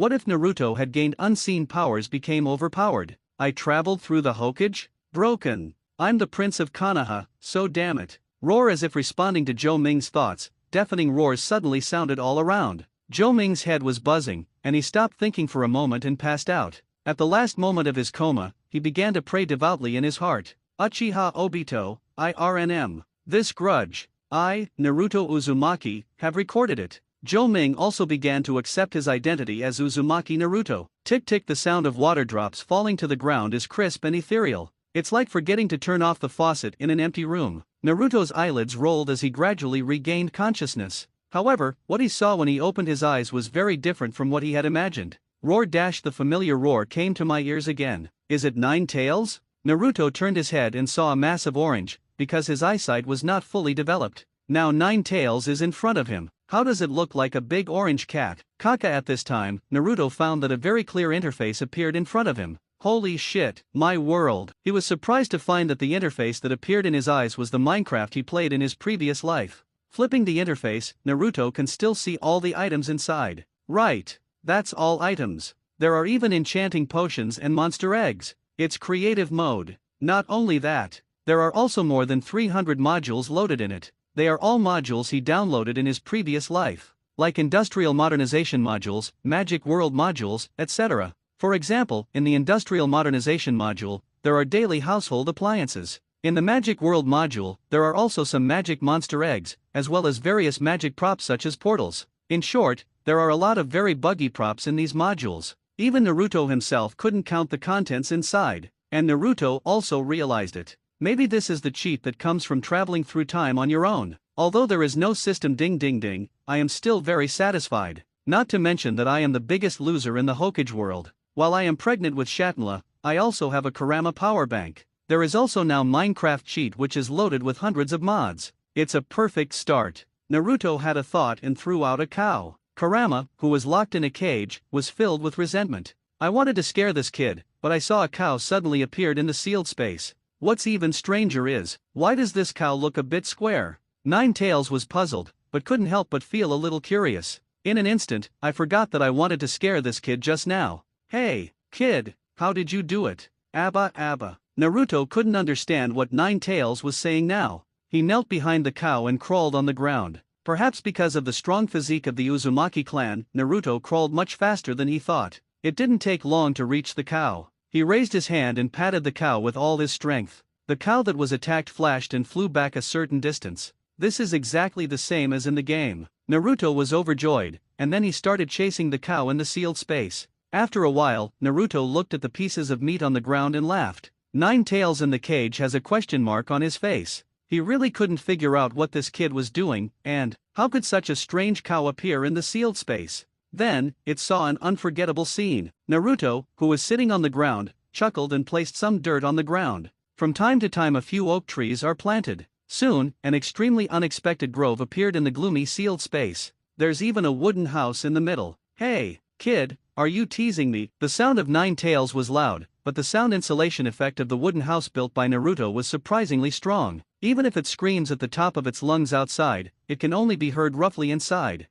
What if Naruto had gained unseen powers became overpowered? I traveled through the Hokage? Broken. I'm the Prince of Konoha, so damn it. Roar as if responding to Zhou Ming's thoughts, deafening roars suddenly sounded all around. Zhou Ming's head was buzzing, and he stopped thinking for a moment and passed out. At the last moment of his coma, he began to pray devoutly in his heart. Uchiha Obito, IRNM. This grudge. I, Naruto Uzumaki, have recorded it. Zhou Ming also began to accept his identity as Uzumaki Naruto. Tick-tick, the sound of water drops falling to the ground is crisp and ethereal. It's like forgetting to turn off the faucet in an empty room. Naruto's eyelids rolled as he gradually regained consciousness. However, what he saw when he opened his eyes was very different from what he had imagined. Roar dash, the familiar roar came to my ears again. Is it Nine Tails? Naruto turned his head and saw a massive orange, because his eyesight was not fully developed. Now Nine Tails is in front of him. How does it look like a big orange cat? Kaka. At this time, Naruto found that a very clear interface appeared in front of him. Holy shit, my world. He was surprised to find that the interface that appeared in his eyes was the Minecraft he played in his previous life. Flipping the interface, Naruto can still see all the items inside. Right. That's all items. There are even enchanting potions and monster eggs. It's creative mode. Not only that, there are also more than 300 modules loaded in it. They are all modules he downloaded in his previous life, like industrial modernization modules, magic world modules, etc. For example, in the industrial modernization module, there are daily household appliances. In the magic world module, there are also some magic monster eggs, as well as various magic props such as portals. In short, there are a lot of very buggy props in these modules. Even Naruto himself couldn't count the contents inside, and Naruto also realized it. Maybe this is the cheat that comes from traveling through time on your own. Although there is no system ding ding ding, I am still very satisfied. Not to mention that I am the biggest loser in the Hokage world. While I am pregnant with Shatnla, I also have a Kurama power bank. There is also now Minecraft cheat which is loaded with hundreds of mods. It's a perfect start. Naruto had a thought and threw out a cow. Kurama, who was locked in a cage, was filled with resentment. I wanted to scare this kid, but I saw a cow suddenly appeared in the sealed space. What's even stranger is, why does this cow look a bit square? Nine Tails was puzzled, but couldn't help but feel a little curious. In an instant, I forgot that I wanted to scare this kid just now. Hey, kid, how did you do it? Abba Abba. Naruto couldn't understand what Nine Tails was saying now. He knelt behind the cow and crawled on the ground. Perhaps because of the strong physique of the Uzumaki clan, Naruto crawled much faster than he thought. It didn't take long to reach the cow. He raised his hand and patted the cow with all his strength. The cow that was attacked flashed and flew back a certain distance. This is exactly the same as in the game. Naruto was overjoyed, and then he started chasing the cow in the sealed space. After a while, Naruto looked at the pieces of meat on the ground and laughed. Nine Tails in the cage has a question mark on his face. He really couldn't figure out what this kid was doing, and how could such a strange cow appear in the sealed space? Then, it saw an unforgettable scene. Naruto, who was sitting on the ground, chuckled and placed some dirt on the ground. From time to time a few oak trees are planted. Soon, an extremely unexpected grove appeared in the gloomy sealed space. There's even a wooden house in the middle. Hey, kid, are you teasing me? The sound of Nine Tails was loud, but the sound insulation effect of the wooden house built by Naruto was surprisingly strong. Even if it screams at the top of its lungs outside, it can only be heard roughly inside.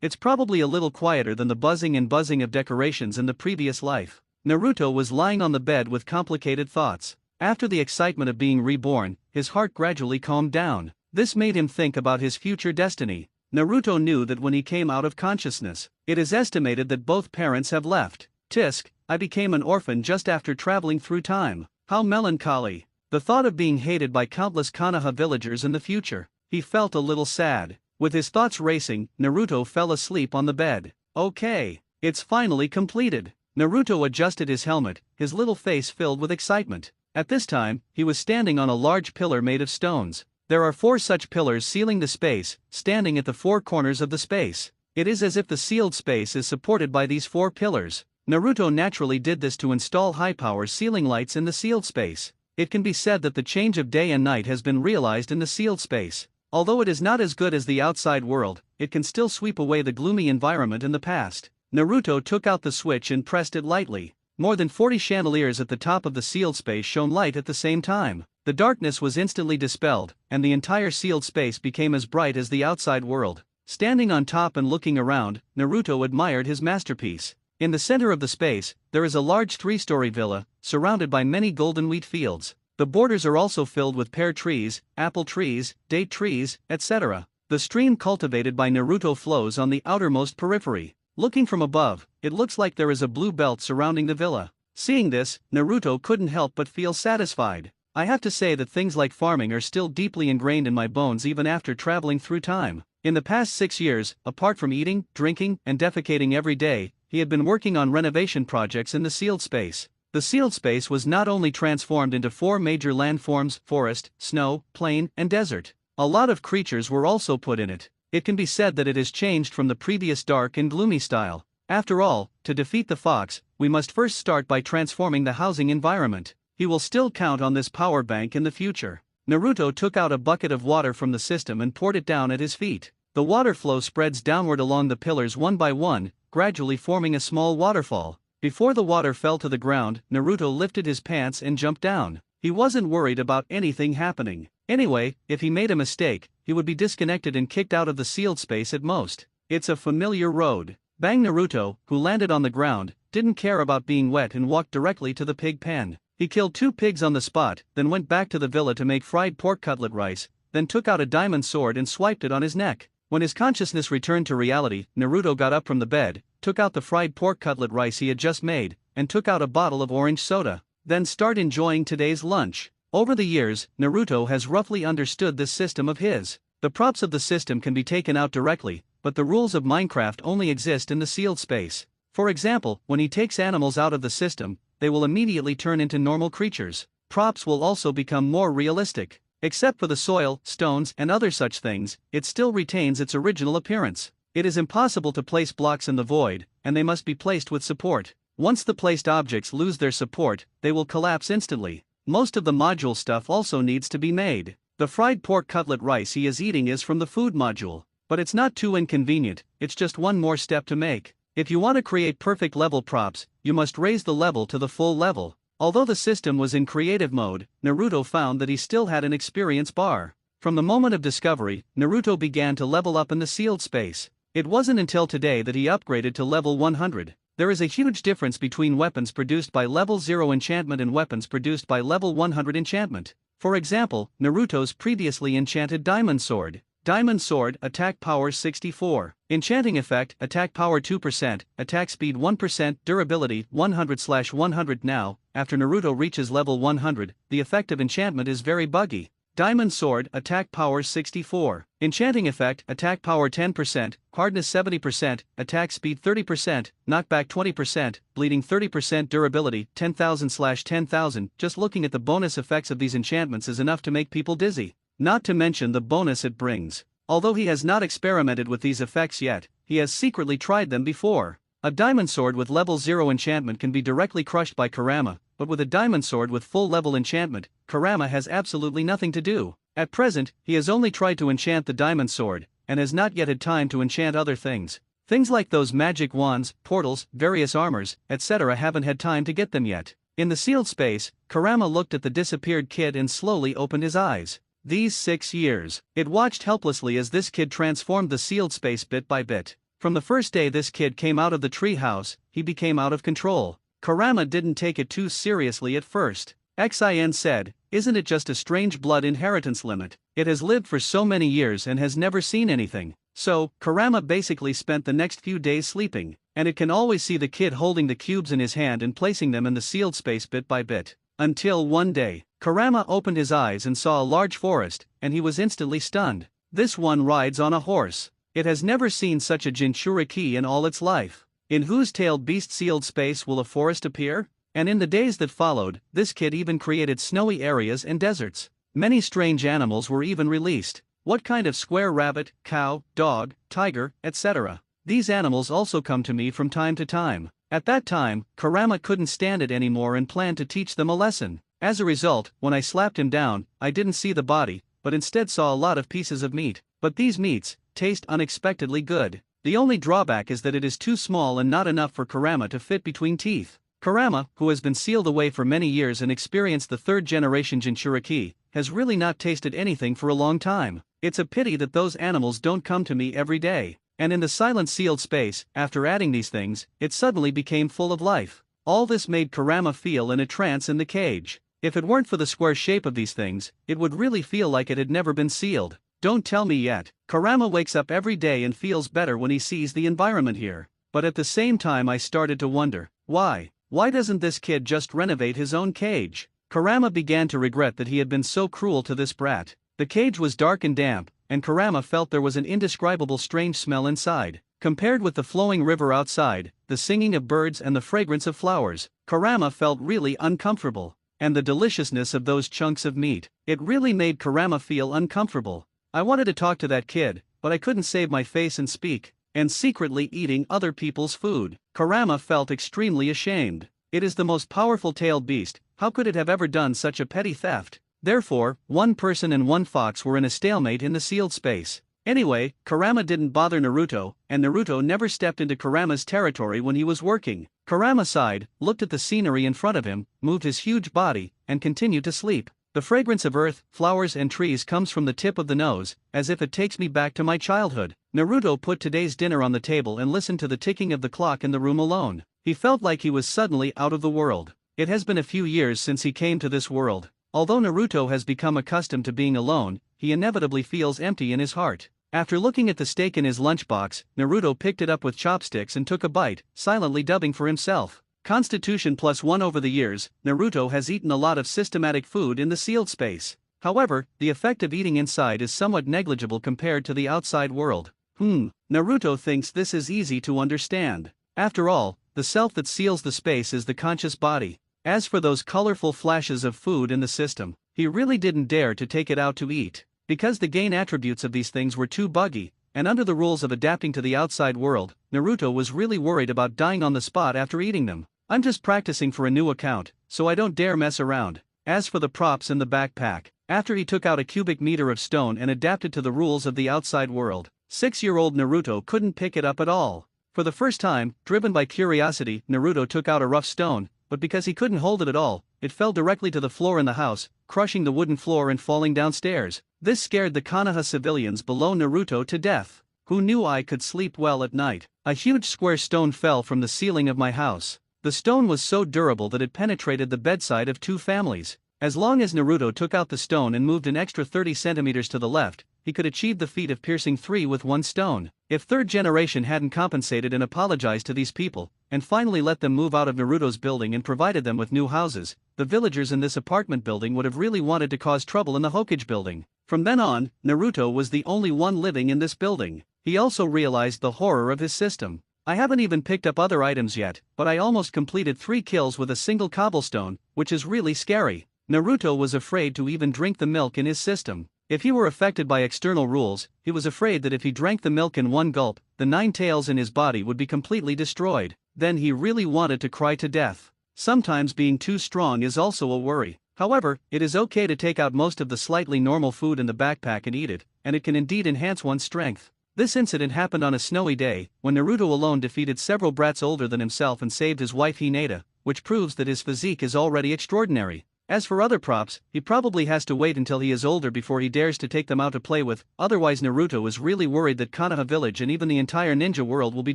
It's probably a little quieter than the buzzing and buzzing of decorations in the previous life. Naruto was lying on the bed with complicated thoughts. After the excitement of being reborn, his heart gradually calmed down. This made him think about his future destiny. Naruto knew that when he came out of consciousness, it is estimated that both parents have left. Tisk, I became an orphan just after traveling through time. How melancholy. The thought of being hated by countless Konoha villagers in the future. He felt a little sad. With his thoughts racing, Naruto fell asleep on the bed. Okay, it's finally completed. Naruto adjusted his helmet, his little face filled with excitement. At this time, he was standing on a large pillar made of stones. There are 4 such pillars sealing the space, standing at the 4 corners of the space. It is as if the sealed space is supported by these 4 pillars. Naruto naturally did this to install high-power ceiling lights in the sealed space. It can be said that the change of day and night has been realized in the sealed space. Although it is not as good as the outside world, it can still sweep away the gloomy environment in the past. Naruto took out the switch and pressed it lightly. More than 40 chandeliers at the top of the sealed space shone light at the same time. The darkness was instantly dispelled, and the entire sealed space became as bright as the outside world. Standing on top and looking around, Naruto admired his masterpiece. In the center of the space, there is a large 3-story villa, surrounded by many golden wheat fields. The borders are also filled with pear trees, apple trees, date trees, etc. The stream cultivated by Naruto flows on the outermost periphery. Looking from above, it looks like there is a blue belt surrounding the villa. Seeing this, Naruto couldn't help but feel satisfied. I have to say that things like farming are still deeply ingrained in my bones even after traveling through time. In the past 6 years, apart from eating, drinking, and defecating every day, he had been working on renovation projects in the sealed space. The sealed space was not only transformed into 4 major landforms: forest, snow, plain, and desert. A lot of creatures were also put in it. It can be said that it has changed from the previous dark and gloomy style. After all, to defeat the fox, we must first start by transforming the housing environment. He will still count on this power bank in the future. Naruto took out a bucket of water from the system and poured it down at his feet. The water flow spreads downward along the pillars one by one, gradually forming a small waterfall. Before the water fell to the ground, Naruto lifted his pants and jumped down. He wasn't worried about anything happening. Anyway, if he made a mistake, he would be disconnected and kicked out of the sealed space at most. It's a familiar road. Bang! Naruto, who landed on the ground, didn't care about being wet and walked directly to the pig pen. He killed 2 pigs on the spot, then went back to the villa to make fried pork cutlet rice, then took out a diamond sword and swiped it on his neck. When his consciousness returned to reality, Naruto got up from the bed, took out the fried pork cutlet rice he had just made, and took out a bottle of orange soda. Then start enjoying today's lunch. Over the years, Naruto has roughly understood this system of his. The props of the system can be taken out directly, but the rules of Minecraft only exist in the sealed space. For example, when he takes animals out of the system, they will immediately turn into normal creatures. Props will also become more realistic. Except for the soil, stones, and other such things, it still retains its original appearance. It is impossible to place blocks in the void, and they must be placed with support. Once the placed objects lose their support, they will collapse instantly. Most of the module stuff also needs to be made. The fried pork cutlet rice he is eating is from the food module. But it's not too inconvenient, it's just one more step to make. If you want to create perfect level props, you must raise the level to the full level. Although the system was in creative mode, Naruto found that he still had an experience bar. From the moment of discovery, Naruto began to level up in the sealed space. It wasn't until today that he upgraded to level 100. There is a huge difference between weapons produced by level 0 enchantment and weapons produced by level 100 enchantment. For example, Naruto's previously enchanted diamond sword. Diamond sword, attack power 64. Enchanting effect, attack power 2%, attack speed 1%, durability 100/100. Now, after Naruto reaches level 100, the effect of enchantment is very buggy. Diamond sword, attack power 64. Enchanting effect, attack power 10%, hardness 70%, attack speed 30%, knockback 20%, bleeding 30%, durability 10,000/10,000. Just looking at the bonus effects of these enchantments is enough to make people dizzy. Not to mention the bonus it brings. Although he has not experimented with these effects yet, he has secretly tried them before. A diamond sword with level 0 enchantment can be directly crushed by Kurama, but with a diamond sword with full level enchantment, Kurama has absolutely nothing to do. At present, he has only tried to enchant the diamond sword, and has not yet had time to enchant other things. Things like those magic wands, portals, various armors, etc. haven't had time to get them yet. In the sealed space, Kurama looked at the disappeared kid and slowly opened his eyes. These 6 years, it watched helplessly as this kid transformed the sealed space bit by bit. From the first day this kid came out of the tree house, he became out of control. Kurama didn't take it too seriously at first. Xin said, "Isn't it just a strange blood inheritance limit? It has lived for so many years and has never seen anything." So, Kurama basically spent the next few days sleeping, and it can always see the kid holding the cubes in his hand and placing them in the sealed space bit by bit. Until one day, Kurama opened his eyes and saw a large forest, and he was instantly stunned. This one rides on a horse. It has never seen such a Jinchuriki in all its life. In whose tailed beast sealed space will a forest appear? And in the days that followed, this kid even created snowy areas and deserts. Many strange animals were even released. What kind of square rabbit, cow, dog, tiger, etc. These animals also come to me from time to time. At that time, Kurama couldn't stand it anymore and planned to teach them a lesson. As a result, when I slapped him down, I didn't see the body, but instead saw a lot of pieces of meat. But these meats taste unexpectedly good. The only drawback is that it is too small and not enough for Kurama to fit between teeth. Kurama, who has been sealed away for many years and experienced the 3rd generation Jinchuriki, has really not tasted anything for a long time. It's a pity that those animals don't come to me every day. And in the silent sealed space, after adding these things, it suddenly became full of life. All this made Kurama feel in a trance in the cage. If it weren't for the square shape of these things, it would really feel like it had never been sealed. Don't tell me yet. Kurama wakes up every day and feels better when he sees the environment here. But at the same time I started to wonder, why? Why doesn't this kid just renovate his own cage? Kurama began to regret that he had been so cruel to this brat. The cage was dark and damp, and Kurama felt there was an indescribable strange smell inside. Compared with the flowing river outside, the singing of birds and the fragrance of flowers, Kurama felt really uncomfortable. And the deliciousness of those chunks of meat, it really made Kurama feel uncomfortable. I wanted to talk to that kid, but I couldn't save my face and speak. And secretly eating other people's food, Kurama felt extremely ashamed. It is the most powerful tailed beast, how could it have ever done such a petty theft? Therefore, one person and one fox were in a stalemate in the sealed space. Anyway, Kurama didn't bother Naruto, and Naruto never stepped into Kurama's territory when he was working. Kurama sighed, looked at the scenery in front of him, moved his huge body, and continued to sleep. The fragrance of earth, flowers and trees comes from the tip of the nose, as if it takes me back to my childhood. Naruto put today's dinner on the table and listened to the ticking of the clock in the room alone. He felt like he was suddenly out of the world. It has been a few years since he came to this world. Although Naruto has become accustomed to being alone, he inevitably feels empty in his heart. After looking at the steak in his lunchbox, Naruto picked it up with chopsticks and took a bite, silently dubbing for himself. Constitution +1 over the years, Naruto has eaten a lot of systematic food in the sealed space. However, the effect of eating inside is somewhat negligible compared to the outside world. Naruto thinks this is easy to understand. After all, the self that seals the space is the conscious body. As for those colorful flashes of food in the system, he really didn't dare to take it out to eat, because the gain attributes of these things were too buggy, and under the rules of adapting to the outside world, Naruto was really worried about dying on the spot after eating them. I'm just practicing for a new account, so I don't dare mess around. As for the props in the backpack, after he took out a cubic meter of stone and adapted to the rules of the outside world, 6-year-old Naruto couldn't pick it up at all. For the first time, driven by curiosity, Naruto took out a rough stone, but because he couldn't hold it at all, it fell directly to the floor in the house, crushing the wooden floor and falling downstairs. This scared the Konoha civilians below Naruto to death. Who knew I could sleep well at night? A huge square stone fell from the ceiling of my house. The stone was so durable that it penetrated the bedside of 2 families. As long as Naruto took out the stone and moved an extra 30 centimeters to the left, he could achieve the feat of piercing 3 with 1 stone. If third generation hadn't compensated and apologized to these people, and finally let them move out of Naruto's building and provided them with new houses, the villagers in this apartment building would have really wanted to cause trouble in the Hokage building. From then on, Naruto was the only one living in this building. He also realized the horror of his system. I haven't even picked up other items yet, but I almost completed 3 kills with a single cobblestone, which is really scary. Naruto was afraid to even drink the milk in his system. If he were affected by external rules, he was afraid that if he drank the milk in one gulp, the 9 tails in his body would be completely destroyed. Then he really wanted to cry to death. Sometimes being too strong is also a worry. However, it is okay to take out most of the slightly normal food in the backpack and eat it, and it can indeed enhance one's strength. This incident happened on a snowy day, when Naruto alone defeated several brats older than himself and saved his wife Hinata, which proves that his physique is already extraordinary. As for other props, he probably has to wait until he is older before he dares to take them out to play with, otherwise Naruto is really worried that Konoha village and even the entire ninja world will be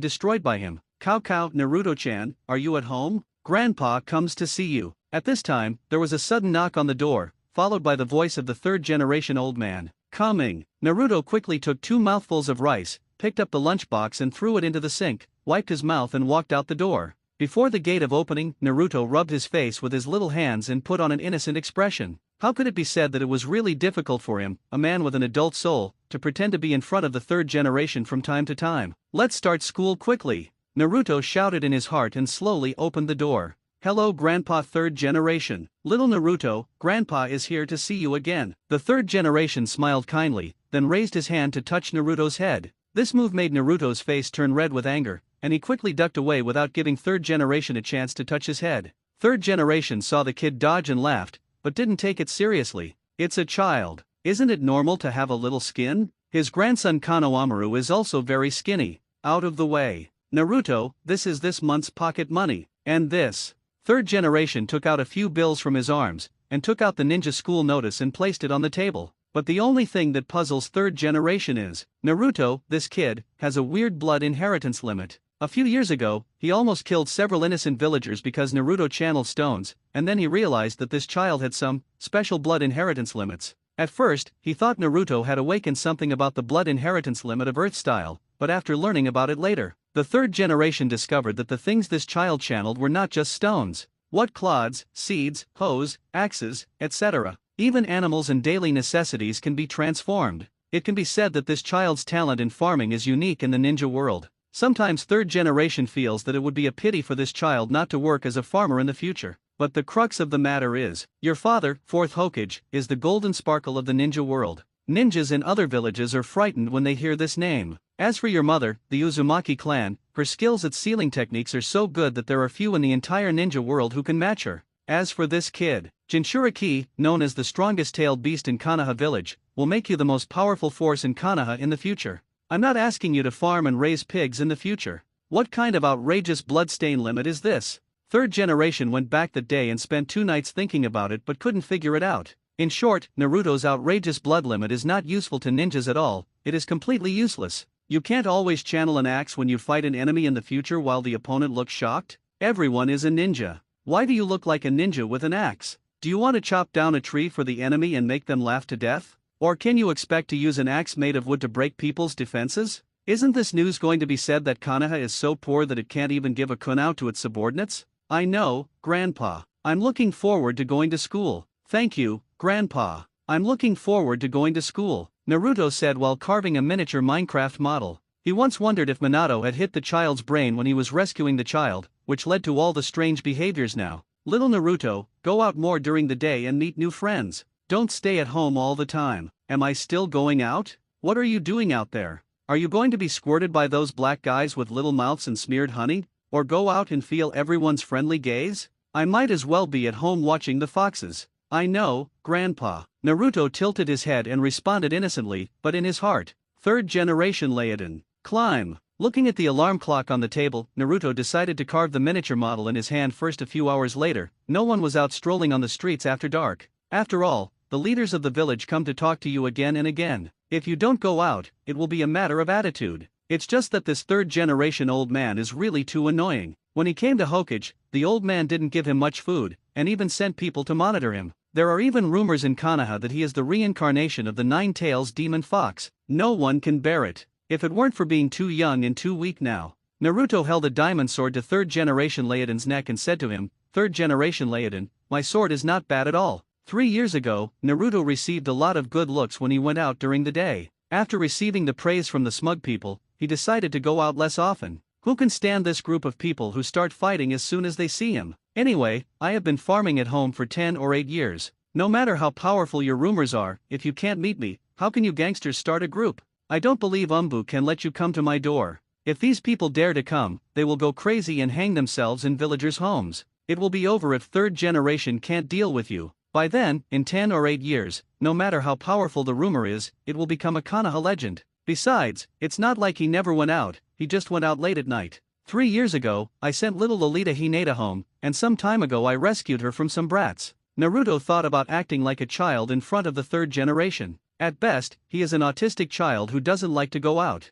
destroyed by him. Cow, Naruto-chan, are you at home? Grandpa comes to see you. At this time, there was a sudden knock on the door, followed by the voice of the 3rd generation old man. Coming. Naruto quickly took 2 mouthfuls of rice, picked up the lunchbox and threw it into the sink, wiped his mouth and walked out the door. Before the gate of opening, Naruto rubbed his face with his little hands and put on an innocent expression. How could it be said that it was really difficult for him, a man with an adult soul, to pretend to be in front of the 3rd generation from time to time? Let's start school quickly. Naruto shouted in his heart and slowly opened the door. Hello Grandpa 3rd generation. Little Naruto, Grandpa is here to see you again. The 3rd generation smiled kindly, then raised his hand to touch Naruto's head. This move made Naruto's face turn red with anger, and he quickly ducked away without giving 3rd generation a chance to touch his head. 3rd generation saw the kid dodge and laughed, but didn't take it seriously. It's a child. Isn't it normal to have a little skin? His grandson Konohamaru is also very skinny. Out of the way. Naruto, this is this month's pocket money. And this. 3rd generation took out a few bills from his arms, and took out the ninja school notice and placed it on the table. But the only thing that puzzles third generation is, Naruto, this kid, has a weird blood inheritance limit. A few years ago, he almost killed several innocent villagers because Naruto channeled stones, and then he realized that this child had some special blood inheritance limits. At first, he thought Naruto had awakened something about the blood inheritance limit of Earth style, but after learning about it later, the third generation discovered that the things this child channeled were not just stones. What clods, seeds, hoes, axes, etc. Even animals and daily necessities can be transformed. It can be said that this child's talent in farming is unique in the ninja world. Sometimes third generation feels that it would be a pity for this child not to work as a farmer in the future. But the crux of the matter is, your father, fourth Hokage, is the golden sparkle of the ninja world. Ninjas in other villages are frightened when they hear this name. As for your mother, the Uzumaki clan, her skills at sealing techniques are so good that there are few in the entire ninja world who can match her. As for this kid, Jinchuriki, known as the strongest tailed beast in Konoha village, will make you the most powerful force in Konoha in the future. I'm not asking you to farm and raise pigs in the future. What kind of outrageous bloodstain limit is this? Third generation went back that day and spent 2 nights thinking about it but couldn't figure it out. In short, Naruto's outrageous blood limit is not useful to ninjas at all, it is completely useless. You can't always channel an axe when you fight an enemy in the future while the opponent looks shocked. Everyone is a ninja. Why do you look like a ninja with an axe? Do you want to chop down a tree for the enemy and make them laugh to death? Or can you expect to use an axe made of wood to break people's defenses? Isn't this news going to be said that Konoha is so poor that it can't even give a kunao to its subordinates? I know, Grandpa. I'm looking forward to going to school. Thank you, Grandpa. I'm looking forward to going to school, Naruto said while carving a miniature Minecraft model. He once wondered if Minato had hit the child's brain when he was rescuing the child, which led to all the strange behaviors now. Little Naruto, go out more during the day and meet new friends. Don't stay at home all the time. Am I still going out? What are you doing out there? Are you going to be squirted by those black guys with little mouths and smeared honey? Or go out and feel everyone's friendly gaze? I might as well be at home watching the foxes. I know, Grandpa. Naruto tilted his head and responded innocently, but in his heart, third generation Leiden. Climb. Looking at the alarm clock on the table, Naruto decided to carve the miniature model in his hand first. A few hours later, no one was out strolling on the streets after dark. After all, the leaders of the village come to talk to you again and again. If you don't go out, it will be a matter of attitude. It's just that this third generation old man is really too annoying. When he came to Hokage, the old man didn't give him much food, and even sent people to monitor him. There are even rumors in Konoha that he is the reincarnation of the Nine-Tails demon fox. No one can bear it. If it weren't for being too young and too weak now. Naruto held a diamond sword to third generation Leiden's neck and said to him, Third generation Leiden, my sword is not bad at all. 3 years ago, Naruto received a lot of good looks when he went out during the day. After receiving the praise from the smug people, he decided to go out less often. Who can stand this group of people who start fighting as soon as they see him? Anyway, I have been farming at home for 10 or 8 years. No matter how powerful your rumors are, if you can't meet me, how can you gangsters start a group? I don't believe Umbu can let you come to my door. If these people dare to come, they will go crazy and hang themselves in villagers' homes. It will be over if third generation can't deal with you. By then, in 10 or 8 years, no matter how powerful the rumor is, it will become a Konoha legend. Besides, it's not like he never went out, he just went out late at night. 3 years ago, I sent little Lolita Hinata home, and some time ago I rescued her from some brats. Naruto thought about acting like a child in front of the third generation. At best, he is an autistic child who doesn't like to go out.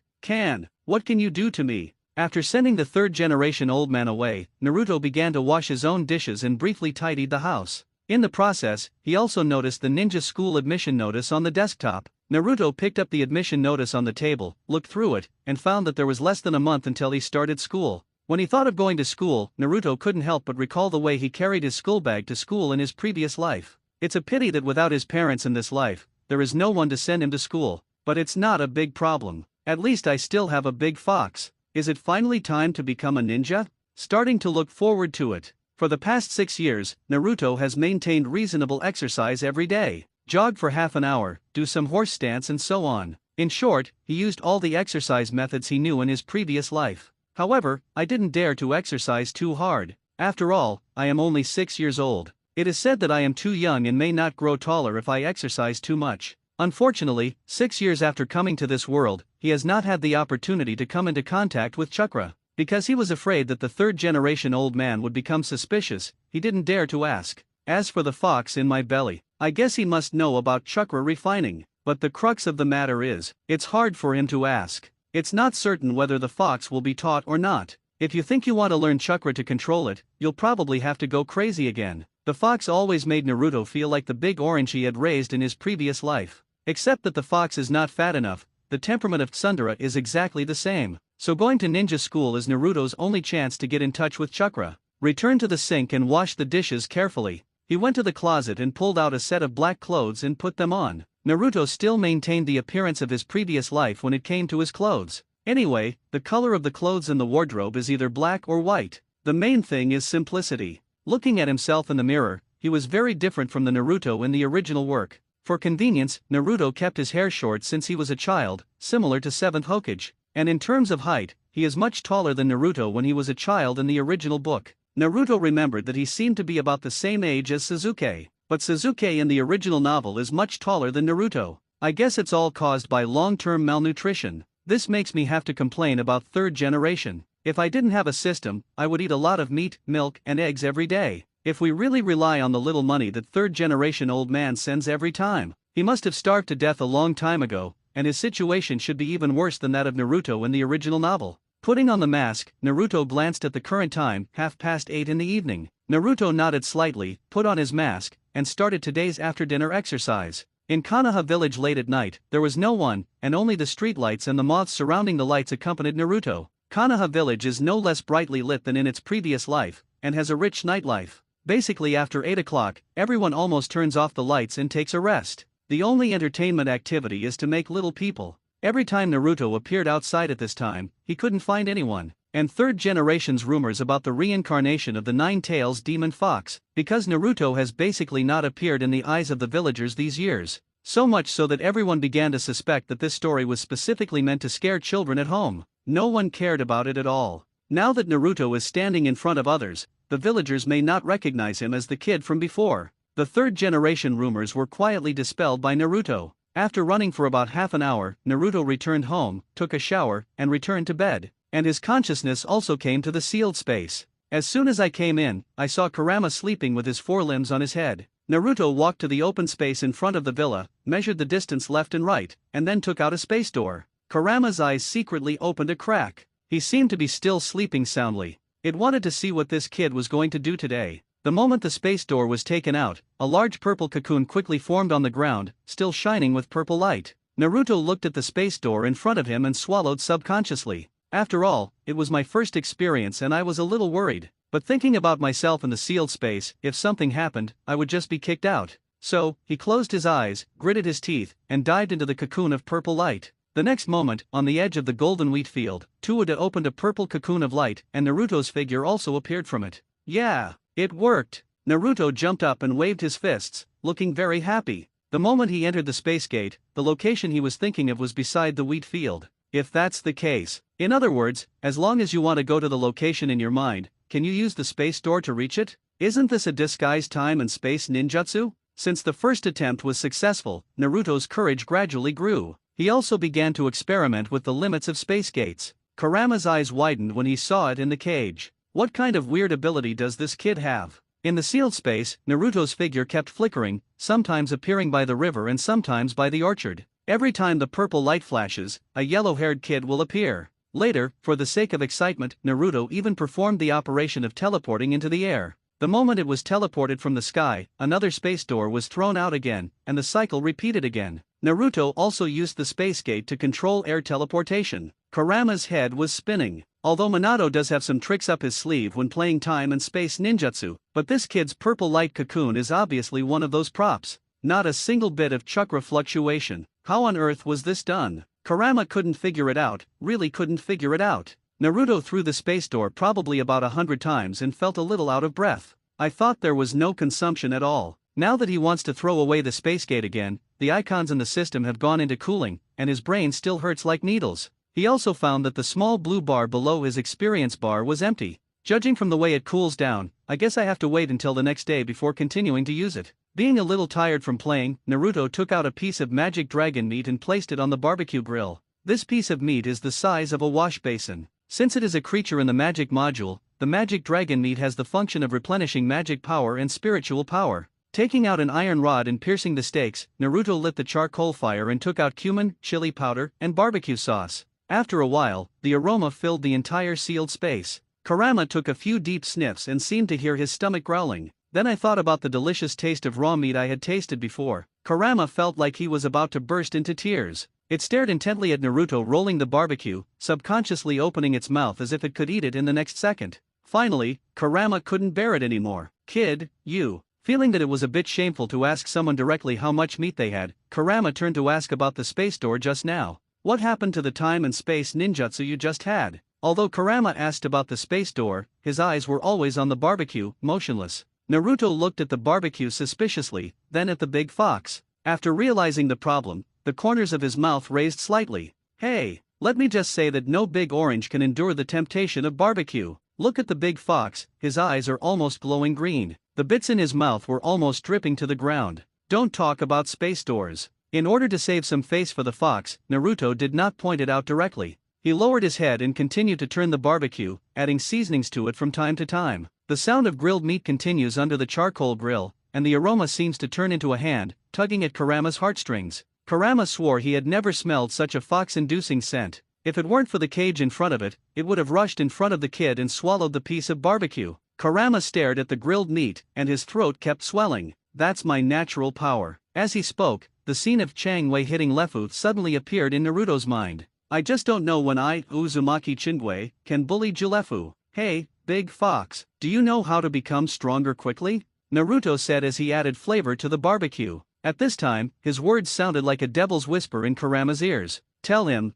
What can you do to me? After sending the third generation old man away, Naruto began to wash his own dishes and briefly tidied the house. In the process, he also noticed the ninja school admission notice on the desktop. Naruto picked up the admission notice on the table, looked through it, and found that there was less than a month until he started school. When he thought of going to school, Naruto couldn't help but recall the way he carried his school bag to school in his previous life. It's a pity that without his parents in this life, there is no one to send him to school, but it's not a big problem. At least I still have a big fox. Is it finally time to become a ninja? Starting to look forward to it. For the past 6 years, Naruto has maintained reasonable exercise every day. Jog for half an hour, do some horse stance and so on. In short, he used all the exercise methods he knew in his previous life. However, I didn't dare to exercise too hard. After all, I am only 6 years old. It is said that I am too young and may not grow taller if I exercise too much. Unfortunately, 6 years after coming to this world, he has not had the opportunity to come into contact with chakra. Because he was afraid that the third generation old man would become suspicious, he didn't dare to ask. As for the fox in my belly, I guess he must know about chakra refining. but the crux of the matter is, it's hard for him to ask. It's not certain whether the fox will be taught or not. If you think you want to learn chakra to control it, you'll probably have to go crazy again. The fox always made Naruto feel like the big orange he had raised in his previous life. Except that the fox is not fat enough, the temperament of Tsundere is exactly the same. So going to ninja school is Naruto's only chance to get in touch with chakra. Return to the sink and wash the dishes carefully. He went to the closet and pulled out a set of black clothes and put them on. Naruto still maintained the appearance of his previous life when it came to his clothes. Anyway, the color of the clothes in the wardrobe is either black or white. The main thing is simplicity. Looking at himself in the mirror, he was very different from the Naruto in the original work. For convenience, Naruto kept his hair short since he was a child, similar to 7th Hokage. And in terms of height, he is much taller than Naruto when he was a child in the original book. Naruto remembered that he seemed to be about the same age as Sasuke, but Sasuke in the original novel is much taller than Naruto. I guess it's all caused by long-term malnutrition. This makes me have to complain about third generation. If I didn't have a system, I would eat a lot of meat, milk, and eggs every day. If we really rely on the little money that third generation old man sends every time, he must have starved to death a long time ago, and his situation should be even worse than that of Naruto in the original novel. Putting on the mask, Naruto glanced at the current time, 8:30 in the evening. Naruto nodded slightly, put on his mask, and started today's after-dinner exercise. In Konoha village late at night, there was no one, and only the streetlights and the moths surrounding the lights accompanied Naruto. Konoha village is no less brightly lit than in its previous life, and has a rich nightlife. Basically after 8 o'clock, everyone almost turns off the lights and takes a rest. The only entertainment activity is to make little people. Every time Naruto appeared outside at this time, he couldn't find anyone. And third generation's rumors about the reincarnation of the Nine-Tails demon fox, because Naruto has basically not appeared in the eyes of the villagers these years. So much so that everyone began to suspect that this story was specifically meant to scare children at home. No one cared about it at all. Now that Naruto is standing in front of others, the villagers may not recognize him as the kid from before. The third generation rumors were quietly dispelled by Naruto. After running for about half an hour, Naruto returned home, took a shower, and returned to bed. And his consciousness also came to the sealed space. As soon as I came in, I saw Kurama sleeping with his forelimbs on his head. Naruto walked to the open space in front of the villa, measured the distance left and right, and then took out a space door. Kurama's eyes secretly opened a crack. He seemed to be still sleeping soundly. It wanted to see what this kid was going to do today. The moment the space door was taken out, a large purple cocoon quickly formed on the ground, still shining with purple light. Naruto looked at the space door in front of him and swallowed subconsciously. After all, it was my first experience and I was a little worried. But thinking about myself in the sealed space, if something happened, I would just be kicked out. So, he closed his eyes, gritted his teeth, and dived into the cocoon of purple light. The next moment, on the edge of the golden wheat field, Tsuuda opened a purple cocoon of light and Naruto's figure also appeared from it. Yeah, it worked! Naruto jumped up and waved his fists, looking very happy. The moment he entered the space gate, the location he was thinking of was beside the wheat field. If that's the case, in other words, as long as you want to go to the location in your mind, can you use the space door to reach it? Isn't this a disguised time and space ninjutsu? Since the first attempt was successful, Naruto's courage gradually grew. He also began to experiment with the limits of space gates. Kurama's eyes widened when he saw it in the cage. What kind of weird ability does this kid have? In the sealed space, Naruto's figure kept flickering, sometimes appearing by the river and sometimes by the orchard. Every time the purple light flashes, a yellow-haired kid will appear. Later, for the sake of excitement, Naruto even performed the operation of teleporting into the air. The moment it was teleported from the sky, another space door was thrown out again, and the cycle repeated again. Naruto also used the space gate to control air teleportation. Kurama's head was spinning. Although Minato does have some tricks up his sleeve when playing time and space ninjutsu, but this kid's purple light cocoon is obviously one of those props. Not a single bit of chakra fluctuation. How on earth was this done? Kurama couldn't figure it out, really couldn't figure it out. Naruto threw the space door probably about 100 times and felt a little out of breath. I thought there was no consumption at all. Now that he wants to throw away the space gate again, the icons in the system have gone into cooling, and his brain still hurts like needles. He also found that the small blue bar below his experience bar was empty. Judging from the way it cools down, I guess I have to wait until the next day before continuing to use it. Being a little tired from playing, Naruto took out a piece of magic dragon meat and placed it on the barbecue grill. This piece of meat is the size of a wash basin. Since it is a creature in the magic module, the magic dragon meat has the function of replenishing magic power and spiritual power. Taking out an iron rod and piercing the stakes, Naruto lit the charcoal fire and took out cumin, chili powder, and barbecue sauce. After a while, the aroma filled the entire sealed space. Kurama took a few deep sniffs and seemed to hear his stomach growling. Then I thought about the delicious taste of raw meat I had tasted before. Kurama felt like he was about to burst into tears. It stared intently at Naruto rolling the barbecue, subconsciously opening its mouth as if it could eat it in the next second. Finally, Kurama couldn't bear it anymore. "Kid, you." Feeling that it was a bit shameful to ask someone directly how much meat they had, Kurama turned to ask about the space door just now. What happened to the time and space ninjutsu you just had? Although Kurama asked about the space door, his eyes were always on the barbecue, motionless. Naruto looked at the barbecue suspiciously, then at the big fox. After realizing the problem, the corners of his mouth raised slightly. "Hey, let me just say that no big orange can endure the temptation of barbecue. Look at the big fox, his eyes are almost glowing green. The bits in his mouth were almost dripping to the ground. Don't talk about space doors." In order to save some face for the fox, Naruto did not point it out directly. He lowered his head and continued to turn the barbecue, adding seasonings to it from time to time. The sound of grilled meat continues under the charcoal grill, and the aroma seems to turn into a hand, tugging at Kurama's heartstrings. Kurama swore he had never smelled such a fox-inducing scent. If it weren't for the cage in front of it, it would have rushed in front of the kid and swallowed the piece of barbecue. Kurama stared at the grilled meat, and his throat kept swelling. "That's my natural power." As he spoke, the scene of Chang Wei hitting Lefu suddenly appeared in Naruto's mind. "I just don't know when I, Uzumaki Chingwei, can bully Julefu. Hey, big fox, do you know how to become stronger quickly?" Naruto said as he added flavor to the barbecue. At this time, his words sounded like a devil's whisper in Kurama's ears. Tell him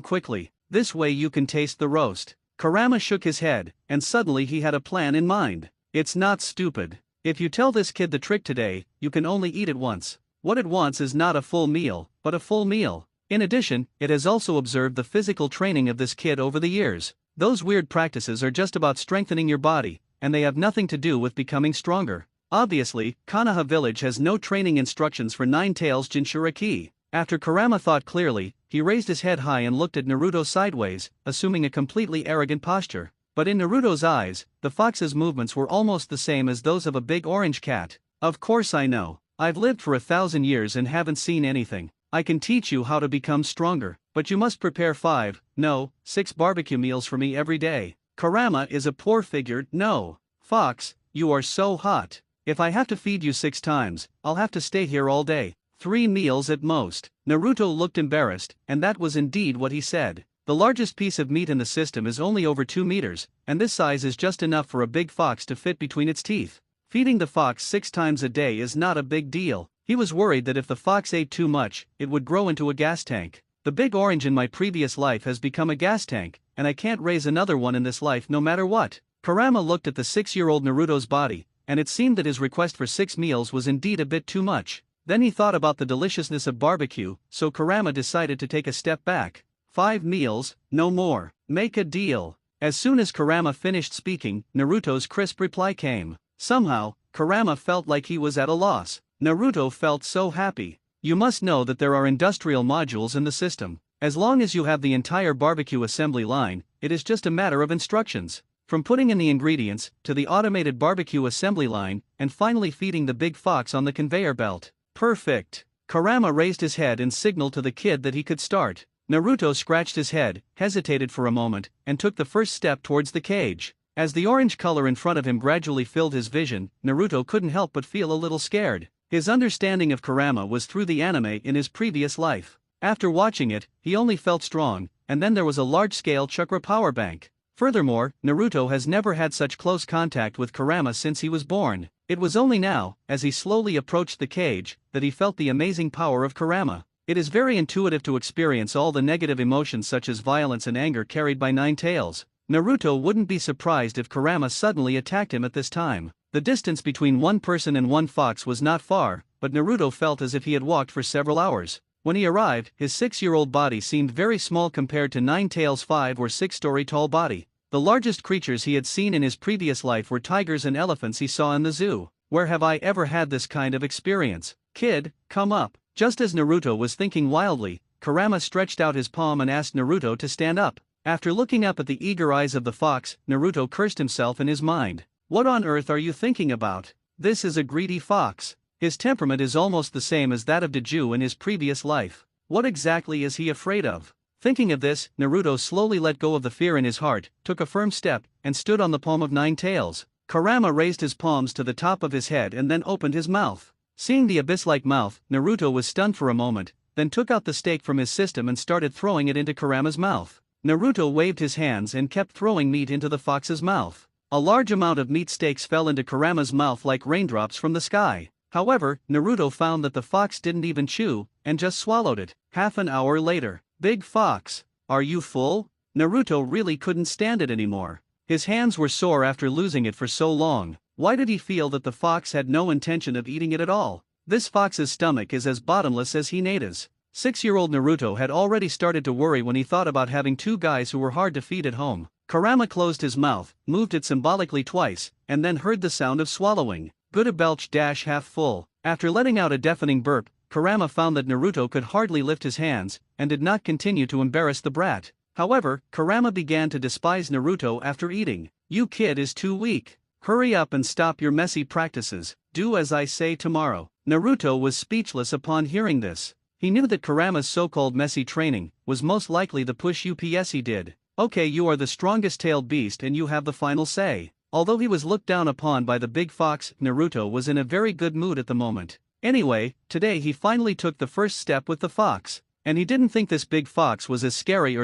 quickly. This way you can taste the roast." Kurama shook his head, and suddenly he had a plan in mind. "It's not stupid. If you tell this kid the trick today, you can only eat it once. What it wants is not a full meal, but a full meal." In addition, it has also observed the physical training of this kid over the years. Those weird practices are just about strengthening your body, and they have nothing to do with becoming stronger. Obviously, Konoha village has no training instructions for Nine Tails Jinchuriki. After Kurama thought clearly, he raised his head high and looked at Naruto sideways, assuming a completely arrogant posture. But in Naruto's eyes, the fox's movements were almost the same as those of a big orange cat. "Of course I know. I've lived for 1,000 years and haven't seen anything. I can teach you how to become stronger, but you must prepare 5, no, 6 barbecue meals for me every day." Kurama is a poor-figured, "No. Fox, you are so hot. If I have to feed you 6 times, I'll have to stay here all day. 3 meals at most." Naruto looked embarrassed, and that was indeed what he said. The largest piece of meat in the system is only over 2 meters, and this size is just enough for a big fox to fit between its teeth. Feeding the fox 6 times a day is not a big deal. He was worried that if the fox ate too much, it would grow into a gas tank. The big orange in my previous life has become a gas tank, and I can't raise another one in this life no matter what. Kurama looked at the 6-year-old Naruto's body, and it seemed that his request for 6 meals was indeed a bit too much. Then he thought about the deliciousness of barbecue, so Kurama decided to take a step back. 5 meals, no more. Make a deal. As soon as Kurama finished speaking, Naruto's crisp reply came. Somehow, Kurama felt like he was at a loss. Naruto felt so happy. "You must know that there are industrial modules in the system. As long as you have the entire barbecue assembly line, it is just a matter of instructions. From putting in the ingredients, to the automated barbecue assembly line, and finally feeding the big fox on the conveyor belt." "Perfect." Kurama raised his head and signaled to the kid that he could start. Naruto scratched his head, hesitated for a moment, and took the first step towards the cage. As the orange color in front of him gradually filled his vision, Naruto couldn't help but feel a little scared. His understanding of Kurama was through the anime in his previous life. After watching it, he only felt strong, and then there was a large-scale chakra power bank. Furthermore, Naruto has never had such close contact with Kurama since he was born. It was only now, as he slowly approached the cage, that he felt the amazing power of Kurama. It is very intuitive to experience all the negative emotions such as violence and anger carried by Nine Tails. Naruto wouldn't be surprised if Kurama suddenly attacked him at this time. The distance between one person and one fox was not far, but Naruto felt as if he had walked for several hours. When he arrived, his 6-year-old body seemed very small compared to Nine Tails' 5 or 6-story tall body. The largest creatures he had seen in his previous life were tigers and elephants he saw in the zoo. Where have I ever had this kind of experience? Kid, come up. Just as Naruto was thinking wildly, Kurama stretched out his palm and asked Naruto to stand up. After looking up at the eager eyes of the fox, Naruto cursed himself in his mind. What on earth are you thinking about? This is a greedy fox. His temperament is almost the same as that of Deju in his previous life. What exactly is he afraid of? Thinking of this, Naruto slowly let go of the fear in his heart, took a firm step, and stood on the palm of Nine Tails. Kurama raised his palms to the top of his head and then opened his mouth. Seeing the abyss-like mouth, Naruto was stunned for a moment, then took out the stake from his system and started throwing it into Kurama's mouth. Naruto waved his hands and kept throwing meat into the fox's mouth. A large amount of meat steaks fell into Kurama's mouth like raindrops from the sky. However, Naruto found that the fox didn't even chew, and just swallowed it. Half an hour later. Big Fox, are you full? Naruto really couldn't stand it anymore. His hands were sore after losing it for so long. Why did he feel that the fox had no intention of eating it at all? This fox's stomach is as bottomless as Hinata's. 6-year-old Naruto had already started to worry when he thought about having two guys who were hard to feed at home. Kurama closed his mouth, moved it symbolically twice, and then heard the sound of swallowing. Good a belch dash half full. After letting out a deafening burp, Kurama found that Naruto could hardly lift his hands, and did not continue to embarrass the brat. However, Kurama began to despise Naruto after eating. You kid is too weak. Hurry up and stop your messy practices, do as I say tomorrow. Naruto was speechless upon hearing this. He knew that Kurama's so-called messy training was most likely the push UPS he did. Okay, you are the strongest tailed beast and you have the final say. Although he was looked down upon by the big fox, Naruto was in a very good mood at the moment. Anyway, today he finally took the first step with the fox. And he didn't think this big fox was as scary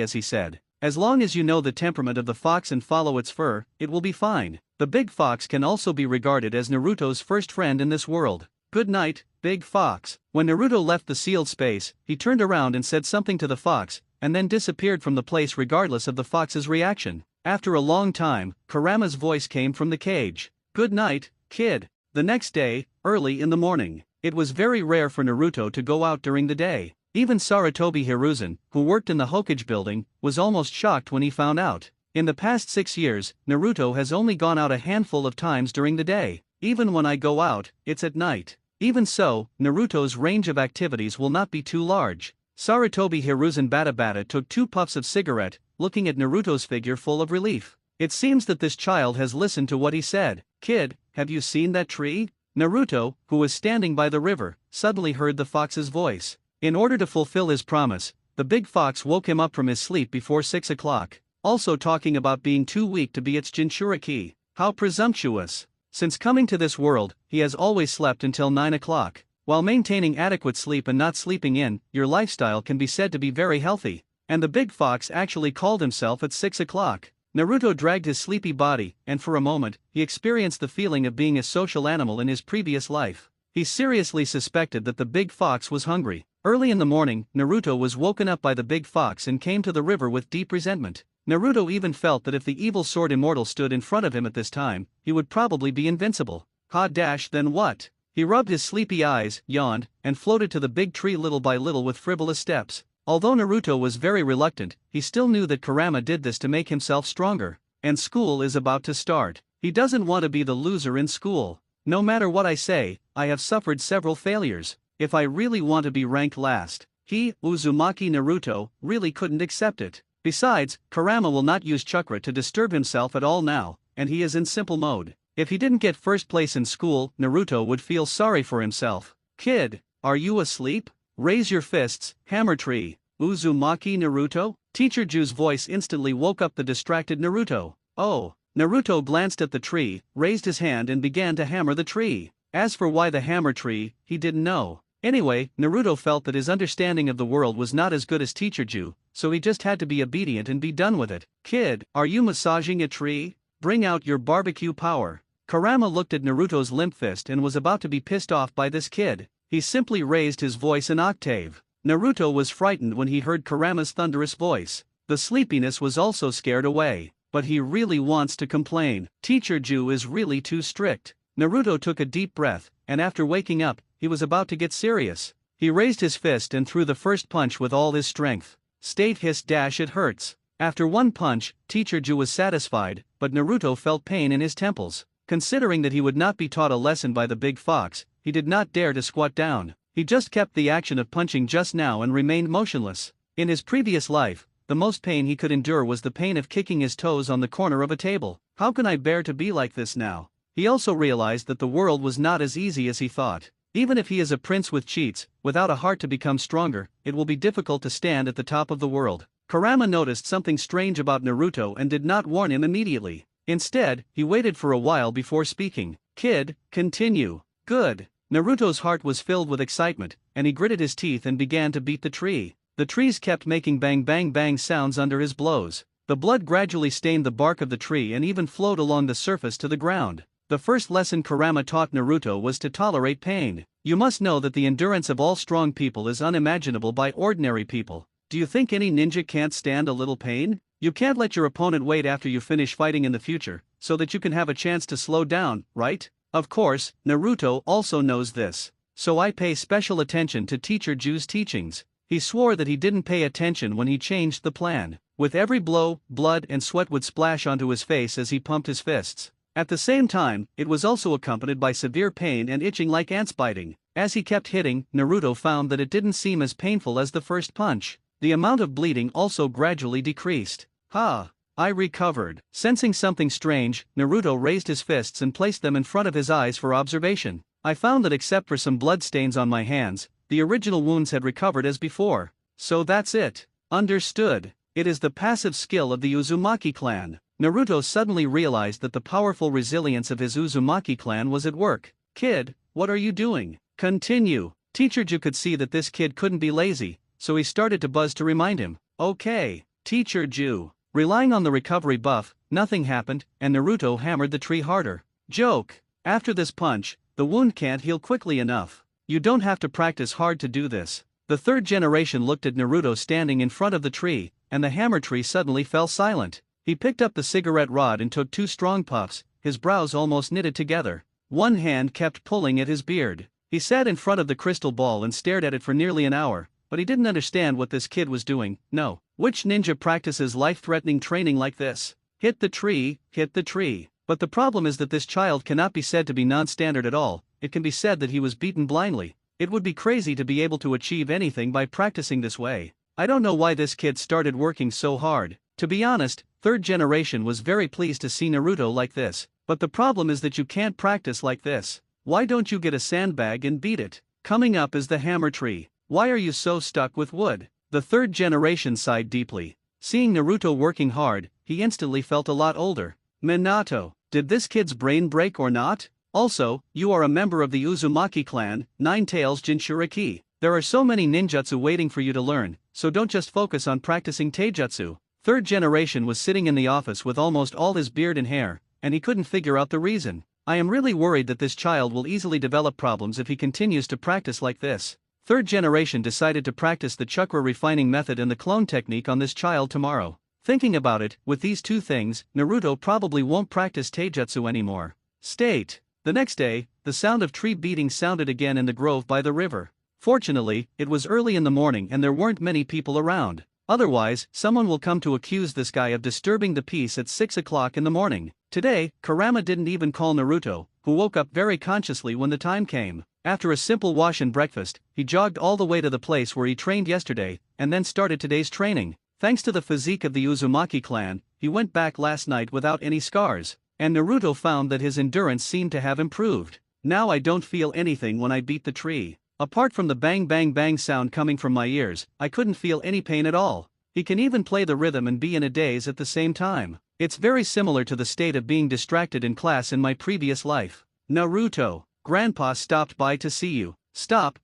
as he said. As long as you know the temperament of the fox and follow its fur, it will be fine. The big fox can also be regarded as Naruto's first friend in this world. Good night, big fox. When Naruto left the sealed space, he turned around and said something to the fox, and then disappeared from the place regardless of the fox's reaction. After a long time, Kurama's voice came from the cage. Good night, kid. The next day, early in the morning, it was very rare for Naruto to go out during the day. Even Sarutobi Hiruzen, who worked in the Hokage building, was almost shocked when he found out. In the past 6 years, Naruto has only gone out a handful of times during the day. Even when I go out, it's at night. Even so, Naruto's range of activities will not be too large. Sarutobi Hiruzen Bata took 2 puffs of cigarette, looking at Naruto's figure full of relief. It seems that this child has listened to what he said. Kid, have you seen that tree? Naruto, who was standing by the river, suddenly heard the fox's voice. In order to fulfill his promise, the big fox woke him up from his sleep before 6 o'clock, also talking about being too weak to be its Jinchuriki. How presumptuous. Since coming to this world, he has always slept until 9 o'clock. While maintaining adequate sleep and not sleeping in, your lifestyle can be said to be very healthy. And the big fox actually called himself at 6 o'clock. Naruto dragged his sleepy body, and for a moment, he experienced the feeling of being a social animal in his previous life. He seriously suspected that the big fox was hungry. Early in the morning, Naruto was woken up by the big fox and came to the river with deep resentment. Naruto even felt that if the evil sword immortal stood in front of him at this time, he would probably be invincible. Then what? He rubbed his sleepy eyes, yawned, and floated to the big tree little by little with frivolous steps. Although Naruto was very reluctant, he still knew that Kurama did this to make himself stronger. And school is about to start. He doesn't want to be the loser in school. No matter what I say, I have suffered several failures. If I really want to be ranked last, he, Uzumaki Naruto, really couldn't accept it. Besides, Kurama will not use chakra to disturb himself at all now, and he is in simple mode. If he didn't get first place in school, Naruto would feel sorry for himself. Kid, are you asleep? Raise your fists, hammer tree. Uzumaki Naruto? Teacher Ju's voice instantly woke up the distracted Naruto. Oh. Naruto glanced at the tree, raised his hand and began to hammer the tree. As for why the hammer tree, he didn't know. Anyway, Naruto felt that his understanding of the world was not as good as Teacher Ju, so he just had to be obedient and be done with it. Kid, are you massaging a tree? Bring out your barbecue power. Kurama looked at Naruto's limp fist and was about to be pissed off by this kid. He simply raised his voice an octave. Naruto was frightened when he heard Kurama's thunderous voice. The sleepiness was also scared away. But he really wants to complain. Teacher Ju is really too strict. Naruto took a deep breath, and after waking up, he was about to get serious. He raised his fist and threw the first punch with all his strength. State hissed it hurts. After one punch, Teacher Ju was satisfied, but Naruto felt pain in his temples. Considering that he would not be taught a lesson by the big fox, he did not dare to squat down. He just kept the action of punching just now and remained motionless. In his previous life, the most pain he could endure was the pain of kicking his toes on the corner of a table. How can I bear to be like this now? he also realized that the world was not as easy as he thought. Even if he is a prince with cheats, without a heart to become stronger, it will be difficult to stand at the top of the world. Kurama noticed something strange about Naruto and did not warn him immediately. Instead, he waited for a while before speaking. Kid, continue. Good. Naruto's heart was filled with excitement, and he gritted his teeth and began to beat the tree. The trees kept making bang bang bang sounds under his blows. The blood gradually stained the bark of the tree and even flowed along the surface to the ground. The first lesson Kurama taught Naruto was to tolerate pain. You must know that the endurance of all strong people is unimaginable by ordinary people. Do you think any ninja can't stand a little pain? You can't let your opponent wait after you finish fighting in the future, so that you can have a chance to slow down, right? Of course, Naruto also knows this. So I pay special attention to Teacher Ju's teachings. He swore that he didn't pay attention when he changed the plan. With every blow, blood and sweat would splash onto his face as he pumped his fists. At the same time, it was also accompanied by severe pain and itching like ants biting. As he kept hitting, Naruto found that it didn't seem as painful as the first punch. The amount of bleeding also gradually decreased. I recovered. Sensing something strange, Naruto raised his fists and placed them in front of his eyes for observation. I found that except for some blood stains on my hands, the original wounds had recovered as before. So that's it. Understood. It is the passive skill of the Uzumaki clan. Naruto suddenly realized that the powerful resilience of his Uzumaki clan was at work. Kid, what are you doing? Continue. Teacher Ju could see that this kid couldn't be lazy, so he started to buzz to remind him. Okay, Teacher Ju. Relying on the recovery buff, nothing happened, and Naruto hammered the tree harder. Joke. After this punch, the wound can't heal quickly enough. You don't have to practice hard to do this. The third generation looked at Naruto standing in front of the tree, and the hammer tree suddenly fell silent. He picked up the cigarette rod and took 2 strong puffs, his brows almost knitted together. One hand kept pulling at his beard. He sat in front of the crystal ball and stared at it for nearly an hour, but he didn't understand what this kid was doing. No. Which ninja practices life-threatening training like this? Hit the tree, hit the tree. But the problem is that this child cannot be said to be non-standard at all. It can be said that he was beaten blindly. It would be crazy to be able to achieve anything by practicing this way. I don't know why this kid started working so hard. To be honest, third generation was very pleased to see Naruto like this. But the problem is that you can't practice like this. Why don't you get a sandbag and beat it? Coming up is the hammer tree. Why are you so stuck with wood? The third generation sighed deeply. Seeing Naruto working hard, he instantly felt a lot older. Minato, did this kid's brain break or not? Also, you are a member of the Uzumaki clan, Nine Tails Jinchuriki. There are so many ninjutsu waiting for you to learn, so don't just focus on practicing taijutsu. Third generation was sitting in the office with almost all his beard and hair, and he couldn't figure out the reason. I am really worried that this child will easily develop problems if he continues to practice like this. Third generation decided to practice the chakra refining method and the clone technique on this child tomorrow. Thinking about it, with these 2 things, Naruto probably won't practice taijutsu anymore. State. The next day, the sound of tree beating sounded again in the grove by the river. Fortunately, it was early in the morning and there weren't many people around. Otherwise, someone will come to accuse this guy of disturbing the peace at 6 o'clock in the morning. Today, Kurama didn't even call Naruto, who woke up very consciously when the time came. After a simple wash and breakfast, he jogged all the way to the place where he trained yesterday, and then started today's training. Thanks to the physique of the Uzumaki clan, he went back last night without any scars, and Naruto found that his endurance seemed to have improved. Now I don't feel anything when I beat the tree. Apart from the bang bang bang sound coming from my ears, I couldn't feel any pain at all. He can even play the rhythm and be in a daze at the same time. It's very similar to the state of being distracted in class in my previous life. Naruto, Grandpa stopped by to see you. Stop,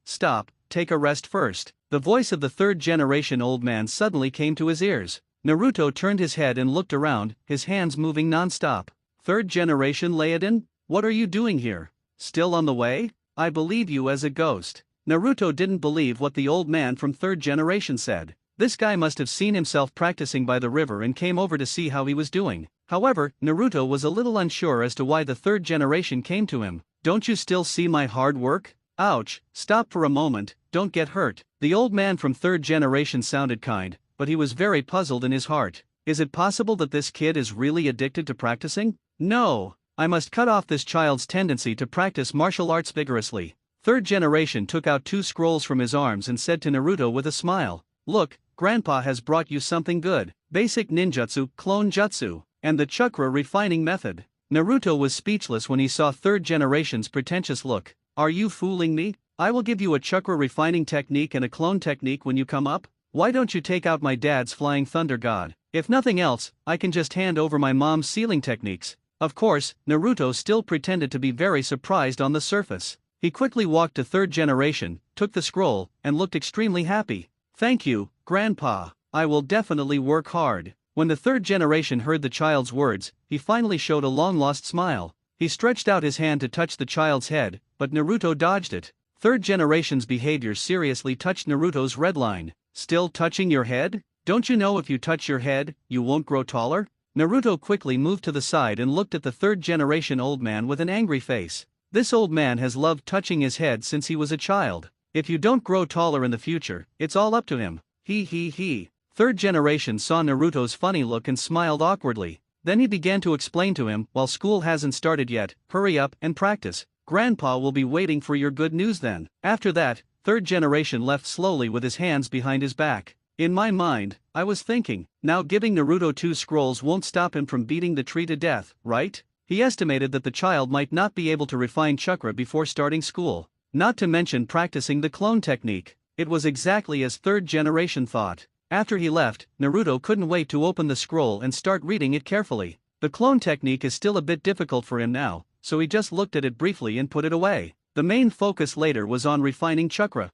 take a rest first. The voice of the third generation old man suddenly came to his ears. Naruto turned his head and looked around, his hands moving non-stop. Third generation Laoden? What are you doing here? Still on the way? I believe you as a ghost. Naruto didn't believe what the old man from third generation said. This guy must have seen himself practicing by the river and came over to see how he was doing. However, Naruto was a little unsure as to why the third generation came to him. Don't you still see my hard work? Ouch, stop for a moment, don't get hurt. The old man from third generation sounded kind, but he was very puzzled in his heart. Is it possible that this kid is really addicted to practicing? No, I must cut off this child's tendency to practice martial arts vigorously. Third generation took out 2 scrolls from his arms and said to Naruto with a smile, "Look, Grandpa has brought you something good. Basic ninjutsu, clone jutsu, and the chakra refining method." Naruto was speechless when he saw third generation's pretentious look. Are you fooling me? I will give you a chakra refining technique and a clone technique when you come up. Why don't you take out my dad's flying thunder god? If nothing else, I can just hand over my mom's sealing techniques. Of course, Naruto still pretended to be very surprised on the surface. He quickly walked to third generation, took the scroll, and looked extremely happy. Thank you, Grandpa. I will definitely work hard. When the third generation heard the child's words, he finally showed a long-lost smile. He stretched out his hand to touch the child's head, but Naruto dodged it. Third generation's behavior seriously touched Naruto's red line. Still touching your head? Don't you know if you touch your head, you won't grow taller? Naruto quickly moved to the side and looked at the third generation old man with an angry face. This old man has loved touching his head since he was a child. If you don't grow taller in the future, it's all up to him. He. Third generation saw Naruto's funny look and smiled awkwardly. Then he began to explain to him, while school hasn't started yet, hurry up and practice. Grandpa will be waiting for your good news then. After that, third generation left slowly with his hands behind his back. In my mind, I was thinking, now giving Naruto 2 scrolls won't stop him from beating the tree to death, right? He estimated that the child might not be able to refine chakra before starting school. Not to mention practicing the clone technique. It was exactly as third generation thought. After he left, Naruto couldn't wait to open the scroll and start reading it carefully. The clone technique is still a bit difficult for him now, so he just looked at it briefly and put it away. The main focus later was on refining chakra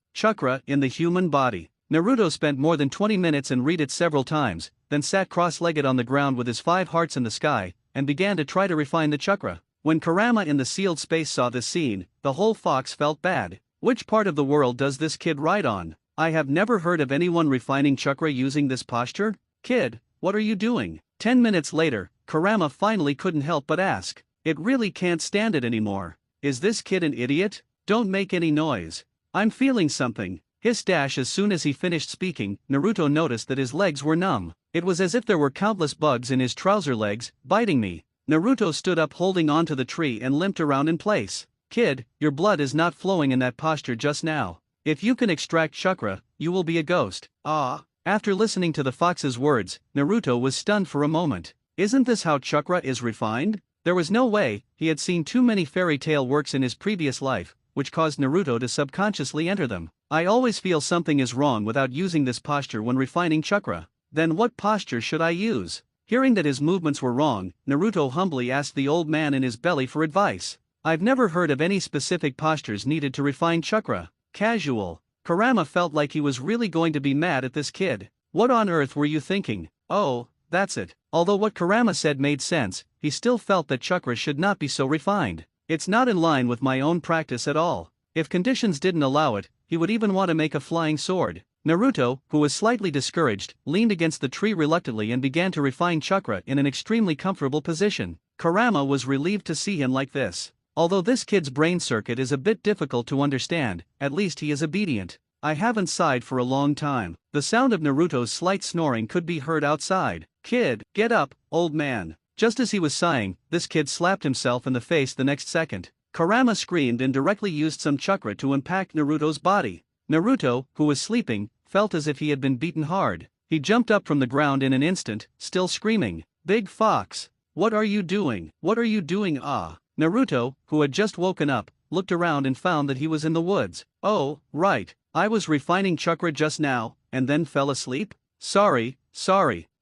in the human body. Naruto spent more than 20 minutes and read it several times, then sat cross-legged on the ground with his 5 hearts in the sky, and began to try to refine the chakra. When Kurama in the sealed space saw this scene, the whole fox felt bad. Which part of the world does this kid ride on? I have never heard of anyone refining chakra using this posture. Kid, what are you doing? 10 minutes later, Kurama finally couldn't help but ask. It really can't stand it anymore. Is this kid an idiot? Don't make any noise. I'm feeling something. Hiss dash. As soon as he finished speaking, Naruto noticed that his legs were numb. It was as if there were countless bugs in his trouser legs, biting me. Naruto stood up holding onto the tree and limped around in place. Kid, your blood is not flowing in that posture just now. If you can extract chakra, you will be a ghost. Ah. After listening to the fox's words, Naruto was stunned for a moment. Isn't this how chakra is refined? There was no way. He had seen too many fairy tale works in his previous life, which caused Naruto to subconsciously enter them. I always feel something is wrong without using this posture when refining chakra. Then what posture should I use? Hearing that his movements were wrong, Naruto humbly asked the old man in his belly for advice. I've never heard of any specific postures needed to refine chakra. Casual. Kurama felt like he was really going to be mad at this kid. What on earth were you thinking? Oh, that's it. Although what Kurama said made sense, he still felt that chakra should not be so refined. It's not in line with my own practice at all. If conditions didn't allow it, he would even want to make a flying sword. Naruto, who was slightly discouraged, leaned against the tree reluctantly and began to refine chakra in an extremely comfortable position. Kurama was relieved to see him like this. Although this kid's brain circuit is a bit difficult to understand, at least he is obedient. I haven't sighed for a long time. The sound of Naruto's slight snoring could be heard outside. Kid, get up, old man. Just as he was sighing, this kid slapped himself in the face the next second. Kurama screamed and directly used some chakra to impact Naruto's body. Naruto, who was sleeping, felt as if he had been beaten hard. He jumped up from the ground in an instant, still screaming. Big Fox! What are you doing? What are you doing? Ah! Naruto, who had just woken up, looked around and found that he was in the woods. Oh, right. I was refining chakra just now, and then fell asleep? Sorry.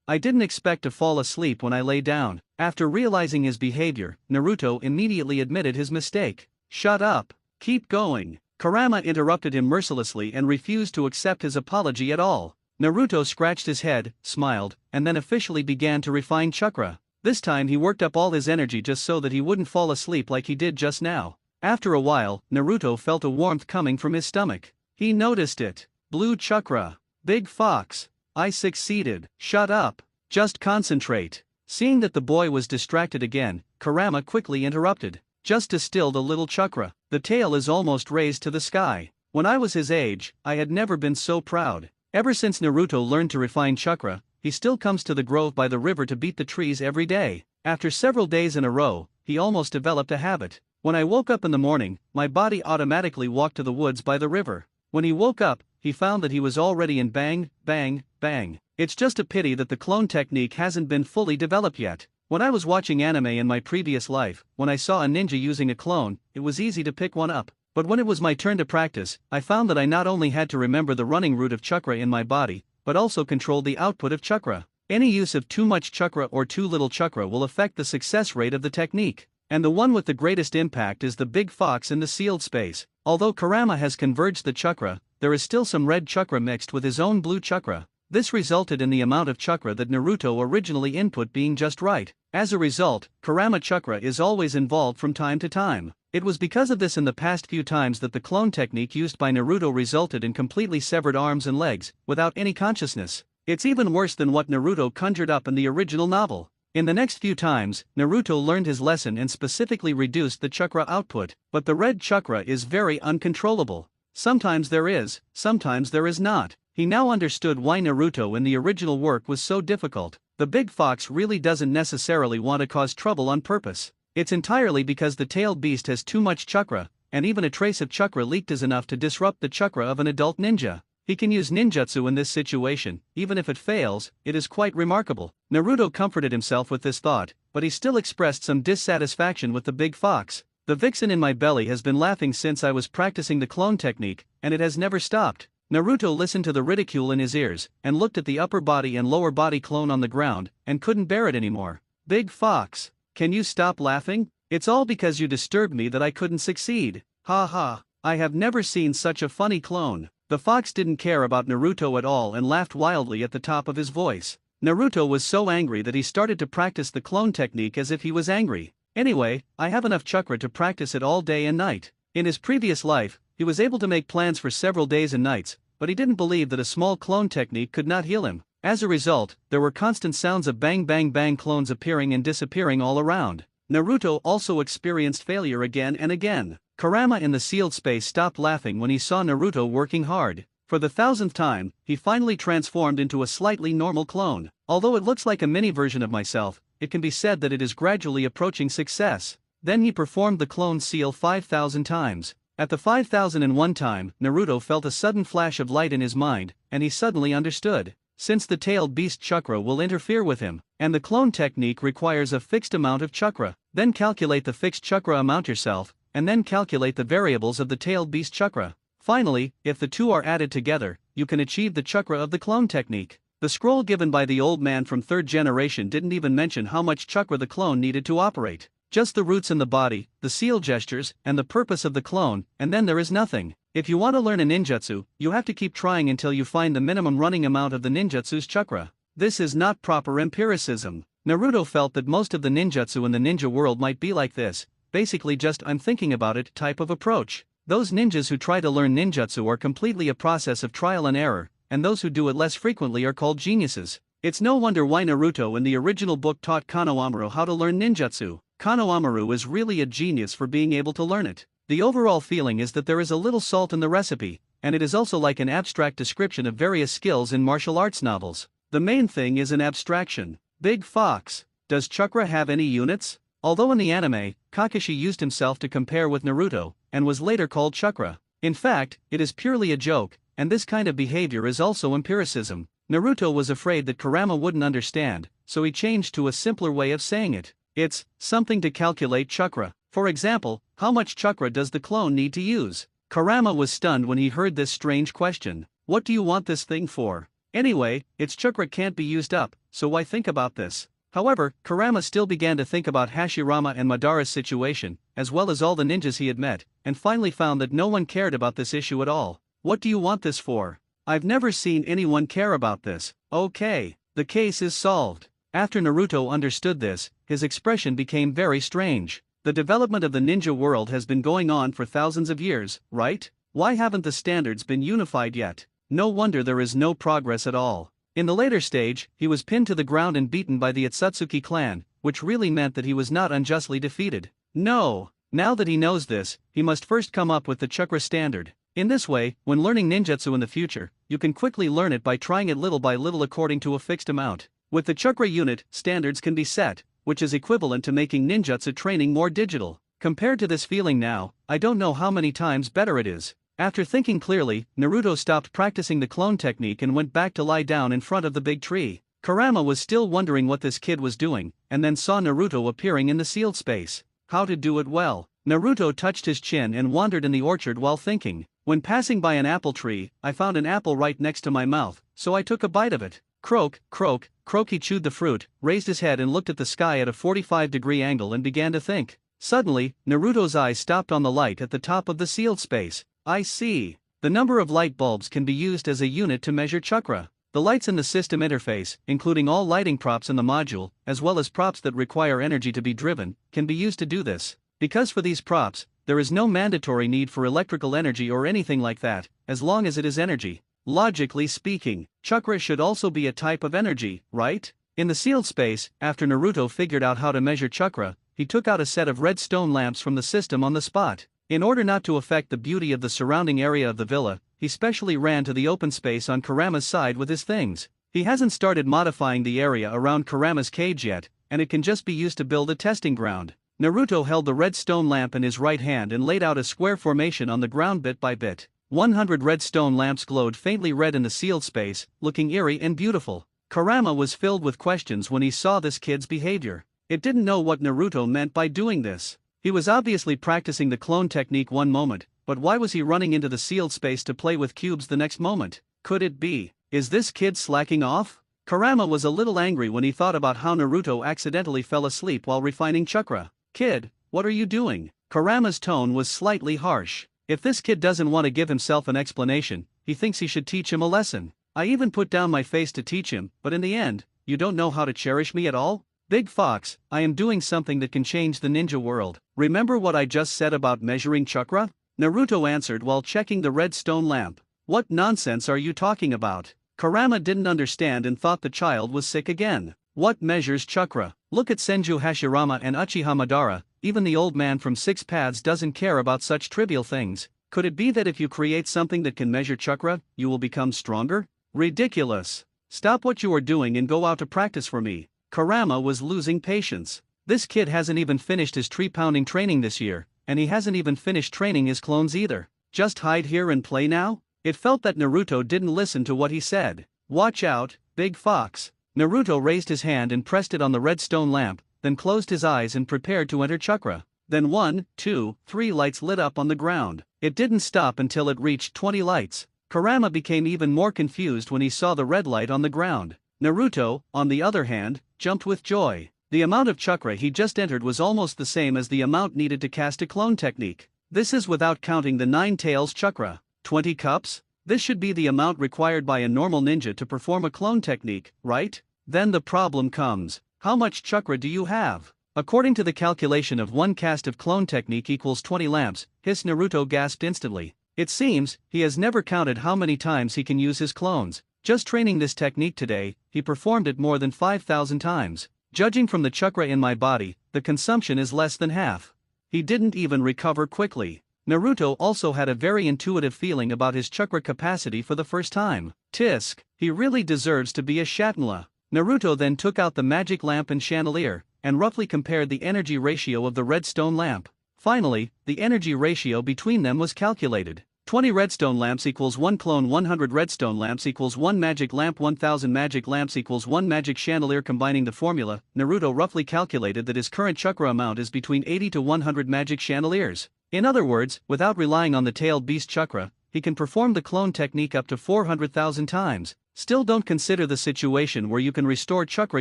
I didn't expect to fall asleep when I lay down. After realizing his behavior, Naruto immediately admitted his mistake. Shut up. Keep going. Kurama interrupted him mercilessly and refused to accept his apology at all. Naruto scratched his head, smiled, and then officially began to refine chakra. This time he worked up all his energy just so that he wouldn't fall asleep like he did just now. After a while, Naruto felt a warmth coming from his stomach. He noticed it. Blue chakra. Big Fox. I succeeded. Shut up. Just concentrate. Seeing that the boy was distracted again, Kurama quickly interrupted. Just distilled a little chakra. The tail is almost raised to the sky. When I was his age, I had never been so proud. Ever since Naruto learned to refine chakra, he still comes to the grove by the river to beat the trees every day. After several days in a row, he almost developed a habit. When I woke up in the morning, my body automatically walked to the woods by the river. When he woke up, he found that he was already in bang, bang, bang. It's just a pity that the clone technique hasn't been fully developed yet. When I was watching anime in my previous life, when I saw a ninja using a clone, it was easy to pick one up. But when it was my turn to practice, I found that I not only had to remember the running route of chakra in my body, but also control the output of chakra. Any use of too much chakra or too little chakra will affect the success rate of the technique. And the one with the greatest impact is the big fox in the sealed space. Although Kurama has converged the chakra, there is still some red chakra mixed with his own blue chakra. This resulted in the amount of chakra that Naruto originally input being just right. As a result, Kurama chakra is always involved from time to time. It was because of this in the past few times that the clone technique used by Naruto resulted in completely severed arms and legs, without any consciousness. It's even worse than what Naruto conjured up in the original novel. In the next few times, Naruto learned his lesson and specifically reduced the chakra output, but the red chakra is very uncontrollable. Sometimes there is, sometimes there is not. He now understood why Naruto in the original work was so difficult. The big fox really doesn't necessarily want to cause trouble on purpose. It's entirely because the tailed beast has too much chakra, and even a trace of chakra leaked is enough to disrupt the chakra of an adult ninja. He can use ninjutsu in this situation. Even if it fails, it is quite remarkable. Naruto comforted himself with this thought, but he still expressed some dissatisfaction with the big fox. The vixen in my belly has been laughing since I was practicing the clone technique, and it has never stopped. Naruto listened to the ridicule in his ears, and looked at the upper body and lower body clone on the ground, and couldn't bear it anymore. Big fox, can you stop laughing? It's all because you disturbed me that I couldn't succeed. Ha ha, I have never seen such a funny clone. The fox didn't care about Naruto at all and laughed wildly at the top of his voice. Naruto was so angry that he started to practice the clone technique as if he was angry. Anyway, I have enough chakra to practice it all day and night. In his previous life, he was able to make plans for several days and nights, but he didn't believe that a small clone technique could not heal him. As a result, there were constant sounds of bang bang bang clones appearing and disappearing all around. Naruto also experienced failure again and again. Kurama in the sealed space stopped laughing when he saw Naruto working hard. For the 1000th time, he finally transformed into a slightly normal clone. Although it looks like a mini version of myself, it can be said that it is gradually approaching success. Then he performed the clone seal 5000 times. At the 5001 time, Naruto felt a sudden flash of light in his mind, and he suddenly understood. Since the tailed beast chakra will interfere with him, and the clone technique requires a fixed amount of chakra, then calculate the fixed chakra amount yourself, and then calculate the variables of the tailed beast chakra. Finally, if the two are added together, you can achieve the chakra of the clone technique. The scroll given by the old man from 3rd generation didn't even mention how much chakra the clone needed to operate. Just the roots in the body, the seal gestures, and the purpose of the clone, and then there is nothing. If you want to learn a ninjutsu, you have to keep trying until you find the minimum running amount of the ninjutsu's chakra. This is not proper empiricism. Naruto felt that most of the ninjutsu in the ninja world might be like this, basically just I'm thinking about it type of approach. Those ninjas who try to learn ninjutsu are completely a process of trial and error, and those who do it less frequently are called geniuses. It's no wonder why Naruto in the original book taught Konohamaru how to learn ninjutsu. Konohamaru is really a genius for being able to learn it. The overall feeling is that there is a little salt in the recipe, and it is also like an abstract description of various skills in martial arts novels. The main thing is an abstraction. Big fox, does chakra have any units? Although in the anime, Kakashi used himself to compare with Naruto, and was later called chakra. In fact, it is purely a joke, and this kind of behavior is also empiricism. Naruto was afraid that Kurama wouldn't understand, so he changed to a simpler way of saying it. It's something to calculate chakra. For example, how much chakra does the clone need to use? Kurama was stunned when he heard this strange question. What do you want this thing for? Anyway, its chakra can't be used up, so why think about this? However, Kurama still began to think about Hashirama and Madara's situation, as well as all the ninjas he had met, and finally found that no one cared about this issue at all. What do you want this for? I've never seen anyone care about this. Okay, the case is solved. After Naruto understood this, his expression became very strange. The development of the ninja world has been going on for thousands of years, right? Why haven't the standards been unified yet? No wonder there is no progress at all. In the later stage, he was pinned to the ground and beaten by the Otsutsuki clan, which really meant that he was not unjustly defeated. No, now that he knows this, he must first come up with the chakra standard. In this way, when learning ninjutsu in the future, you can quickly learn it by trying it little by little according to a fixed amount. With the chakra unit, standards can be set, which is equivalent to making ninjutsu training more digital. Compared to this feeling now, I don't know how many times better it is. After thinking clearly, Naruto stopped practicing the clone technique and went back to lie down in front of the big tree. Kurama was still wondering what this kid was doing, and then saw Naruto appearing in the sealed space. How to do it well. Naruto touched his chin and wandered in the orchard while thinking. When passing by an apple tree, I found an apple right next to my mouth, so I took a bite of it. Croak, croak, croak. He chewed the fruit, raised his head and looked at the sky at a 45-degree angle and began to think. Suddenly, Naruto's eyes stopped on the light at the top of the sealed space. I see. The number of light bulbs can be used as a unit to measure chakra. The lights in the system interface, including all lighting props in the module, as well as props that require energy to be driven, can be used to do this. Because for these props, there is no mandatory need for electrical energy or anything like that, as long as it is energy. Logically speaking, chakra should also be a type of energy, right? In the sealed space, after Naruto figured out how to measure chakra, he took out a set of red stone lamps from the system on the spot. In order not to affect the beauty of the surrounding area of the villa, he specially ran to the open space on Kurama's side with his things. He hasn't started modifying the area around Kurama's cage yet, and it can just be used to build a testing ground. Naruto held the red stone lamp in his right hand and laid out a square formation on the ground bit by bit. 100 red stone lamps glowed faintly red in the sealed space, looking eerie and beautiful. Kurama was filled with questions when he saw this kid's behavior. It didn't know what Naruto meant by doing this. He was obviously practicing the clone technique one moment, but why was he running into the sealed space to play with cubes the next moment? Could it be? Is this kid slacking off? Kurama was a little angry when he thought about how Naruto accidentally fell asleep while refining chakra. Kid, what are you doing? Kurama's tone was slightly harsh. If this kid doesn't want to give himself an explanation, he thinks he should teach him a lesson. I even put down my face to teach him, but in the end, you don't know how to cherish me at all? Big Fox, I am doing something that can change the ninja world. Remember what I just said about measuring chakra? Naruto answered while checking the red stone lamp. What nonsense are you talking about? Kurama didn't understand and thought the child was sick again. What measures chakra? Look at Senju Hashirama and Uchiha Madara, even the old man from Six Paths doesn't care about such trivial things. Could it be that if you create something that can measure chakra, you will become stronger? Ridiculous. Stop what you are doing and go out to practice for me. Kurama was losing patience. This kid hasn't even finished his tree-pounding training this year, and he hasn't even finished training his clones either. Just hide here and play now? It felt that Naruto didn't listen to what he said. Watch out, Big Fox. Naruto raised his hand and pressed it on the red stone lamp, then closed his eyes and prepared to enter chakra. Then 1, 2, 3 lights lit up on the ground. It didn't stop until it reached 20 lights. Kurama became even more confused when he saw the red light on the ground. Naruto, on the other hand, jumped with joy. The amount of chakra he just entered was almost the same as the amount needed to cast a clone technique. This is without counting the 9 tails chakra. 20 cups? This should be the amount required by a normal ninja to perform a clone technique, right? Then the problem comes. How much chakra do you have? According to the calculation of 1 cast of clone technique equals 20 lamps, Naruto gasped instantly. It seems, he has never counted how many times he can use his clones. Just training this technique today, he performed it more than 5,000 times. Judging from the chakra in my body, the consumption is less than half. He didn't even recover quickly. Naruto also had a very intuitive feeling about his chakra capacity for the first time. Tisk, he really deserves to be a Shatnla. Naruto then took out the magic lamp and chandelier, and roughly compared the energy ratio of the red stone lamp. Finally, the energy ratio between them was calculated. 20 redstone lamps equals 1 clone, 100 redstone lamps equals 1 magic lamp, 1000 magic lamps equals 1 magic chandelier. Combining the formula, Naruto roughly calculated that his current chakra amount is between 80 to 100 magic chandeliers. In other words, without relying on the tailed beast chakra, he can perform the clone technique up to 400,000 times. Still, don't consider the situation where you can restore chakra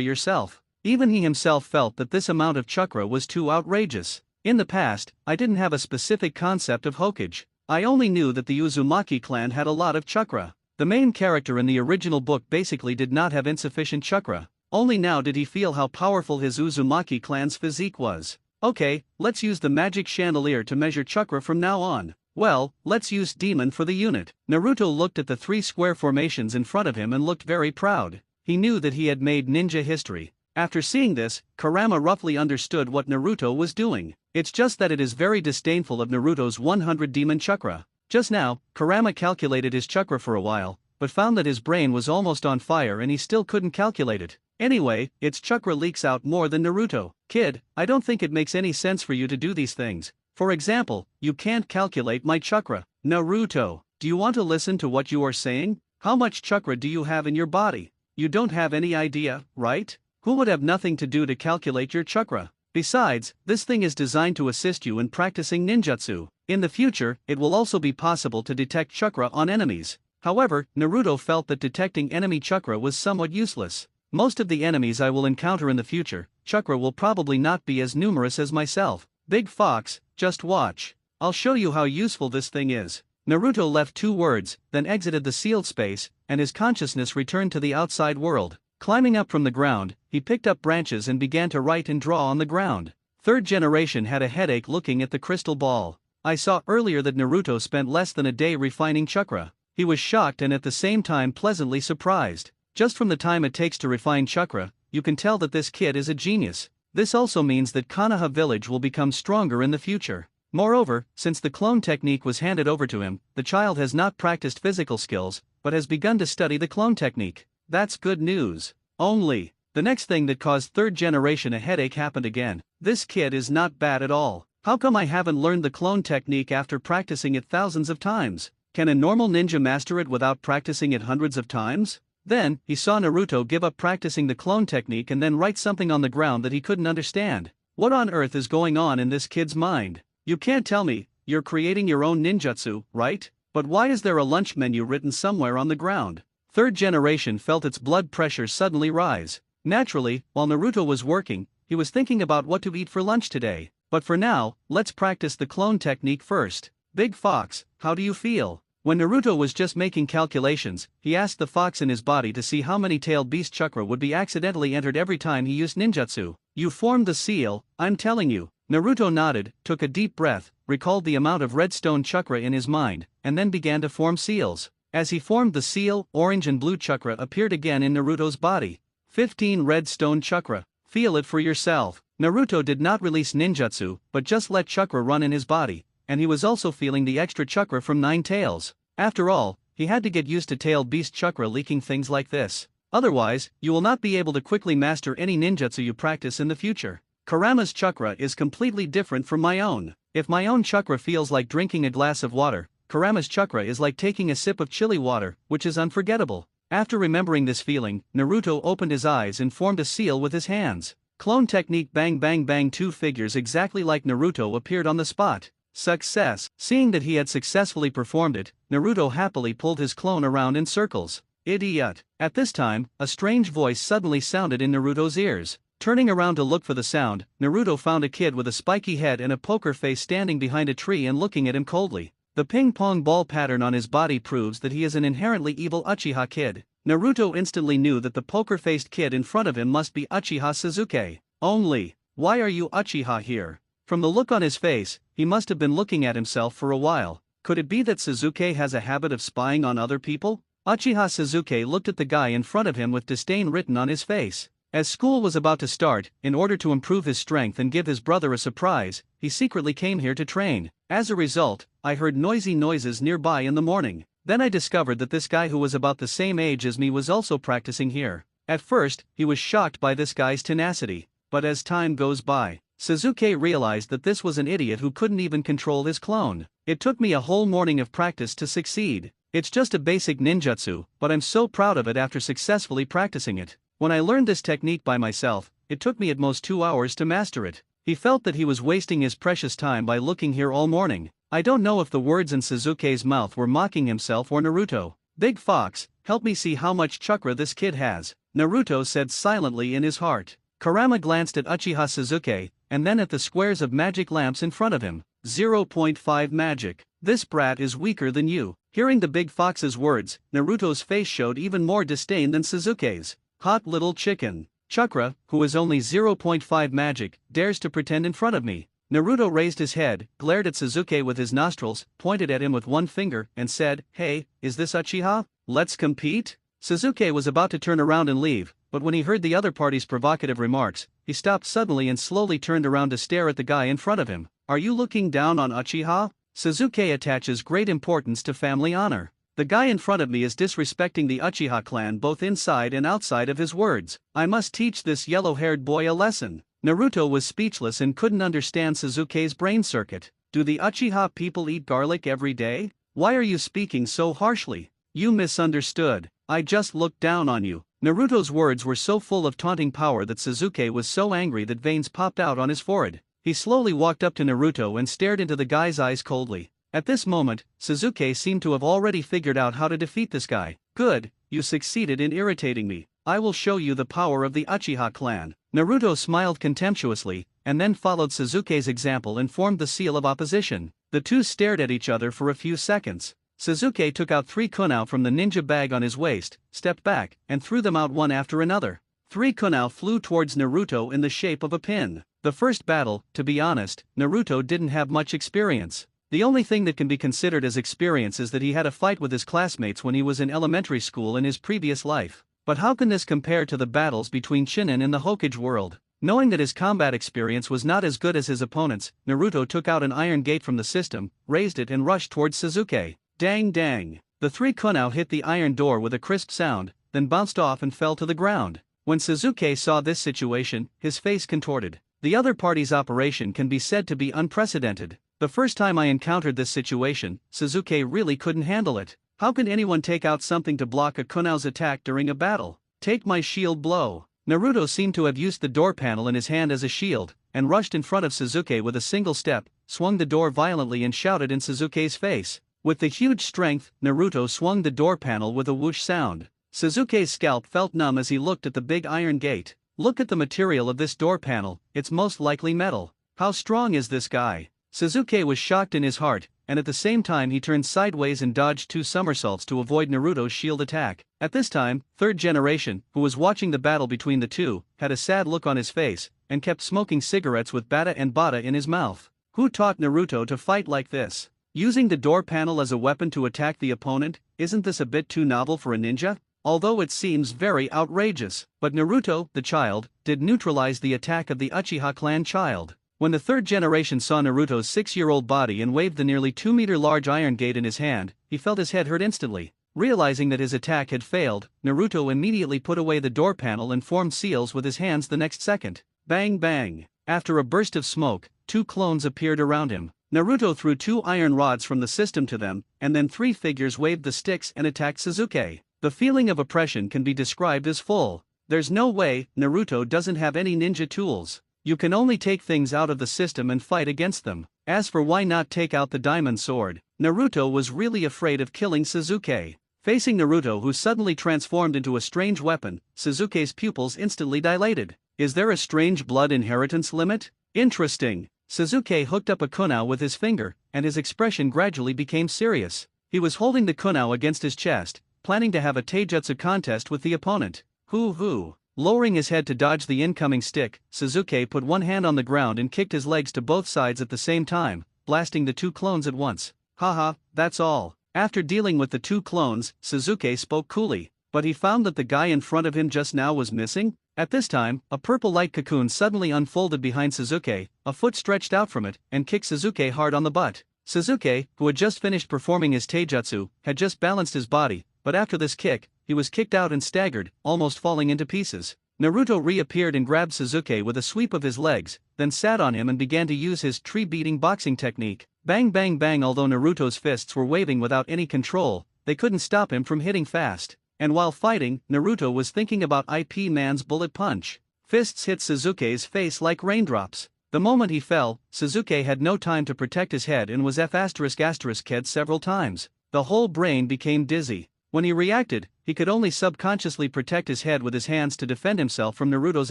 yourself. Even he himself felt that this amount of chakra was too outrageous. In the past, I didn't have a specific concept of Hokage. I only knew that the Uzumaki clan had a lot of chakra. The main character in the original book basically did not have insufficient chakra. Only now did he feel how powerful his Uzumaki clan's physique was. Okay, let's use the magic chandelier to measure chakra from now on. Well, let's use demon for the unit. Naruto looked at the 3 square formations in front of him and looked very proud. He knew that he had made ninja history. After seeing this, Kurama roughly understood what Naruto was doing. It's just that it is very disdainful of Naruto's 100 demon chakra. Just now, Kurama calculated his chakra for a while, but found that his brain was almost on fire and he still couldn't calculate it. Anyway, its chakra leaks out more than Naruto. Kid, I don't think it makes any sense for you to do these things. For example, you can't calculate my chakra. Naruto, do you want to listen to what you are saying? How much chakra do you have in your body? You don't have any idea, right? Who would have nothing to do to calculate your chakra? Besides, this thing is designed to assist you in practicing ninjutsu. In the future, it will also be possible to detect chakra on enemies. However, Naruto felt that detecting enemy chakra was somewhat useless. Most of the enemies I will encounter in the future, chakra will probably not be as numerous as myself. Big Fox, just watch. I'll show you how useful this thing is. Naruto left 2 words, then exited the sealed space, and his consciousness returned to the outside world. Climbing up from the ground, he picked up branches and began to write and draw on the ground. Third generation had a headache looking at the crystal ball. I saw earlier that Naruto spent less than a day refining chakra. He was shocked and at the same time pleasantly surprised. Just from the time it takes to refine chakra, you can tell that this kid is a genius. This also means that Konoha village will become stronger in the future. Moreover, since the clone technique was handed over to him, the child has not practiced physical skills, but has begun to study the clone technique. That's good news. Only, the next thing that caused third generation a headache happened again. This kid is not bad at all. How come I haven't learned the clone technique after practicing it thousands of times? Can a normal ninja master it without practicing it hundreds of times? Then, he saw Naruto give up practicing the clone technique and then write something on the ground that he couldn't understand. What on earth is going on in this kid's mind? You can't tell me, you're creating your own ninjutsu, right? But why is there a lunch menu written somewhere on the ground? Third generation felt its blood pressure suddenly rise. Naturally, while Naruto was working, he was thinking about what to eat for lunch today. But for now, let's practice the clone technique first. Big Fox, how do you feel? When Naruto was just making calculations, he asked the fox in his body to see how many tailed beast chakra would be accidentally entered every time he used ninjutsu. You formed the seal, I'm telling you. Naruto nodded, took a deep breath, recalled the amount of redstone chakra in his mind, and then began to form seals. As he formed the seal, orange and blue chakra appeared again in Naruto's body. 15 redstone chakra. Feel it for yourself. Naruto did not release ninjutsu, but just let chakra run in his body, and he was also feeling the extra chakra from 9 tails. After all, he had to get used to tailed beast chakra leaking things like this. Otherwise, you will not be able to quickly master any ninjutsu you practice in the future. Kurama's chakra is completely different from my own. If my own chakra feels like drinking a glass of water, Kurama's chakra is like taking a sip of chili water, which is unforgettable. After remembering this feeling, Naruto opened his eyes and formed a seal with his hands. Clone technique bang bang bang. 2 figures exactly like Naruto appeared on the spot. Success. Seeing that he had successfully performed it, Naruto happily pulled his clone around in circles. Idiot. At this time, a strange voice suddenly sounded in Naruto's ears. Turning around to look for the sound, Naruto found a kid with a spiky head and a poker face standing behind a tree and looking at him coldly. The ping-pong ball pattern on his body proves that he is an inherently evil Uchiha kid. Naruto instantly knew that the poker-faced kid in front of him must be Uchiha Sasuke. Only, why are you Uchiha here? From the look on his face, he must have been looking at himself for a while. Could it be that Sasuke has a habit of spying on other people? Uchiha Sasuke looked at the guy in front of him with disdain written on his face. As school was about to start, in order to improve his strength and give his brother a surprise, he secretly came here to train. As a result, I heard noisy noises nearby in the morning. Then I discovered that this guy who was about the same age as me was also practicing here. At first, he was shocked by this guy's tenacity. But as time goes by, Sasuke realized that this was an idiot who couldn't even control his clone. It took me a whole morning of practice to succeed. It's just a basic ninjutsu, but I'm so proud of it after successfully practicing it. When I learned this technique by myself, it took me at most 2 hours to master it. He felt that he was wasting his precious time by looking here all morning. I don't know if the words in Sasuke's mouth were mocking himself or Naruto. Big Fox, help me see how much chakra this kid has, Naruto said silently in his heart. Kurama glanced at Uchiha Sasuke, and then at the squares of magic lamps in front of him. 0.5 magic. This brat is weaker than you. Hearing the Big Fox's words, Naruto's face showed even more disdain than Sasuke's. Hot little chicken. Chakra, who is only 0.5 magic, dares to pretend in front of me. Naruto raised his head, glared at Sasuke with his nostrils, pointed at him with one finger, and said, "Hey, is this Uchiha? Let's compete?" Sasuke was about to turn around and leave, but when he heard the other party's provocative remarks, he stopped suddenly and slowly turned around to stare at the guy in front of him. Are you looking down on Uchiha? Sasuke attaches great importance to family honor. The guy in front of me is disrespecting the Uchiha clan both inside and outside of his words. I must teach this yellow-haired boy a lesson. Naruto was speechless and couldn't understand Sasuke's brain circuit. Do the Uchiha people eat garlic every day? Why are you speaking so harshly? You misunderstood. I just looked down on you. Naruto's words were so full of taunting power that Sasuke was so angry that veins popped out on his forehead. He slowly walked up to Naruto and stared into the guy's eyes coldly. At this moment, Sasuke seemed to have already figured out how to defeat this guy. Good, you succeeded in irritating me. I will show you the power of the Uchiha clan. Naruto smiled contemptuously, and then followed Sasuke's example and formed the seal of opposition. The two stared at each other for a few seconds. Sasuke took out 3 kunai from the ninja bag on his waist, stepped back, and threw them out one after another. 3 kunai flew towards Naruto in the shape of a pin. The first battle, to be honest, Naruto didn't have much experience. The only thing that can be considered as experience is that he had a fight with his classmates when he was in elementary school in his previous life. But how can this compare to the battles between Chunin in the Hokage world? Knowing that his combat experience was not as good as his opponent's, Naruto took out an iron gate from the system, raised it and rushed towards Sasuke. Dang dang. The 3 kunai hit the iron door with a crisp sound, then bounced off and fell to the ground. When Sasuke saw this situation, his face contorted. The other party's operation can be said to be unprecedented. The first time I encountered this situation, Sasuke really couldn't handle it. How can anyone take out something to block a kunai's attack during a battle? Take my shield blow. Naruto seemed to have used the door panel in his hand as a shield, and rushed in front of Sasuke with a single step, swung the door violently and shouted in Sasuke's face. With the huge strength, Naruto swung the door panel with a whoosh sound. Sasuke's scalp felt numb as he looked at the big iron gate. Look at the material of this door panel, it's most likely metal. How strong is this guy? Sasuke was shocked in his heart, and at the same time he turned sideways and dodged 2 somersaults to avoid Naruto's shield attack. At this time, Third Generation, who was watching the battle between the two, had a sad look on his face, and kept smoking cigarettes with bata and bata in his mouth. Who taught Naruto to fight like this? Using the door panel as a weapon to attack the opponent, isn't this a bit too novel for a ninja? Although it seems very outrageous, but Naruto, the child, did neutralize the attack of the Uchiha clan child. When the Third Generation saw Naruto's 6-year-old body and waved the nearly 2-meter large iron gate in his hand, he felt his head hurt instantly. Realizing that his attack had failed, Naruto immediately put away the door panel and formed seals with his hands the next second. Bang bang! After a burst of smoke, 2 clones appeared around him. Naruto threw 2 iron rods from the system to them, and then 3 figures waved the sticks and attacked Sasuke. The feeling of oppression can be described as full. There's no way Naruto doesn't have any ninja tools. You can only take things out of the system and fight against them. As for why not take out the diamond sword, Naruto was really afraid of killing Sasuke. Facing Naruto, who suddenly transformed into a strange weapon, Sasuke's pupils instantly dilated. Is there a strange blood inheritance limit? Interesting. Sasuke hooked up a kunai with his finger, and his expression gradually became serious. He was holding the kunai against his chest, planning to have a taijutsu contest with the opponent. Hoo. Lowering his head to dodge the incoming stick, Sasuke put one hand on the ground and kicked his legs to both sides at the same time, blasting the 2 clones at once. Haha, that's all. After dealing with the 2 clones, Sasuke spoke coolly, but he found that the guy in front of him just now was missing. At this time, a purple light cocoon suddenly unfolded behind Sasuke, a foot stretched out from it, and kicked Sasuke hard on the butt. Sasuke, who had just finished performing his taijutsu, had just balanced his body, but after this kick, he was kicked out and staggered, almost falling into pieces. Naruto reappeared and grabbed Sasuke with a sweep of his legs, then sat on him and began to use his tree-beating boxing technique. Bang bang bang. Although Naruto's fists were waving without any control, they couldn't stop him from hitting fast. And while fighting, Naruto was thinking about IP Man's bullet punch. Fists hit Sasuke's face like raindrops. The moment he fell, Sasuke had no time to protect his head and was F***ed several times. The whole brain became dizzy. When he reacted, he could only subconsciously protect his head with his hands to defend himself from Naruto's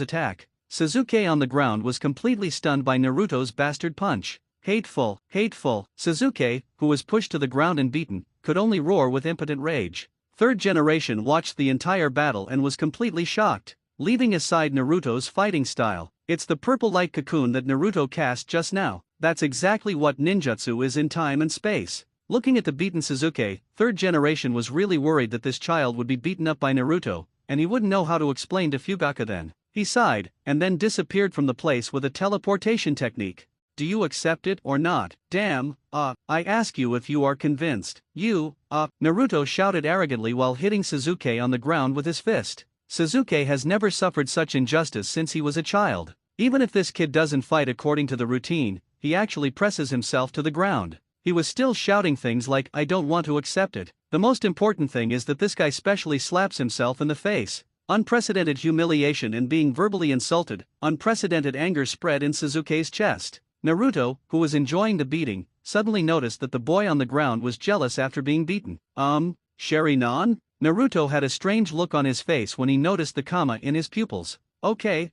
attack. Sasuke on the ground was completely stunned by Naruto's bastard punch. Hateful. Sasuke, who was pushed to the ground and beaten, could only roar with impotent rage. Third Generation watched the entire battle and was completely shocked. Leaving aside Naruto's fighting style, it's the purple light cocoon that Naruto cast just now. That's exactly what ninjutsu is in time and space. Looking at the beaten Sasuke, Third Generation was really worried that this child would be beaten up by Naruto, and he wouldn't know how to explain to Fugaka then. He sighed, and then disappeared from the place with a teleportation technique. Do you accept it or not? Damn, I ask you if you are convinced. Naruto shouted arrogantly while hitting Sasuke on the ground with his fist. Sasuke has never suffered such injustice since he was a child. Even if this kid doesn't fight according to the routine, he actually presses himself to the ground. He was still shouting things like, I don't want to accept it. The most important thing is that this guy specially slaps himself in the face. Unprecedented humiliation and being verbally insulted, unprecedented anger spread in Sasuke's chest. Naruto, who was enjoying the beating, suddenly noticed that the boy on the ground was jealous after being beaten. Sherry-nan? Naruto had a strange look on his face when he noticed the comma in his pupils. Okay.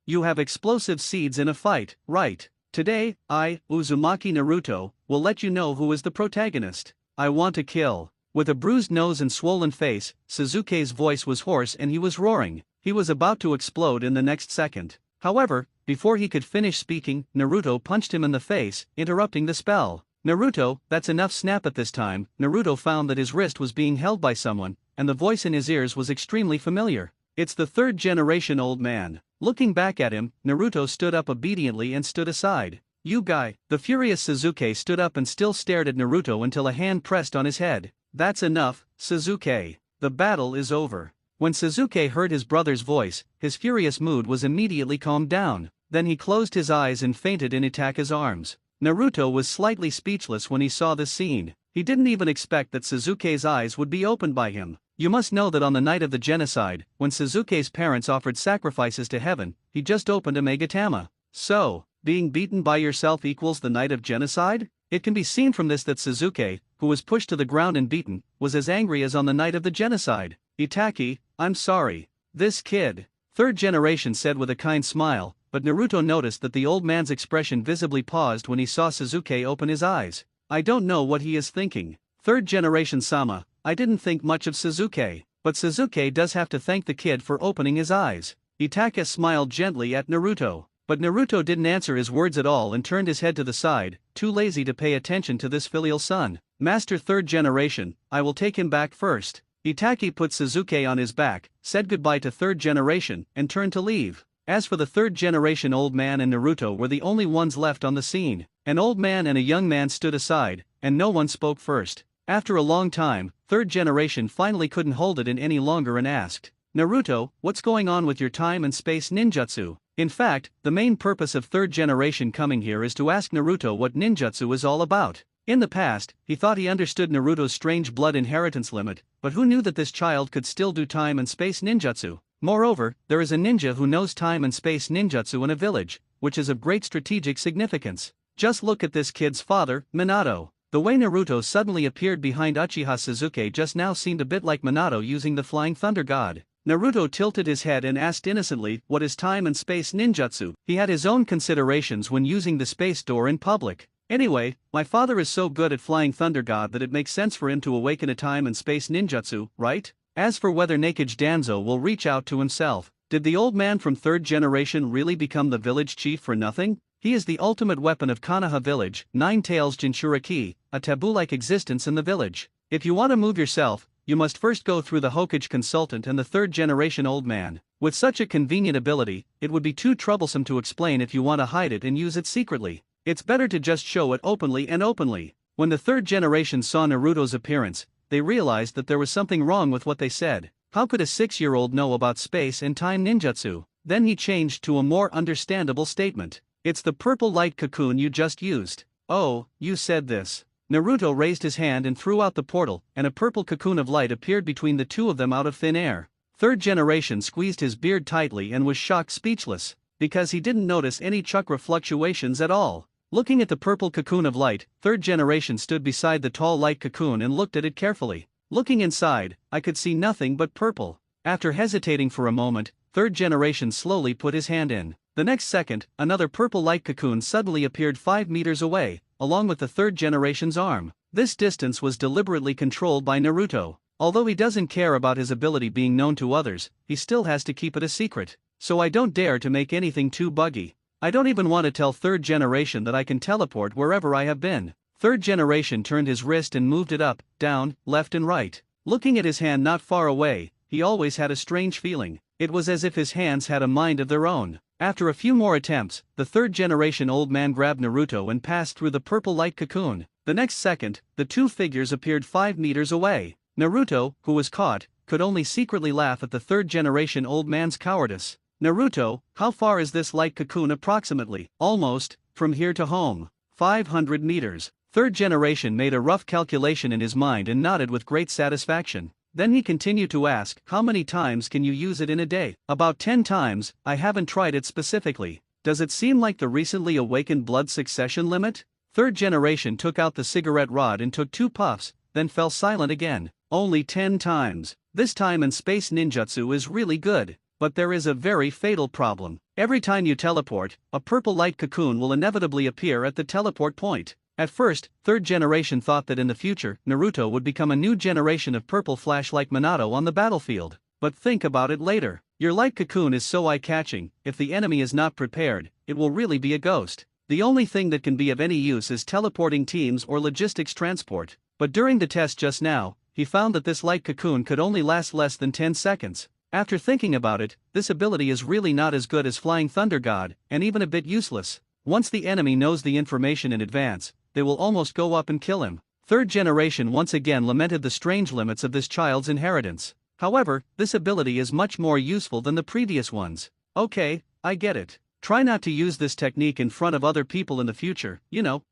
You have explosive seeds in a fight, right? Today, I, Uzumaki Naruto, will let you know who is the protagonist. I want to kill. With a bruised nose and swollen face, Sasuke's voice was hoarse and he was roaring. He was about to explode in the next second. However, before he could finish speaking, Naruto punched him in the face, interrupting the spell. Naruto, that's enough. Snap. At this time, Naruto found that his wrist was being held by someone, and the voice in his ears was extremely familiar. It's the third generation old man. Looking back at him, Naruto stood up obediently and stood aside. You guy. The furious Sasuke stood up and still stared at Naruto until a hand pressed on his head. That's enough, Sasuke. The battle is over. When Sasuke heard his brother's voice, his furious mood was immediately calmed down. Then he closed his eyes and fainted in Itachi's arms. Naruto was slightly speechless when he saw this scene. He didn't even expect that Sasuke's eyes would be opened by him. You must know that on the night of the genocide, when Sasuke's parents offered sacrifices to heaven, he just opened a Megatama. So, being beaten by yourself equals the night of genocide? It can be seen from this that Sasuke, who was pushed to the ground and beaten, was as angry as on the night of the genocide. Itachi, I'm sorry. This kid. Third generation said with a kind smile, but Naruto noticed that the old man's expression visibly paused when he saw Sasuke open his eyes. I don't know what he is thinking. Third generation Sama, I didn't think much of Sasuke, but Sasuke does have to thank the kid for opening his eyes. Itachi smiled gently at Naruto, but Naruto didn't answer his words at all and turned his head to the side, too lazy to pay attention to this filial son. Master third generation, I will take him back first. Itachi put Sasuke on his back, said goodbye to third generation, and turned to leave. As for the third generation old man and Naruto were the only ones left on the scene. An old man and a young man stood aside, and no one spoke first. After a long time, third generation finally couldn't hold it in any longer and asked, Naruto, what's going on with your time and space ninjutsu? In fact, the main purpose of third generation coming here is to ask Naruto what ninjutsu is all about. In the past, he thought he understood Naruto's strange blood inheritance limit, but who knew that this child could still do time and space ninjutsu? Moreover, there is a ninja who knows time and space ninjutsu in a village, which is of great strategic significance. Just look at this kid's father, Minato. The way Naruto suddenly appeared behind Uchiha Sasuke just now seemed a bit like Minato using the Flying Thunder God. Naruto tilted his head and asked innocently, what is time and space ninjutsu? He had his own considerations when using the space door in public. Anyway, my father is so good at Flying Thunder God that it makes sense for him to awaken a time and space ninjutsu, right? As for whether Nakage Danzo will reach out to himself, did the old man from third generation really become the village chief for nothing? He is the ultimate weapon of Konoha village, Nine Tails Jinchuriki, a taboo-like existence in the village. If you want to move yourself, you must first go through the Hokage consultant and the third generation old man. With such a convenient ability, it would be too troublesome to explain if you want to hide it and use it secretly. It's better to just show it openly and openly. When the third generation saw Naruto's appearance, they realized that there was something wrong with what they said. How could a 6-year-old know about space and time ninjutsu? Then he changed to a more understandable statement. It's the purple light cocoon you just used. Oh, you said this. Naruto raised his hand and threw out the portal, and a purple cocoon of light appeared between the two of them out of thin air. Third generation squeezed his beard tightly and was shocked speechless, because he didn't notice any chakra fluctuations at all. Looking at the purple cocoon of light, third generation stood beside the tall light cocoon and looked at it carefully. Looking inside, I could see nothing but purple. After hesitating for a moment, third generation slowly put his hand in. The next second, another purple light cocoon suddenly appeared 5 meters away, along with the third generation's arm. This distance was deliberately controlled by Naruto. Although he doesn't care about his ability being known to others, he still has to keep it a secret. So I don't dare to make anything too buggy. I don't even want to tell third generation that I can teleport wherever I have been. Third generation turned his wrist and moved it up, down, left and right. Looking at his hand not far away, he always had a strange feeling. It was as if his hands had a mind of their own. After a few more attempts, the third generation old man grabbed Naruto and passed through the purple light cocoon. The next second, the two figures appeared 5 meters away. Naruto, who was caught, could only secretly laugh at the third generation old man's cowardice. Naruto, how far is this light cocoon approximately? Almost, from here to home. 500 meters. Third generation made a rough calculation in his mind and nodded with great satisfaction. Then he continued to ask, how many times can you use it in a day? About 10 times, I haven't tried it specifically. Does it seem like the recently awakened blood succession limit? Third generation took out the cigarette rod and took 2 puffs, then fell silent again. Only 10 times. This time and space ninjutsu is really good. But there is a very fatal problem. Every time you teleport, a purple light cocoon will inevitably appear at the teleport point. At first, third generation thought that in the future, Naruto would become a new generation of purple flash like Minato on the battlefield. But think about it later. Your light cocoon is so eye-catching, if the enemy is not prepared, it will really be a ghost. The only thing that can be of any use is teleporting teams or logistics transport. But during the test just now, he found that this light cocoon could only last less than 10 seconds. After thinking about it, this ability is really not as good as Flying Thunder God, and even a bit useless. Once the enemy knows the information in advance, they will almost go up and kill him. Third generation once again lamented the strange limits of this child's inheritance. However, this ability is much more useful than the previous ones. Okay, I get it. Try not to use this technique in front of other people in the future.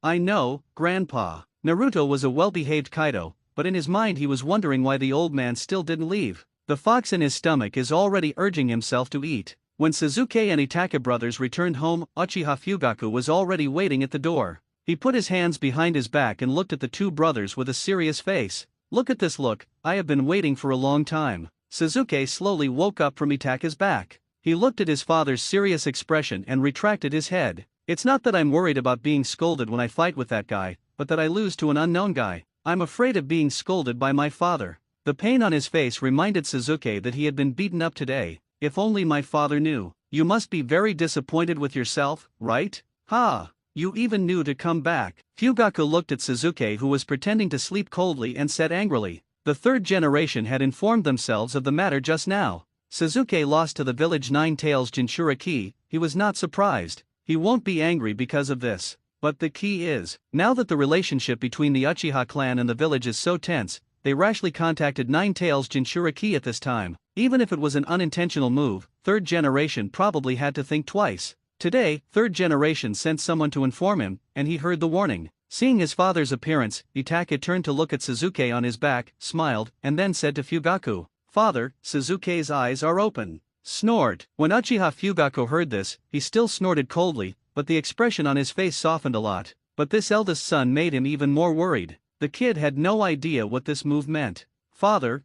I know, Grandpa. Naruto was a well-behaved Kaido, but in his mind he was wondering why the old man still didn't leave. The fox in his stomach is already urging himself to eat. When Suzuki and Itaka brothers returned home, Uchiha Fugaku was already waiting at the door. He put his hands behind his back and looked at the two brothers with a serious face. Look at this look, I have been waiting for a long time. Suzuki slowly woke up from Itaka's back. He looked at his father's serious expression and retracted his head. It's not that I'm worried about being scolded when I fight with that guy, but that I lose to an unknown guy. I'm afraid of being scolded by my father. The pain on his face reminded Suzuki that he had been beaten up today. If only my father knew. You must be very disappointed with yourself, right? Ha! You even knew to come back. Fugaku looked at Suzuki, who was pretending to sleep coldly, and said angrily. The third generation had informed themselves of the matter just now. Suzuki lost to the village Nine Tails Jinchuriki. He was not surprised. He won't be angry because of this. But the key is, now that the relationship between the Uchiha clan and the village is so tense, they rashly contacted Nine Tails Jinchuriki at this time. Even if it was an unintentional move, third generation probably had to think twice. Today, third generation sent someone to inform him, and he heard the warning. Seeing his father's appearance, Itaka turned to look at Suzuki on his back, smiled, and then said to Fugaku, "Father, Suzuki's eyes are open." Snort. When Uchiha Fugaku heard this, he still snorted coldly, but the expression on his face softened a lot. But this eldest son made him even more worried. The kid had no idea what this move meant. Father,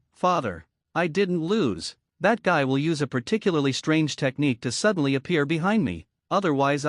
I didn't lose. That guy will use a particularly strange technique to suddenly appear behind me. Otherwise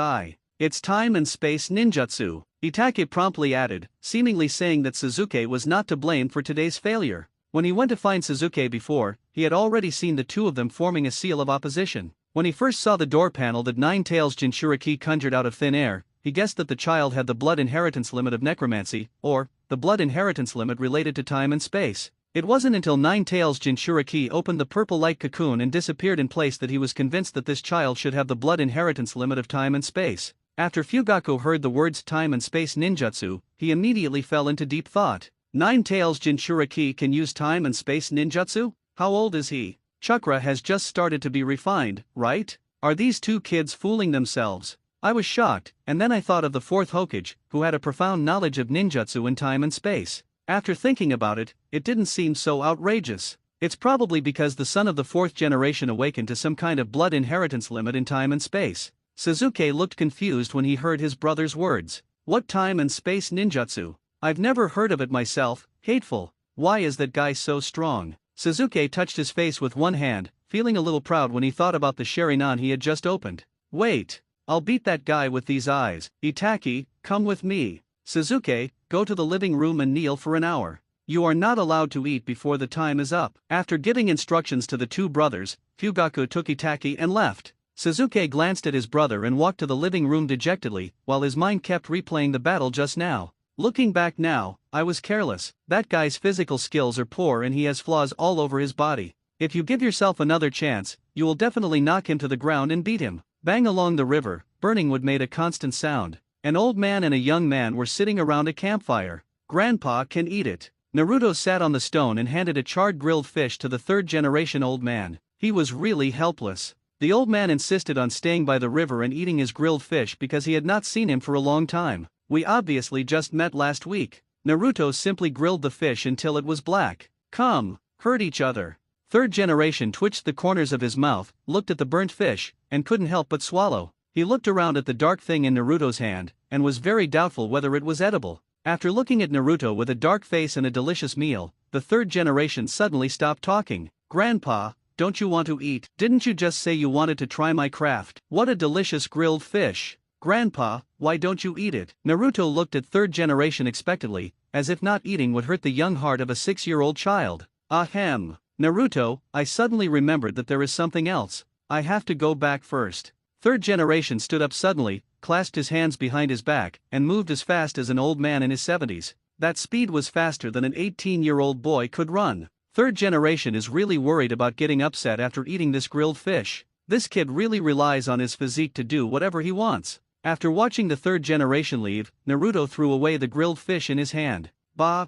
it's time and space ninjutsu. Itake promptly added, seemingly saying that Suzuki was not to blame for today's failure. When he went to find Suzuki before, he had already seen the two of them forming a seal of opposition. When he first saw the door panel that Nine Tails Jinchuriki conjured out of thin air, he guessed that the child had the blood inheritance limit of necromancy, or the blood inheritance limit related to time and space. It wasn't until Nine Tails Jinchuriki opened the purple light cocoon and disappeared in place that he was convinced that this child should have the blood inheritance limit of time and space. After Fugaku heard the words time and space ninjutsu, he immediately fell into deep thought. Nine Tails Jinchuriki can use time and space ninjutsu? How old is he? Chakra has just started to be refined, right? Are these two kids fooling themselves? I was shocked, and then I thought of the fourth Hokage, who had a profound knowledge of ninjutsu in time and space. After thinking about it, it didn't seem so outrageous. It's probably because the son of the fourth generation awakened to some kind of blood inheritance limit in time and space. Suzuki looked confused when he heard his brother's words. What time and space ninjutsu? I've never heard of it myself. Hateful. Why is that guy so strong? Suzuki touched his face with one hand, feeling a little proud when he thought about the Sharingan he had just opened. Wait. I'll beat that guy with these eyes. Itaki, come with me. Suzuki, go to the living room and kneel for an hour. You are not allowed to eat before the time is up. After giving instructions to the two brothers, Fugaku took Itaki and left. Suzuki glanced at his brother and walked to the living room dejectedly, while his mind kept replaying the battle just now. Looking back now, I was careless. That guy's physical skills are poor and he has flaws all over his body. If you give yourself another chance, you will definitely knock him to the ground and beat him. Bang along the river, burning wood made a constant sound. An old man and a young man were sitting around a campfire. Grandpa can eat it. Naruto sat on the stone and handed a charred grilled fish to the third generation old man. He was really helpless. The old man insisted on staying by the river and eating his grilled fish because he had not seen him for a long time. We obviously just met last week. Naruto simply grilled the fish until it was black. Come, hurt each other. Third generation twitched the corners of his mouth, looked at the burnt fish, and couldn't help but swallow. He looked around at the dark thing in Naruto's hand, and was very doubtful whether it was edible. After looking at Naruto with a dark face and a delicious meal, the third generation suddenly stopped talking. "Grandpa, don't you want to eat? Didn't you just say you wanted to try my craft? What a delicious grilled fish. Grandpa, why don't you eat it?" Naruto looked at third generation expectantly, as if not eating would hurt the young heart of a 6-year-old child. Ahem. Naruto, I suddenly remembered that there is something else. I have to go back first. Third generation stood up suddenly, clasped his hands behind his back, and moved as fast as an old man in his 70s. That speed was faster than an 18-year-old boy could run. Third generation is really worried about getting upset after eating this grilled fish. This kid really relies on his physique to do whatever he wants. After watching the third generation leave, Naruto threw away the grilled fish in his hand. Bah,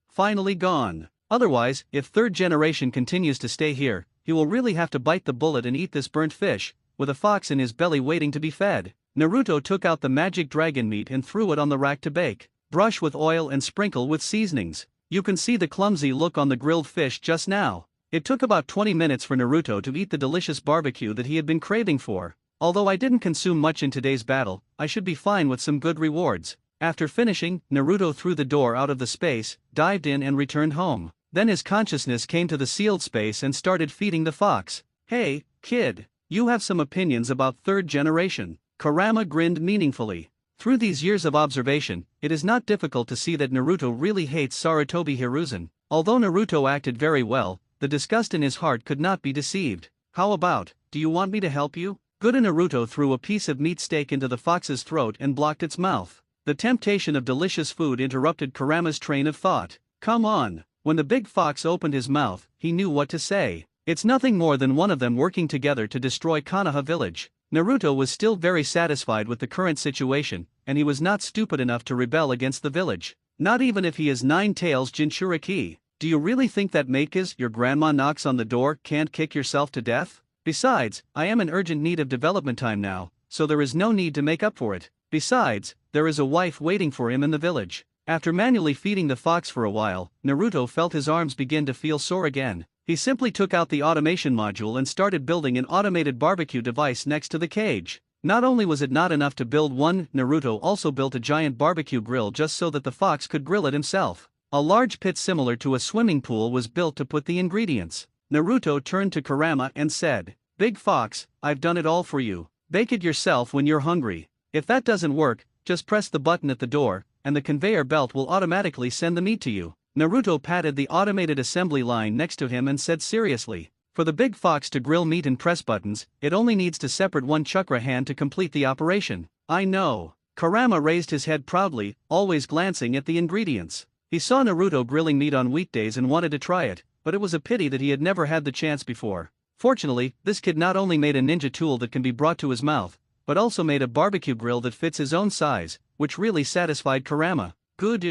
finally gone. Otherwise, if third generation continues to stay here, he will really have to bite the bullet and eat this burnt fish, with a fox in his belly waiting to be fed. Naruto took out the magic dragon meat and threw it on the rack to bake. Brush with oil and sprinkle with seasonings. You can see the clumsy look on the grilled fish just now. It took about 20 minutes for Naruto to eat the delicious barbecue that he had been craving for. Although I didn't consume much in today's battle, I should be fine with some good rewards. After finishing, Naruto threw the door out of the space, dived in and returned home. Then his consciousness came to the sealed space and started feeding the fox. Hey, kid, you have some opinions about third generation. Kurama grinned meaningfully. Through these years of observation, it is not difficult to see that Naruto really hates Sarutobi Hiruzen. Although Naruto acted very well, the disgust in his heart could not be deceived. How about, do you want me to help you? Good. Naruto threw a piece of meat steak into the fox's throat and blocked its mouth. The temptation of delicious food interrupted Kurama's train of thought. Come on. When the big fox opened his mouth, he knew what to say. It's nothing more than one of them working together to destroy Konoha village. Naruto was still very satisfied with the current situation, and he was not stupid enough to rebel against the village. Not even if he is Nine Tails Jinchuriki. Do you really think that Make's your grandma knocks on the door can't kick yourself to death? Besides, I am in urgent need of development time now, so there is no need to make up for it. Besides, there is a wife waiting for him in the village. After manually feeding the fox for a while, Naruto felt his arms begin to feel sore again. He simply took out the automation module and started building an automated barbecue device next to the cage. Not only was it not enough to build one, Naruto also built a giant barbecue grill just so that the fox could grill it himself. A large pit similar to a swimming pool was built to put the ingredients. Naruto turned to Kurama and said, Big Fox, I've done it all for you. Bake it yourself when you're hungry. If that doesn't work, just press the button at the door, and the conveyor belt will automatically send the meat to you. Naruto patted the automated assembly line next to him and said seriously, for the big fox to grill meat and press buttons, it only needs to separate one chakra hand to complete the operation. I know. Kurama raised his head proudly, always glancing at the ingredients. He saw Naruto grilling meat on weekdays and wanted to try it, but it was a pity that he had never had the chance before. Fortunately, this kid not only made a ninja tool that can be brought to his mouth, but also made a barbecue grill that fits his own size, which really satisfied Kurama. Good.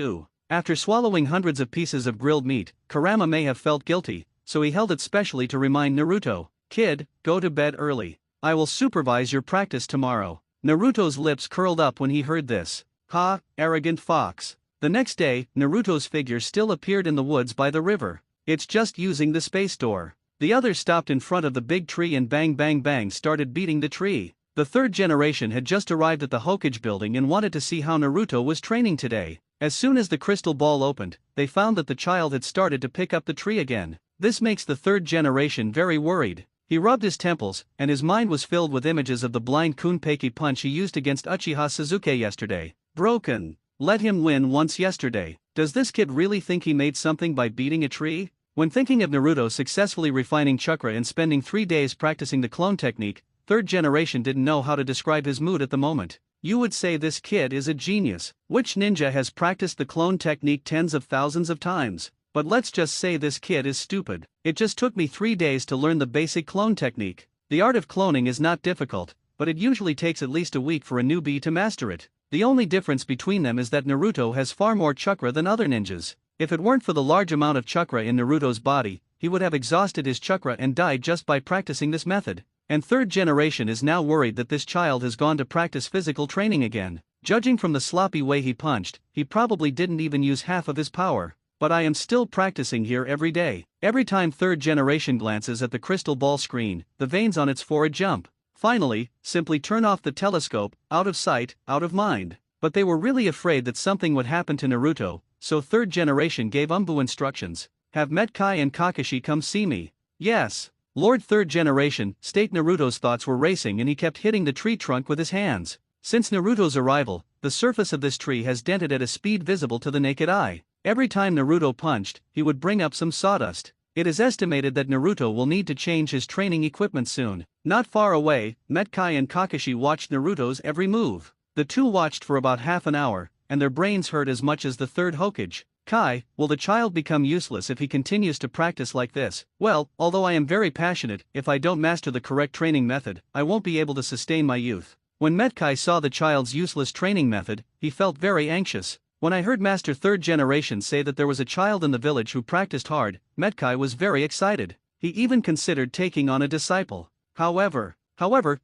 After swallowing hundreds of pieces of grilled meat, Kurama may have felt guilty, so he held it specially to remind Naruto, Kid, go to bed early. I will supervise your practice tomorrow. Naruto's lips curled up when he heard this. Ha, arrogant fox. The next day, Naruto's figure still appeared in the woods by the river. It's just using the space door. The others stopped in front of the big tree and bang started beating the tree. The third generation had just arrived at the Hokage building and wanted to see how Naruto was training today. As soon as the crystal ball opened, they found that the child had started to pick up the tree again. This makes the third generation very worried. He rubbed his temples, and his mind was filled with images of the blind Kunpeki punch he used against Uchiha Sasuke yesterday. Broken. Let him win once yesterday. Does this kid really think he made something by beating a tree? When thinking of Naruto successfully refining chakra and spending 3 days practicing the clone technique, third generation didn't know how to describe his mood at the moment. You would say this kid is a genius. Which ninja has practiced the clone technique tens of thousands of times? But let's just say this kid is stupid. It just took me 3 days to learn the basic clone technique. The art of cloning is not difficult, but it usually takes at least a week for a newbie to master it. The only difference between them is that Naruto has far more chakra than other ninjas. If it weren't for the large amount of chakra in Naruto's body, he would have exhausted his chakra and died just by practicing this method. And third generation is now worried that this child has gone to practice physical training again. Judging from the sloppy way he punched, he probably didn't even use half of his power. but I am still practicing here every day. Every time third generation glances at the crystal ball screen, the veins on its forehead jump. Finally, simply turn off the telescope, out of sight, out of mind. But they were really afraid that something would happen to Naruto, so third generation gave Umbu instructions. Have Metkai and Kakashi come see me. Yes. Lord third generation, state Naruto's thoughts were racing and he kept hitting the tree trunk with his hands. Since Naruto's arrival, the surface of this tree has dented at a speed visible to the naked eye. Every time Naruto punched, he would bring up some sawdust. It is estimated that Naruto will need to change his training equipment soon. Not far away, Metkai and Kakashi watched Naruto's every move. The two watched for about half an hour, and their brains hurt as much as the third Hokage. Kai, will the child become useless if he continues to practice like this? Well, although I am very passionate, if I don't master the correct training method, I won't be able to sustain my youth. When Metkai saw the child's useless training method, he felt very anxious. When I heard Master Third Generation say that there was a child in the village who practiced hard, Metkai was very excited. He even considered taking on a disciple. However,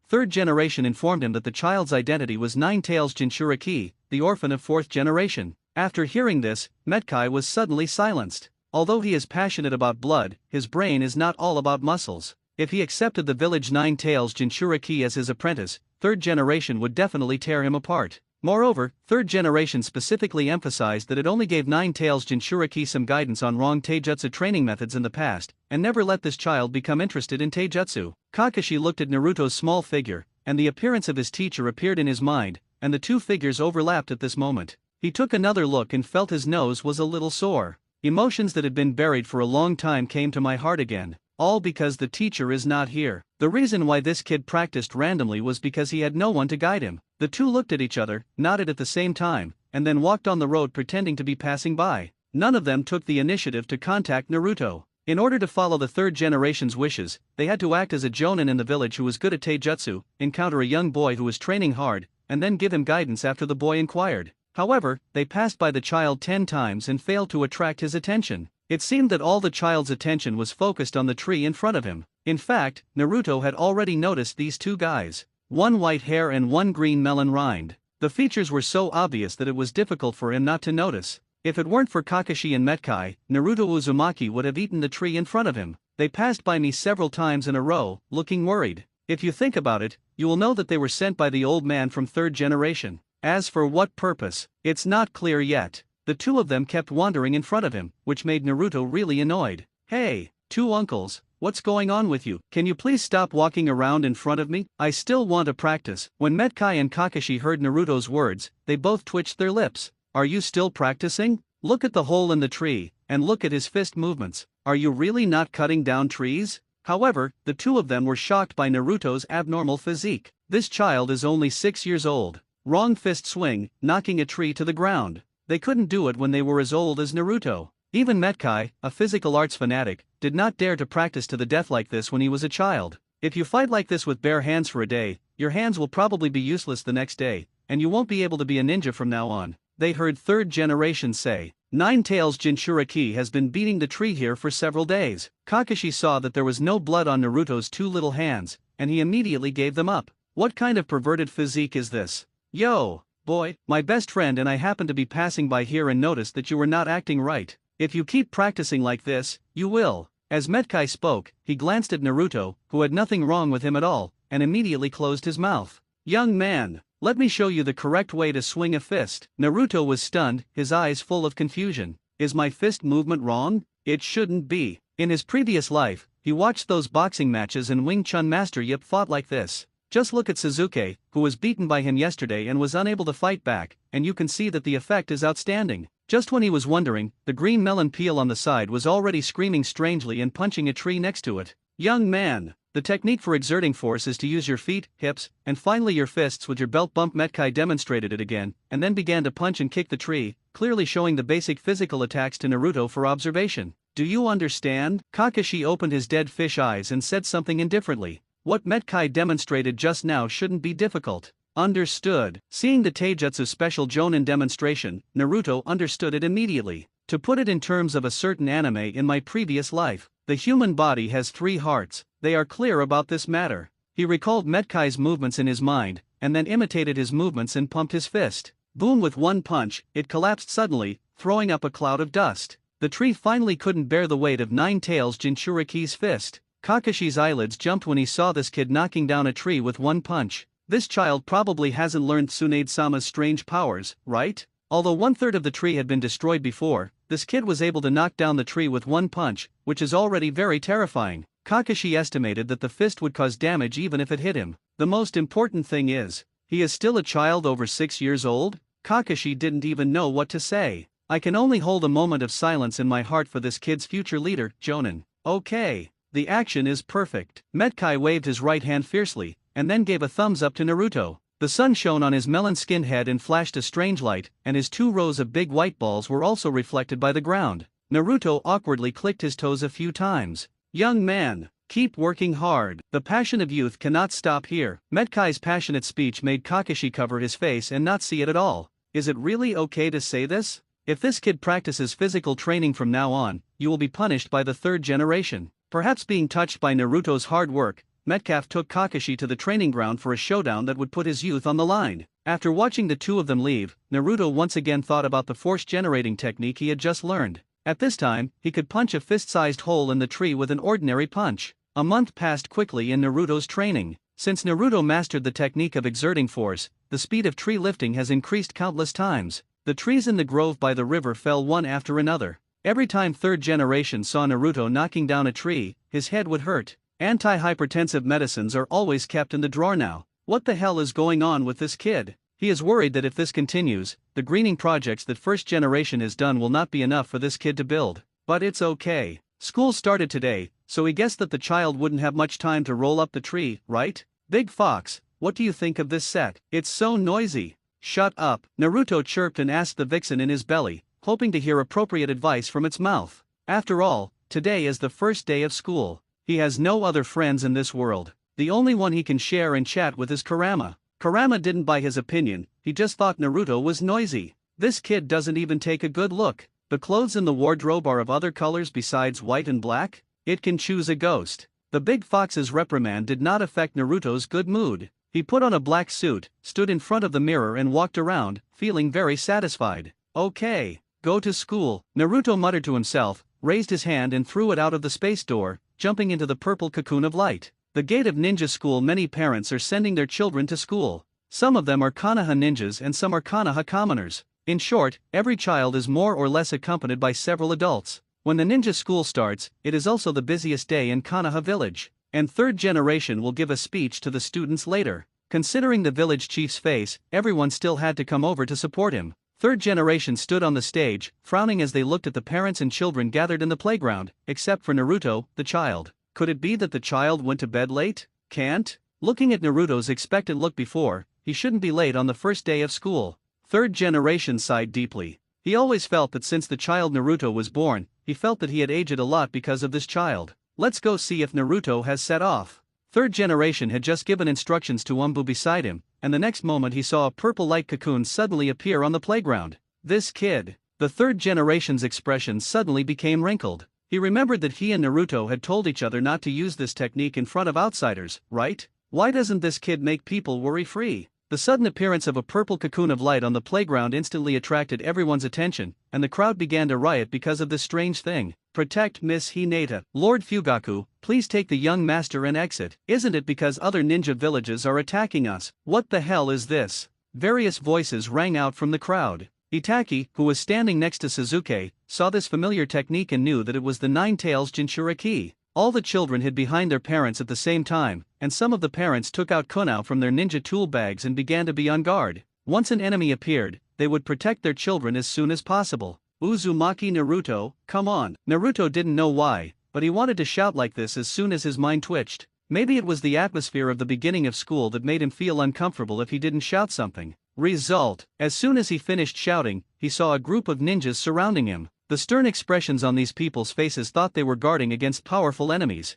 Third Generation informed him that the child's identity was Nine-Tails Jinchuriki, the orphan of Fourth Generation. After hearing this, Metkai was suddenly silenced. Although he is passionate about blood, his brain is not all about muscles. If he accepted the village Nine-Tails Jinchuriki as his apprentice, Third Generation would definitely tear him apart. Moreover, Third Generation specifically emphasized that it only gave Nine-Tails Jinchuriki some guidance on wrong taijutsu training methods in the past, and never let this child become interested in taijutsu. Kakashi looked at Naruto's small figure, and the appearance of his teacher appeared in his mind, and the two figures overlapped at this moment. He took another look and felt his nose was a little sore. Emotions that had been buried for a long time came to my heart again. All because the teacher is not here. The reason why this kid practiced randomly was because he had no one to guide him. The two looked at each other, nodded at the same time, and then walked on the road pretending to be passing by. None of them took the initiative to contact Naruto. In order to follow the third generation's wishes, they had to act as a jonin in the village who was good at taijutsu, encounter a young boy who was training hard, and then give him guidance after the boy inquired. However, they passed by the child 10 times and failed to attract his attention. It seemed that all the child's attention was focused on the tree in front of him. In fact, Naruto had already noticed these two guys. One white hair and one green melon rind. The features were so obvious that it was difficult for him not to notice. If it weren't for Kakashi and Metkai, Naruto Uzumaki would have eaten the tree in front of him. They passed by me several times in a row, looking worried. If you think about it, you will know that they were sent by the old man from Third Generation. As for what purpose, it's not clear yet. The two of them kept wandering in front of him, which made Naruto really annoyed. Hey, two uncles, what's going on with you? Can you please stop walking around in front of me? I still want to practice. When Metkai and Kakashi heard Naruto's words, they both twitched their lips. Are you still practicing? Look at the hole in the tree, and look at his fist movements. Are you really not cutting down trees? However, the two of them were shocked by Naruto's abnormal physique. This child is only 6 years old. Wrong fist swing, knocking a tree to the ground. They couldn't do it when they were as old as Naruto. Even Metkai, a physical arts fanatic, did not dare to practice to the death like this when he was a child. If you fight like this with bare hands for a day, your hands will probably be useless the next day, and you won't be able to be a ninja from now on. They heard Third Generation say, Nine-Tails Jinchuriki has been beating the tree here for several days. Kakashi saw that there was no blood on Naruto's two little hands, and he immediately gave them up. What kind of perverted physique is this? Yo, boy, my best friend and I happened to be passing by here and noticed that you were not acting right. If you keep practicing like this, you will. As Metkai spoke, he glanced at Naruto, who had nothing wrong with him at all, and immediately closed his mouth. Young man, let me show you the correct way to swing a fist. Naruto was stunned, his eyes full of confusion. Is my fist movement wrong? It shouldn't be. In his previous life, he watched those boxing matches and Wing Chun Master Yip fought like this. Just look at Sasuke, who was beaten by him yesterday and was unable to fight back, and you can see that the effect is outstanding. Just when he was wondering, the green melon peel on the side was already screaming strangely and punching a tree next to it. Young man, the technique for exerting force is to use your feet, hips, and finally your fists with your belt bump. Metkai demonstrated it again, and then began to punch and kick the tree, clearly showing the basic physical attacks to Naruto for observation. Do you understand? Kakashi opened his dead fish eyes and said something indifferently. What Metkai demonstrated just now shouldn't be difficult. Understood. Seeing the Taijutsu special Jonin demonstration, Naruto understood it immediately. To put it in terms of a certain anime in my previous life, the human body has 3 hearts, they are clear about this matter. He recalled Metkai's movements in his mind, and then imitated his movements and pumped his fist. Boom! With one punch, it collapsed suddenly, throwing up a cloud of dust. The tree finally couldn't bear the weight of Nine Tails Jinchuriki's fist. Kakashi's eyelids jumped when he saw this kid knocking down a tree with one punch. This child probably hasn't learned Tsunade-sama's strange powers, right? Although 1/3 of the tree had been destroyed before, this kid was able to knock down the tree with one punch, which is already very terrifying. Kakashi estimated that the fist would cause damage even if it hit him. The most important thing is, he is still a child over 6 years old? Kakashi didn't even know what to say. I can only hold a moment of silence in my heart for this kid's future leader, Jonin. Okay. The action is perfect. Metkai waved his right hand fiercely, and then gave a thumbs up to Naruto. The sun shone on his melon-skinned head and flashed a strange light, and his 2 rows of big white balls were also reflected by the ground. Naruto awkwardly clicked his toes a few times. Young man, keep working hard. The passion of youth cannot stop here. Metkai's passionate speech made Kakashi cover his face and not see it at all. Is it really okay to say this? If this kid practices physical training from now on, you will be punished by the 3rd generation. Perhaps being touched by Naruto's hard work, Metcalf took Kakashi to the training ground for a showdown that would put his youth on the line. After watching the two of them leave, Naruto once again thought about the force-generating technique he had just learned. At this time, he could punch a fist-sized hole in the tree with an ordinary punch. A month passed quickly in Naruto's training. Since Naruto mastered the technique of exerting force, the speed of tree lifting has increased countless times. The trees in the grove by the river fell one after another. Every time 3rd generation saw Naruto knocking down a tree, his head would hurt. Anti-hypertensive medicines are always kept in the drawer now. What the hell is going on with this kid? He is worried that if this continues, the greening projects that 1st generation has done will not be enough for this kid to build. But it's okay. School started today, so he guessed that the child wouldn't have much time to roll up the tree, right? Big Fox, what do you think of this set? It's so noisy. Shut up. Naruto chirped and asked the vixen in his belly, hoping to hear appropriate advice from its mouth. After all, today is the first day of school. He has no other friends in this world. The only one he can share and chat with is Kurama. Kurama didn't buy his opinion, he just thought Naruto was noisy. This kid doesn't even take a good look. The clothes in the wardrobe are of other colors besides white and black? It can choose a ghost. The big fox's reprimand did not affect Naruto's good mood. He put on a black suit, stood in front of the mirror and walked around, feeling very satisfied. Okay, go to school. Naruto muttered to himself, raised his hand and threw it out of the space door, jumping into the purple cocoon of light. The gate of ninja school. Many parents are sending their children to school. Some of them are Konoha ninjas and some are Konoha commoners. In short, every child is more or less accompanied by several adults. When the ninja school starts, it is also the busiest day in Konoha village. And 3rd generation will give a speech to the students later. Considering the village chief's face, everyone still had to come over to support him. 3rd generation stood on the stage, frowning as they looked at the parents and children gathered in the playground, except for Naruto, the child. Could it be that the child went to bed late? Can't? Looking at Naruto's expectant look before, he shouldn't be late on the first day of school. 3rd generation sighed deeply. He always felt that since the child Naruto was born, he felt that he had aged a lot because of this child. Let's go see if Naruto has set off. 3rd generation had just given instructions to Umbu beside him, and the next moment he saw a purple light cocoon suddenly appear on the playground. This kid. The 3rd generation's expression suddenly became wrinkled. He remembered that he and Naruto had told each other not to use this technique in front of outsiders, right? Why doesn't this kid make people worry-free? The sudden appearance of a purple cocoon of light on the playground instantly attracted everyone's attention, and the crowd began to riot because of this strange thing. Protect Miss Hinata. Lord Fugaku, please take the young master and exit. Isn't it because other ninja villages are attacking us? What the hell is this? Various voices rang out from the crowd. Itaki, who was standing next to Suzuki, saw this familiar technique and knew that it was the Nine Tails Jinchuriki. All the children hid behind their parents at the same time, and some of the parents took out kunao from their ninja tool bags and began to be on guard. Once an enemy appeared, they would protect their children as soon as possible. Uzumaki Naruto, come on. Naruto didn't know why, but he wanted to shout like this as soon as his mind twitched. Maybe it was the atmosphere of the beginning of school that made him feel uncomfortable if he didn't shout something. Result: as soon as he finished shouting, he saw a group of ninjas surrounding him. The stern expressions on these people's faces thought they were guarding against powerful enemies.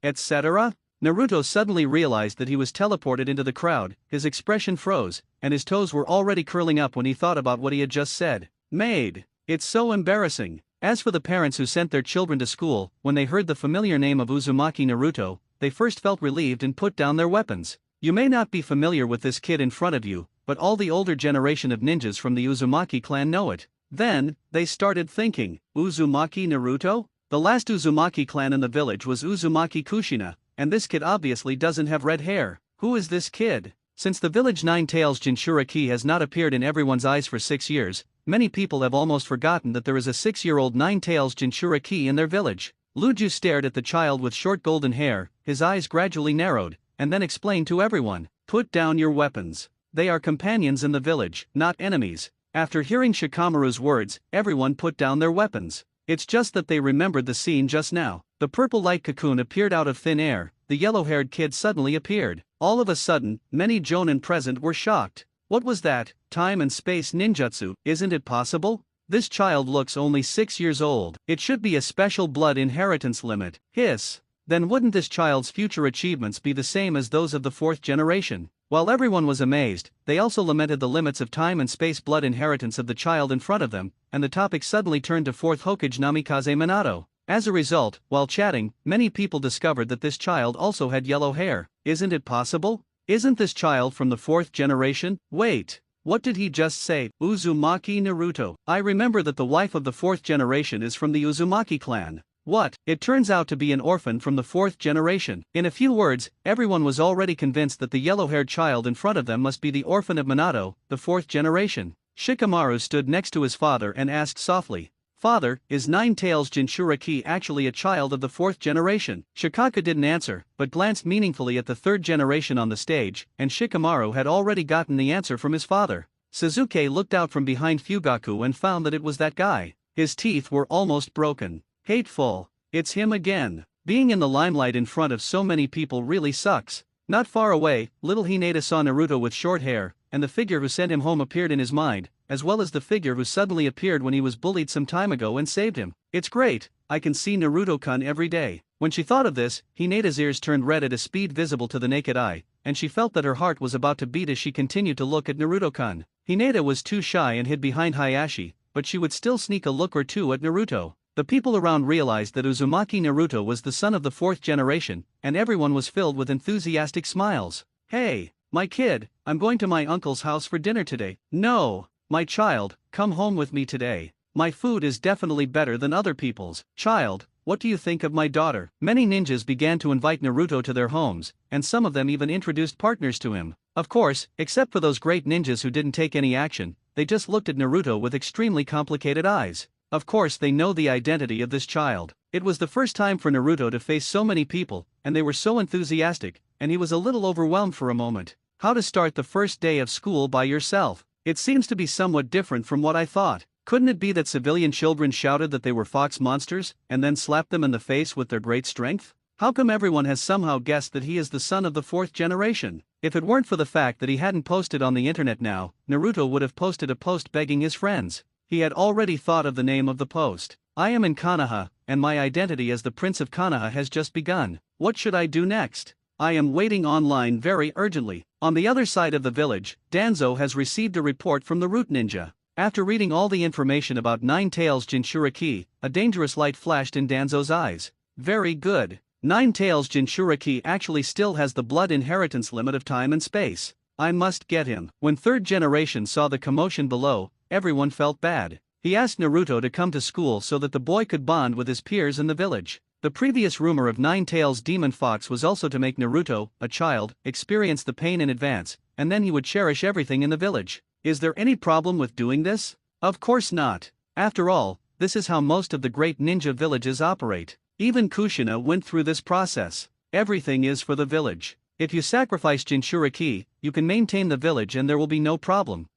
Etc. Naruto suddenly realized that he was teleported into the crowd, his expression froze, and his toes were already curling up when he thought about what he had just said. Maid. It's so embarrassing. As for the parents who sent their children to school, when they heard the familiar name of Uzumaki Naruto, they first felt relieved and put down their weapons. You may not be familiar with this kid in front of you, but all the older generation of ninjas from the Uzumaki clan know it. Then, they started thinking, Uzumaki Naruto? The last Uzumaki clan in the village was Uzumaki Kushina, and this kid obviously doesn't have red hair. Who is this kid? Since the village Nine-Tails Jinchuriki has not appeared in everyone's eyes for 6 years, many people have almost forgotten that there is a 6-year-old Nine-Tails Jinchuriki in their village. Luju stared at the child with short golden hair, his eyes gradually narrowed, and then explained to everyone, "Put down your weapons. They are companions in the village, not enemies." After hearing Shikamaru's words, everyone put down their weapons. It's just that they remembered the scene just now. The purple light cocoon appeared out of thin air, the yellow-haired kid suddenly appeared. All of a sudden, many jonin present were shocked. What was that? Time and space ninjutsu? Isn't it possible? This child looks only 6 years old. It should be a special blood inheritance limit. Hiss. Then wouldn't this child's future achievements be the same as those of the 4th generation? While everyone was amazed, they also lamented the limits of time and space blood inheritance of the child in front of them, and the topic suddenly turned to 4th Hokage Namikaze Minato. As a result, while chatting, many people discovered that this child also had yellow hair. Isn't it possible? Isn't this child from the 4th generation? Wait. What did he just say? Uzumaki Naruto. I remember that the wife of the 4th generation is from the Uzumaki clan. What? It turns out to be an orphan from the 4th generation. In a few words, everyone was already convinced that the yellow-haired child in front of them must be the orphan of Minato, the 4th generation. Shikamaru stood next to his father and asked softly, "Father, is Nine-Tails Jinchuriki actually a child of the 4th generation?" Shikaka didn't answer, but glanced meaningfully at the 3rd generation on the stage, and Shikamaru had already gotten the answer from his father. Suzuki looked out from behind Fugaku and found that it was that guy. His teeth were almost broken. Hateful. It's him again. Being in the limelight in front of so many people really sucks. Not far away, little Hinata saw Naruto with short hair, and the figure who sent him home appeared in his mind, as well as the figure who suddenly appeared when he was bullied some time ago and saved him. It's great, I can see Naruto-kun every day. When she thought of this, Hinata's ears turned red at a speed visible to the naked eye, and she felt that her heart was about to beat as she continued to look at Naruto-kun. Hinata was too shy and hid behind Hayashi, but she would still sneak a look or two at Naruto. The people around realized that Uzumaki Naruto was the son of the 4th generation, and everyone was filled with enthusiastic smiles. "Hey, my kid, I'm going to my uncle's house for dinner today." "No, my child, come home with me today. My food is definitely better than other people's." "Child, what do you think of my daughter?" Many ninjas began to invite Naruto to their homes, and some of them even introduced partners to him. Of course, except for those great ninjas who didn't take any action, they just looked at Naruto with extremely complicated eyes. Of course they know the identity of this child. It was the first time for Naruto to face so many people, and they were so enthusiastic, and he was a little overwhelmed for a moment. How to start the first day of school by yourself? It seems to be somewhat different from what I thought. Couldn't it be that civilian children shouted that they were fox monsters, and then slapped them in the face with their great strength? How come everyone has somehow guessed that he is the son of the 4th generation? If it weren't for the fact that he hadn't posted on the internet now, Naruto would have posted a post begging his friends. He had already thought of the name of the post. "I am in Konoha, and my identity as the Prince of Konoha has just begun. What should I do next? I am waiting online very urgently." On the other side of the village, Danzo has received a report from the Root Ninja. After reading all the information about Nine-Tails Jinchuriki, a dangerous light flashed in Danzo's eyes. Very good. Nine-Tails Jinchuriki actually still has the blood inheritance limit of time and space. I must get him. When 3rd generation saw the commotion below, everyone felt bad. He asked Naruto to come to school so that the boy could bond with his peers in the village. The previous rumor of Nine-Tails Demon Fox was also to make Naruto, a child, experience the pain in advance, and then he would cherish everything in the village. Is there any problem with doing this? Of course not. After all, this is how most of the great ninja villages operate. Even Kushina went through this process. Everything is for the village. If you sacrifice Jinchuriki, you can maintain the village and there will be no problem.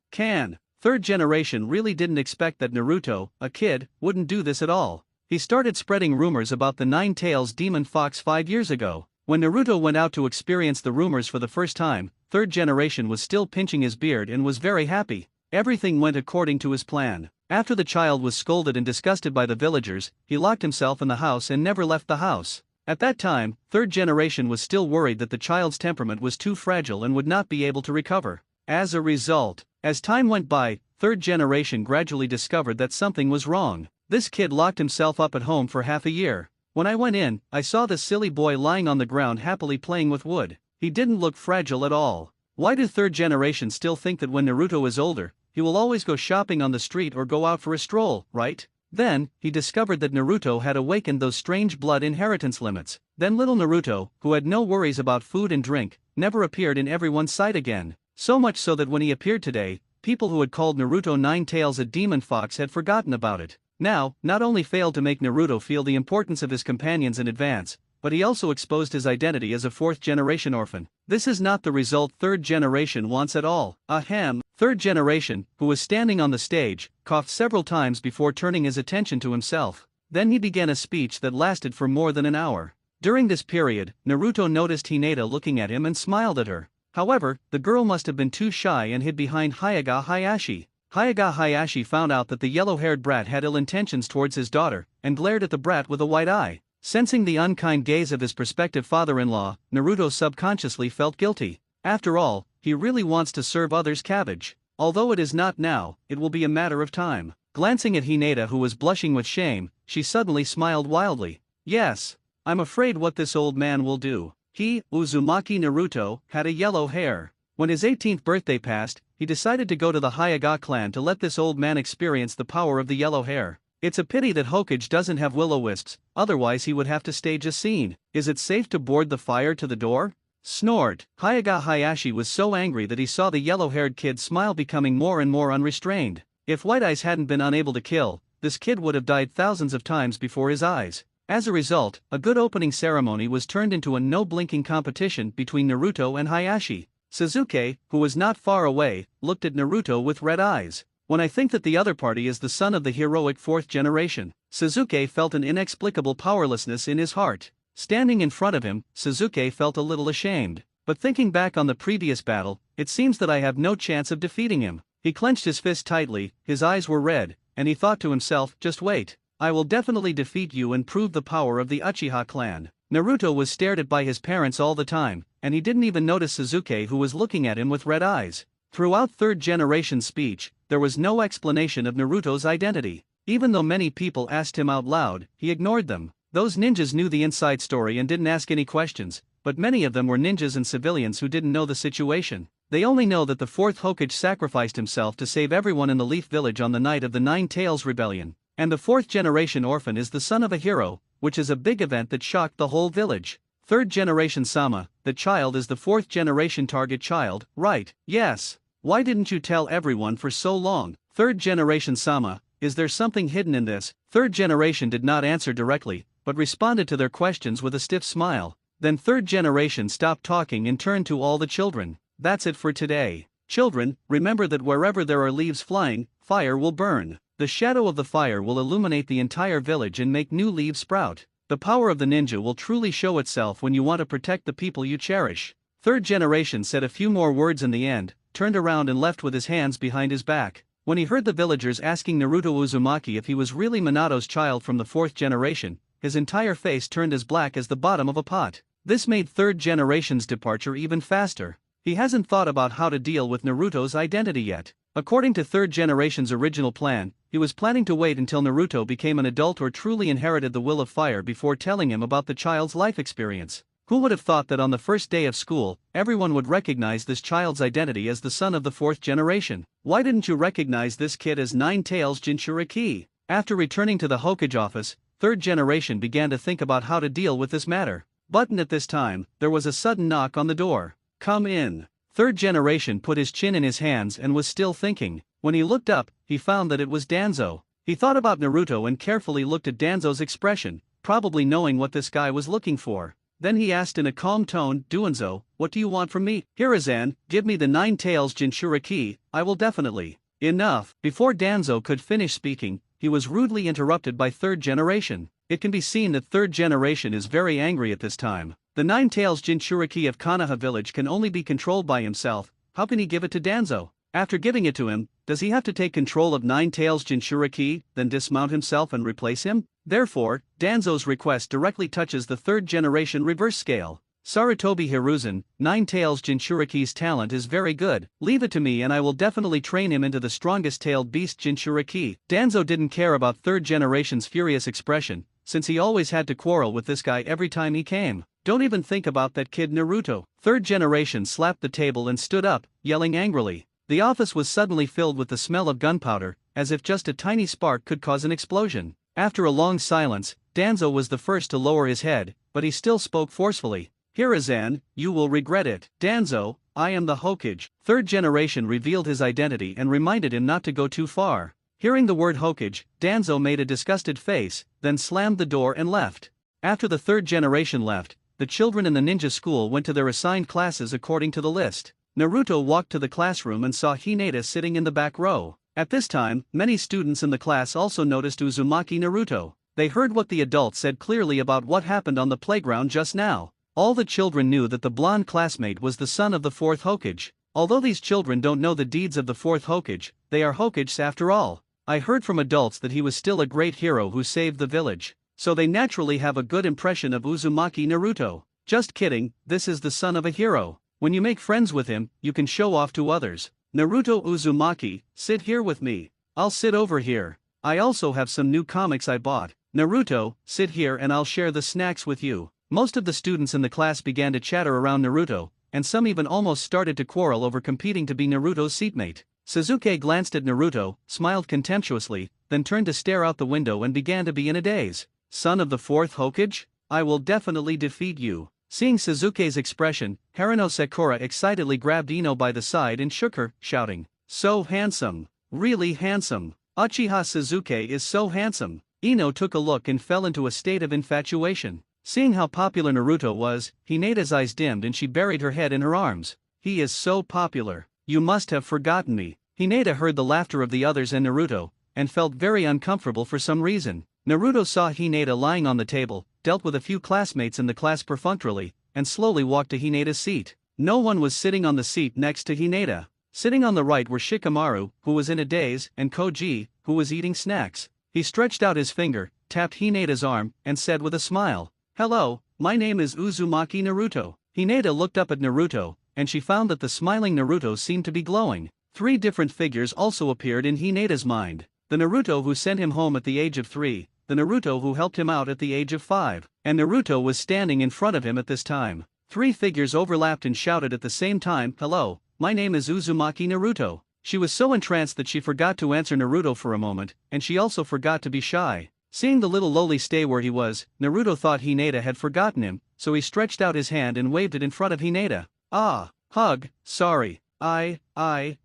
3rd generation really didn't expect that Naruto, a kid, wouldn't do this at all. He started spreading rumors about the Nine-Tails Demon Fox 5 years ago. When Naruto went out to experience the rumors for the first time, 3rd generation was still pinching his beard and was very happy. Everything went according to his plan. After the child was scolded and disgusted by the villagers, he locked himself in the house and never left the house. At that time, 3rd generation was still worried that the child's temperament was too fragile and would not be able to recover. As a result, as time went by, 3rd generation gradually discovered that something was wrong. This kid locked himself up at home for half a year. When I went in, I saw this silly boy lying on the ground happily playing with wood. He didn't look fragile at all. Why do 3rd generation still think that when Naruto is older, he will always go shopping on the street or go out for a stroll, right? Then, he discovered that Naruto had awakened those strange blood inheritance limits. Then little Naruto, who had no worries about food and drink, never appeared in everyone's sight again. So much so that when he appeared today, people who had called Naruto Nine-Tails a demon fox had forgotten about it. Now, not only failed to make Naruto feel the importance of his companions in advance, but he also exposed his identity as a fourth-generation orphan. This is not the result third generation wants at all. Ahem. Third generation, who was standing on the stage, coughed several times before turning his attention to himself. Then he began a speech that lasted for more than an hour. During this period, Naruto noticed Hinata looking at him and smiled at her. However, the girl must have been too shy and hid behind Hyuga Hayashi. Hyuga Hayashi found out that the yellow-haired brat had ill intentions towards his daughter, and glared at the brat with a white eye. Sensing the unkind gaze of his prospective father-in-law, Naruto subconsciously felt guilty. After all, he really wants to serve others cabbage. Although it is not now, it will be a matter of time. Glancing at Hinata, who was blushing with shame, she suddenly smiled wildly. Yes, I'm afraid what this old man will do. He, Uzumaki Naruto, had a yellow hair. When his 18th birthday passed, he decided to go to the Hyuga clan to let this old man experience the power of the yellow hair. It's a pity that Hokage doesn't have will-o-wisps, otherwise he would have to stage a scene. Is it safe to board the fire to the door? Snort. Hyuga Hayashi was so angry that he saw the yellow-haired kid smile becoming more and more unrestrained. If White Eyes hadn't been unable to kill, this kid would have died thousands of times before his eyes. As a result, a good opening ceremony was turned into a no-blinking competition between Naruto and Hayashi. Sasuke, who was not far away, looked at Naruto with red eyes. When I think that the other party is the son of the heroic fourth generation, Sasuke felt an inexplicable powerlessness in his heart. Standing in front of him, Sasuke felt a little ashamed. But thinking back on the previous battle, it seems that I have no chance of defeating him. He clenched his fist tightly, his eyes were red, and he thought to himself, just wait. I will definitely defeat you and prove the power of the Uchiha clan. Naruto was stared at by his parents all the time, and he didn't even notice Sasuke, who was looking at him with red eyes. Throughout third generation speech, there was no explanation of Naruto's identity. Even though many people asked him out loud, he ignored them. Those ninjas knew the inside story and didn't ask any questions, but many of them were ninjas and civilians who didn't know the situation. They only know that the fourth Hokage sacrificed himself to save everyone in the Leaf Village on the night of the Nine Tails Rebellion. And the fourth generation orphan is the son of a hero, which is a big event that shocked the whole village. Third generation Sama, the child is the fourth generation target child, right? Yes. Why didn't you tell everyone for so long? Third generation Sama, is there something hidden in this? Third generation did not answer directly, but responded to their questions with a stiff smile. Then third generation stopped talking and turned to all the children. That's it for today. Children, remember that wherever there are leaves flying, fire will burn. The shadow of the fire will illuminate the entire village and make new leaves sprout. The power of the ninja will truly show itself when you want to protect the people you cherish. Third generation said a few more words in the end, turned around and left with his hands behind his back. When he heard the villagers asking Naruto Uzumaki if he was really Minato's child from the fourth generation, his entire face turned as black as the bottom of a pot. This made third generation's departure even faster. He hasn't thought about how to deal with Naruto's identity yet. According to third generation's original plan, he was planning to wait until Naruto became an adult or truly inherited the will of fire before telling him about the child's life experience. Who would have thought that on the first day of school, everyone would recognize this child's identity as the son of the fourth generation? Why didn't you recognize this kid as Nine-Tails Jinchuriki? After returning to the Hokage office, third generation began to think about how to deal with this matter. But at this time, there was a sudden knock on the door. Come in. Third generation put his chin in his hands and was still thinking. When he looked up, he found that it was Danzo. He thought about Naruto and carefully looked at Danzo's expression, probably knowing what this guy was looking for. Then he asked in a calm tone, Danzo, what do you want from me? Hiruzen, give me the Nine-Tails Jinchuriki, I will definitely. Enough. Before Danzo could finish speaking, he was rudely interrupted by third generation. It can be seen that third generation is very angry at this time. The Nine-Tails Jinchuriki of Konoha village can only be controlled by himself. How can he give it to Danzo? After giving it to him, does he have to take control of Nine-Tails Jinchuriki, then dismount himself and replace him? Therefore, Danzo's request directly touches the third generation reverse scale. Sarutobi Hiruzen, Nine-Tails Jinchuriki's talent is very good. Leave it to me and I will definitely train him into the strongest tailed beast Jinchuriki. Danzo didn't care about third generation's furious expression, since he always had to quarrel with this guy every time he came. Don't even think about that kid Naruto. Third generation slapped the table and stood up, yelling angrily. The office was suddenly filled with the smell of gunpowder, as if just a tiny spark could cause an explosion. After a long silence, Danzo was the first to lower his head, but he still spoke forcefully. Hiruzen, you will regret it. Danzo, I am the Hokage. Third generation revealed his identity and reminded him not to go too far. Hearing the word Hokage, Danzo made a disgusted face, then slammed the door and left. After the third generation left, the children in the ninja school went to their assigned classes according to the list. Naruto walked to the classroom and saw Hinata sitting in the back row. At this time, many students in the class also noticed Uzumaki Naruto. They heard what the adults said clearly about what happened on the playground just now. All the children knew that the blonde classmate was the son of the fourth Hokage. Although these children don't know the deeds of the fourth Hokage, they are Hokages after all. I heard from adults that he was still a great hero who saved the village. So they naturally have a good impression of Uzumaki Naruto. Just kidding, this is the son of a hero. When you make friends with him, you can show off to others. Naruto Uzumaki, sit here with me. I'll sit over here. I also have some new comics I bought. Naruto, sit here and I'll share the snacks with you. Most of the students in the class began to chatter around Naruto, and some even almost started to quarrel over competing to be Naruto's seatmate. Sasuke glanced at Naruto, smiled contemptuously, then turned to stare out the window and began to be in a daze. Son of the fourth Hokage? I will definitely defeat you. Seeing Sasuke's expression, Haruno Sakura excitedly grabbed Ino by the side and shook her, shouting, "So handsome! Really handsome! Uchiha Sasuke is so handsome!" Ino took a look and fell into a state of infatuation. Seeing how popular Naruto was, Hinata's eyes dimmed and she buried her head in her arms. He is so popular. You must have forgotten me. Hinata heard the laughter of the others and Naruto, and felt very uncomfortable for some reason. Naruto saw Hinata lying on the table, dealt with a few classmates in the class perfunctorily, and slowly walked to Hinata's seat. No one was sitting on the seat next to Hinata. Sitting on the right were Shikamaru, who was in a daze, and Koji, who was eating snacks. He stretched out his finger, tapped Hinata's arm, and said with a smile, "Hello, my name is Uzumaki Naruto." Hinata looked up at Naruto, and she found that the smiling Naruto seemed to be glowing. 3 different figures also appeared in Hinata's mind. The Naruto who sent him home at the age of 3, the Naruto who helped him out at the age of 5, and Naruto was standing in front of him at this time. 3 figures overlapped and shouted at the same time, "Hello, my name is Uzumaki Naruto." She was so entranced that she forgot to answer Naruto for a moment, and she also forgot to be shy. Seeing the little lowly stay where he was, Naruto thought Hinata had forgotten him, so he stretched out his hand and waved it in front of Hinata. "Ah, hug, sorry, I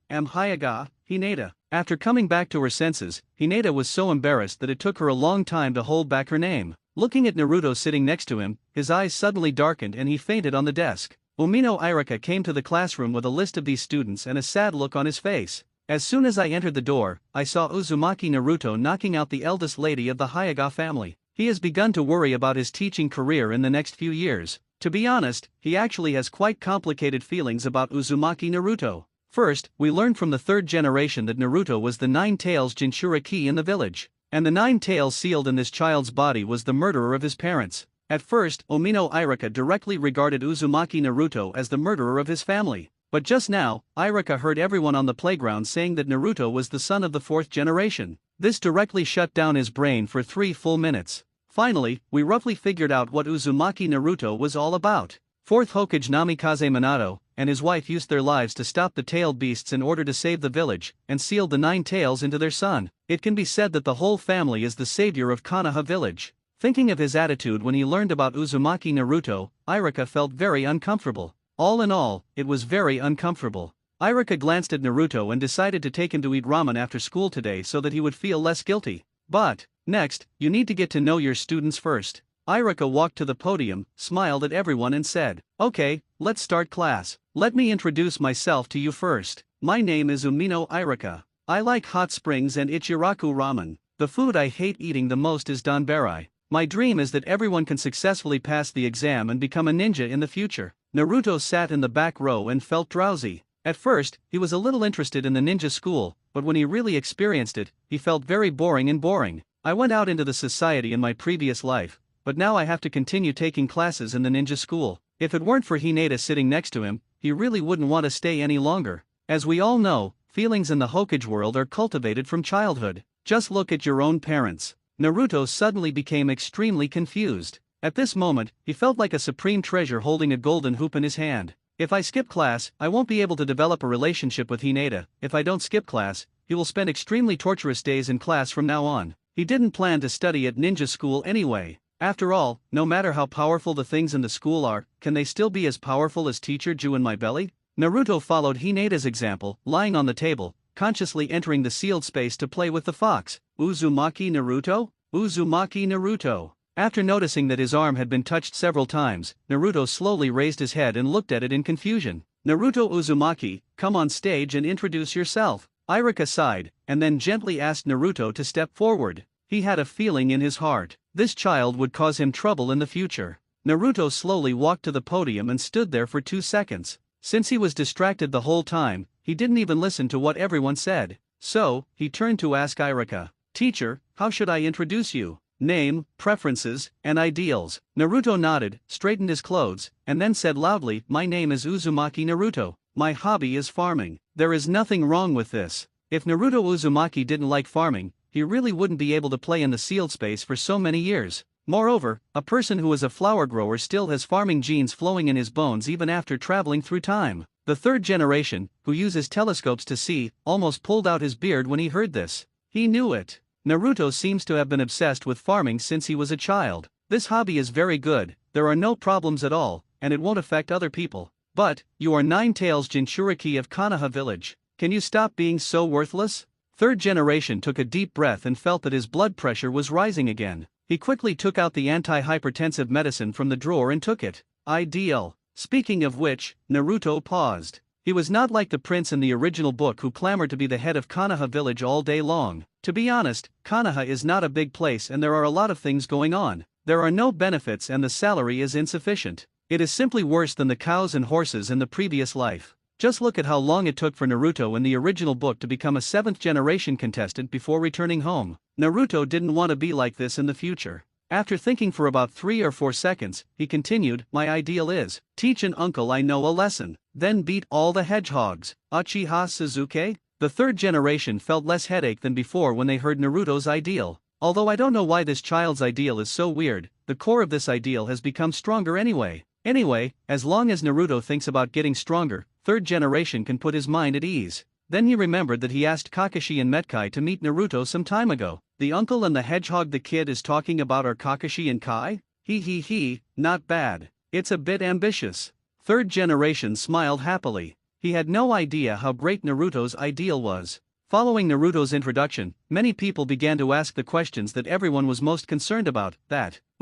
am Hyuga, Hinata." After coming back to her senses, Hinata was so embarrassed that it took her a long time to hold back her name. Looking at Naruto sitting next to him, his eyes suddenly darkened and he fainted on the desk. Umino Irika came to the classroom with a list of these students and a sad look on his face. "As soon as I entered the door, I saw Uzumaki Naruto knocking out the eldest lady of the Hyuga family. He has begun to worry about his teaching career in the next few years. To be honest, he actually has quite complicated feelings about Uzumaki Naruto. First, we learned from the 3rd generation that Naruto was the 9 tails Jinchuriki in the village, and the 9 tails sealed in this child's body was the murderer of his parents. At first, Umino Irika directly regarded Uzumaki Naruto as the murderer of his family. But just now, Irika heard everyone on the playground saying that Naruto was the son of the 4th generation. This directly shut down his brain for 3 full minutes. Finally, we roughly figured out what Uzumaki Naruto was all about. 4th Hokage Namikaze Minato and his wife used their lives to stop the tailed beasts in order to save the village, and sealed the 9 tails into their son. It can be said that the whole family is the savior of Konoha village. Thinking of his attitude when he learned about Uzumaki Naruto, Irika felt very uncomfortable. All in all, it was very uncomfortable. Irika glanced at Naruto and decided to take him to eat ramen after school today so that he would feel less guilty. But, next, you need to get to know your students first. Irika walked to the podium, smiled at everyone and said, "Okay, let's start class. Let me introduce myself to you first. My name is Umino Irika. I like hot springs and Ichiraku ramen. The food I hate eating the most is danbarai. My dream is that everyone can successfully pass the exam and become a ninja in the future." Naruto sat in the back row and felt drowsy. At first, he was a little interested in the ninja school, but when he really experienced it, he felt very boring. "I went out into the society in my previous life, but now I have to continue taking classes in the ninja school. If it weren't for Hinata sitting next to him, he really wouldn't want to stay any longer." As we all know, feelings in the Hokage world are cultivated from childhood. Just look at your own parents. Naruto suddenly became extremely confused. At this moment, he felt like a supreme treasure holding a golden hoop in his hand. If I skip class, I won't be able to develop a relationship with Hinata. If I don't skip class, he will spend extremely torturous days in class from now on. He didn't plan to study at ninja school anyway. After all, no matter how powerful the things in the school are, can they still be as powerful as Teacher Ju in my belly? Naruto followed Hinata's example, lying on the table, consciously entering the sealed space to play with the fox. Uzumaki Naruto? Uzumaki Naruto. After noticing that his arm had been touched several times, Naruto slowly raised his head and looked at it in confusion. Naruto Uzumaki, come on stage and introduce yourself. Iruka sighed, and then gently asked Naruto to step forward. He had a feeling in his heart. This child would cause him trouble in the future. Naruto slowly walked to the podium and stood there for 2 seconds. Since he was distracted the whole time, he didn't even listen to what everyone said. So, he turned to ask Iruka, "Teacher, how should I introduce you? Name, preferences, and ideals." Naruto nodded, straightened his clothes, and then said loudly, "My name is Uzumaki Naruto. My hobby is farming. There is nothing wrong with this." If Naruto Uzumaki didn't like farming, he really wouldn't be able to play in the sealed space for so many years. Moreover, a person who is a flower grower still has farming genes flowing in his bones even after traveling through time. The third generation, who uses telescopes to see, almost pulled out his beard when he heard this. He knew it. Naruto seems to have been obsessed with farming since he was a child. This hobby is very good, there are no problems at all, and it won't affect other people. But, you are Nine Tails Jinchuriki of Konoha village. Can you stop being so worthless? Third generation took a deep breath and felt that his blood pressure was rising again. He quickly took out the anti-hypertensive medicine from the drawer and took it. Ideal. Speaking of which, Naruto paused. He was not like the prince in the original book who clamored to be the head of Konoha village all day long. To be honest, Konoha is not a big place and there are a lot of things going on. There are no benefits and the salary is insufficient. It is simply worse than the cows and horses in the previous life. Just look at how long it took for Naruto in the original book to become a 7th generation contestant before returning home. Naruto didn't want to be like this in the future. After thinking for about 3 or 4 seconds, he continued, "My ideal is, teach an uncle I know a lesson, then beat all the hedgehogs." Uchiha Sasuke? The third generation felt less headache than before when they heard Naruto's ideal. Although I don't know why this child's ideal is so weird, the core of this ideal has become stronger anyway. Anyway, as long as Naruto thinks about getting stronger, third generation can put his mind at ease. Then he remembered that he asked Kakashi and Metkai to meet Naruto some time ago. The uncle and the hedgehog the kid is talking about are Kakashi and Kai? He, not bad. It's a bit ambitious. Third generation smiled happily. He had no idea how great Naruto's ideal was. Following Naruto's introduction, many people began to ask the questions that everyone was most concerned about.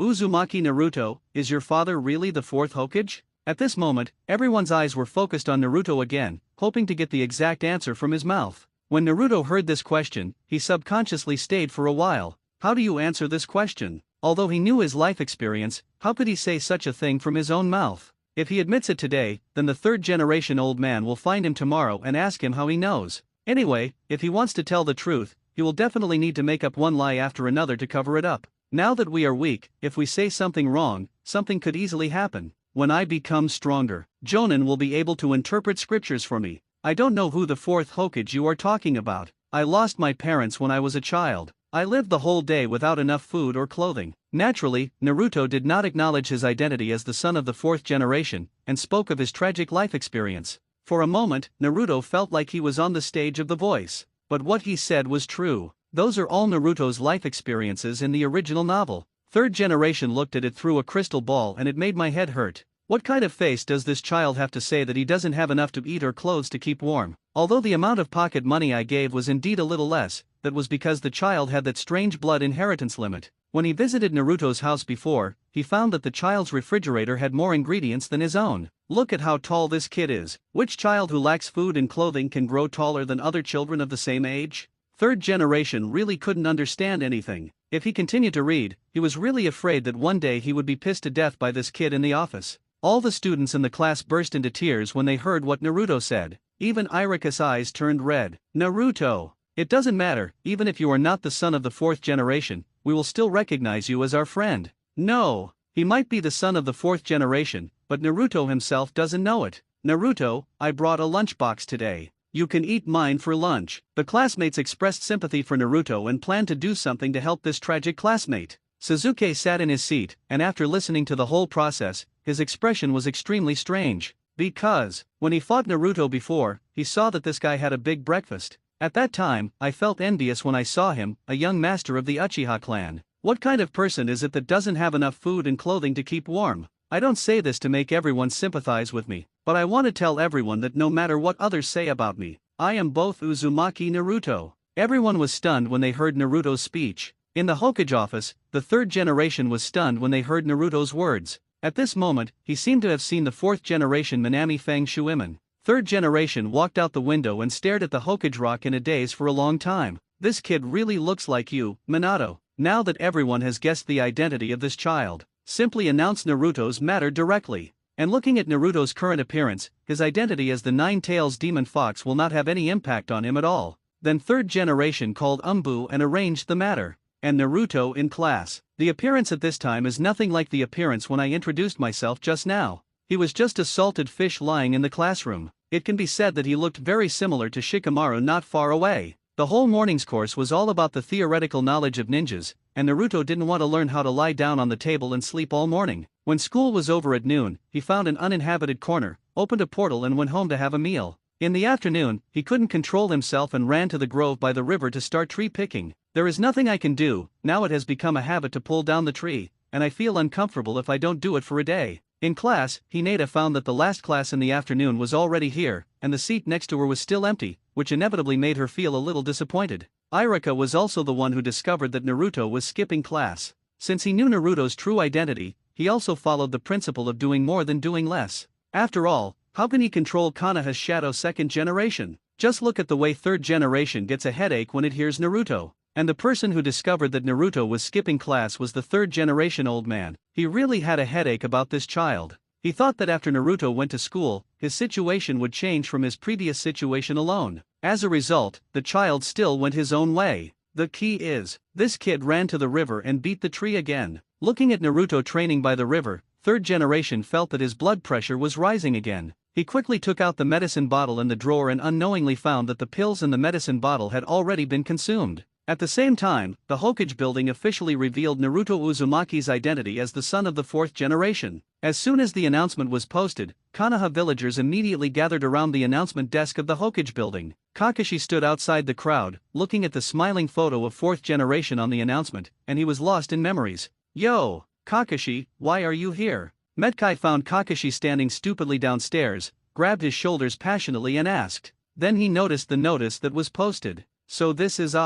Uzumaki Naruto, is your father really the 4th Hokage? At this moment, everyone's eyes were focused on Naruto again, hoping to get the exact answer from his mouth. When Naruto heard this question, he subconsciously stayed for a while. How do you answer this question? Although he knew his life experience, how could he say such a thing from his own mouth? If he admits it today, then the third generation old man will find him tomorrow and ask him how he knows. Anyway, if he wants to tell the truth, he will definitely need to make up one lie after another to cover it up. Now that we are weak, if we say something wrong, something could easily happen. When I become stronger, Jonin will be able to interpret scriptures for me. I don't know who the 4th Hokage you are talking about. I lost my parents when I was a child. I lived the whole day without enough food or clothing. Naturally, Naruto did not acknowledge his identity as the son of the 4th generation, and spoke of his tragic life experience. For a moment, Naruto felt like he was on the stage of The Voice. But what he said was true. Those are all Naruto's life experiences in the original novel. Third generation looked at it through a crystal ball and it made my head hurt. What kind of face does this child have to say that he doesn't have enough to eat or clothes to keep warm? Although the amount of pocket money I gave was indeed a little less, that was because the child had that strange blood inheritance limit. When he visited Naruto's house before, he found that the child's refrigerator had more ingredients than his own. Look at how tall this kid is. Which child who lacks food and clothing can grow taller than other children of the same age? Third generation really couldn't understand anything. If he continued to read, he was really afraid that one day he would be pissed to death by this kid in the office. All the students in the class burst into tears when they heard what Naruto said. Even Iruka's eyes turned red. Naruto! It doesn't matter, even if you are not the son of the 4th generation, we will still recognize you as our friend. No! He might be the son of the 4th generation, but Naruto himself doesn't know it. Naruto, I brought a lunchbox today. You can eat mine for lunch. The classmates expressed sympathy for Naruto and planned to do something to help this tragic classmate. Sasuke sat in his seat, and after listening to the whole process, his expression was extremely strange. Because, when he fought Naruto before, he saw that this guy had a big breakfast. At that time, I felt envious when I saw him, a young master of the Uchiha clan. What kind of person is it that doesn't have enough food and clothing to keep warm? I don't say this to make everyone sympathize with me, but I want to tell everyone that no matter what others say about me, I am both Uzumaki Naruto. Everyone was stunned when they heard Naruto's speech. In the Hokage office, the third generation was stunned when they heard Naruto's words. At this moment, he seemed to have seen the fourth generation Minami Fang Shuiman. Third generation walked out the window and stared at the Hokage rock in a daze for a long time. This kid really looks like you, Minato. Now that everyone has guessed the identity of this child, simply announce Naruto's matter directly. And looking at Naruto's current appearance, his identity as the Nine-Tails Demon Fox will not have any impact on him at all. Then third generation called Umbu and arranged the matter. And Naruto in class. The appearance at this time is nothing like the appearance when I introduced myself just now. He was just a salted fish lying in the classroom. It can be said that he looked very similar to Shikamaru not far away. The whole morning's course was all about the theoretical knowledge of ninjas, and Naruto didn't want to learn how to lie down on the table and sleep all morning. When school was over at noon, he found an uninhabited corner, opened a portal and went home to have a meal. In the afternoon, he couldn't control himself and ran to the grove by the river to start tree picking. There is nothing I can do, now it has become a habit to pull down the tree, and I feel uncomfortable if I don't do it for a day. In class, Hinata found that the last class in the afternoon was already here, and the seat next to her was still empty, which inevitably made her feel a little disappointed. Irika was also the one who discovered that Naruto was skipping class. Since he knew Naruto's true identity, he also followed the principle of doing more than doing less. After all, how can he control Konoha's shadow second generation? Just look at the way third generation gets a headache when it hears Naruto. And the person who discovered that Naruto was skipping class was the third generation old man. He really had a headache about this child. He thought that after Naruto went to school, his situation would change from his previous situation alone. As a result, the child still went his own way. The key is, this kid ran to the river and beat the tree again. Looking at Naruto training by the river, third generation felt that his blood pressure was rising again. He quickly took out the medicine bottle in the drawer and unknowingly found that the pills in the medicine bottle had already been consumed. At the same time, the Hokage building officially revealed Naruto Uzumaki's identity as the son of the fourth generation. As soon as the announcement was posted, Konoha villagers immediately gathered around the announcement desk of the Hokage building. Kakashi stood outside the crowd, looking at the smiling photo of fourth generation on the announcement, and he was lost in memories. Yo, Kakashi, why are you here? Metkai found Kakashi standing stupidly downstairs, grabbed his shoulders passionately and asked. Then he noticed the notice that was posted. So this is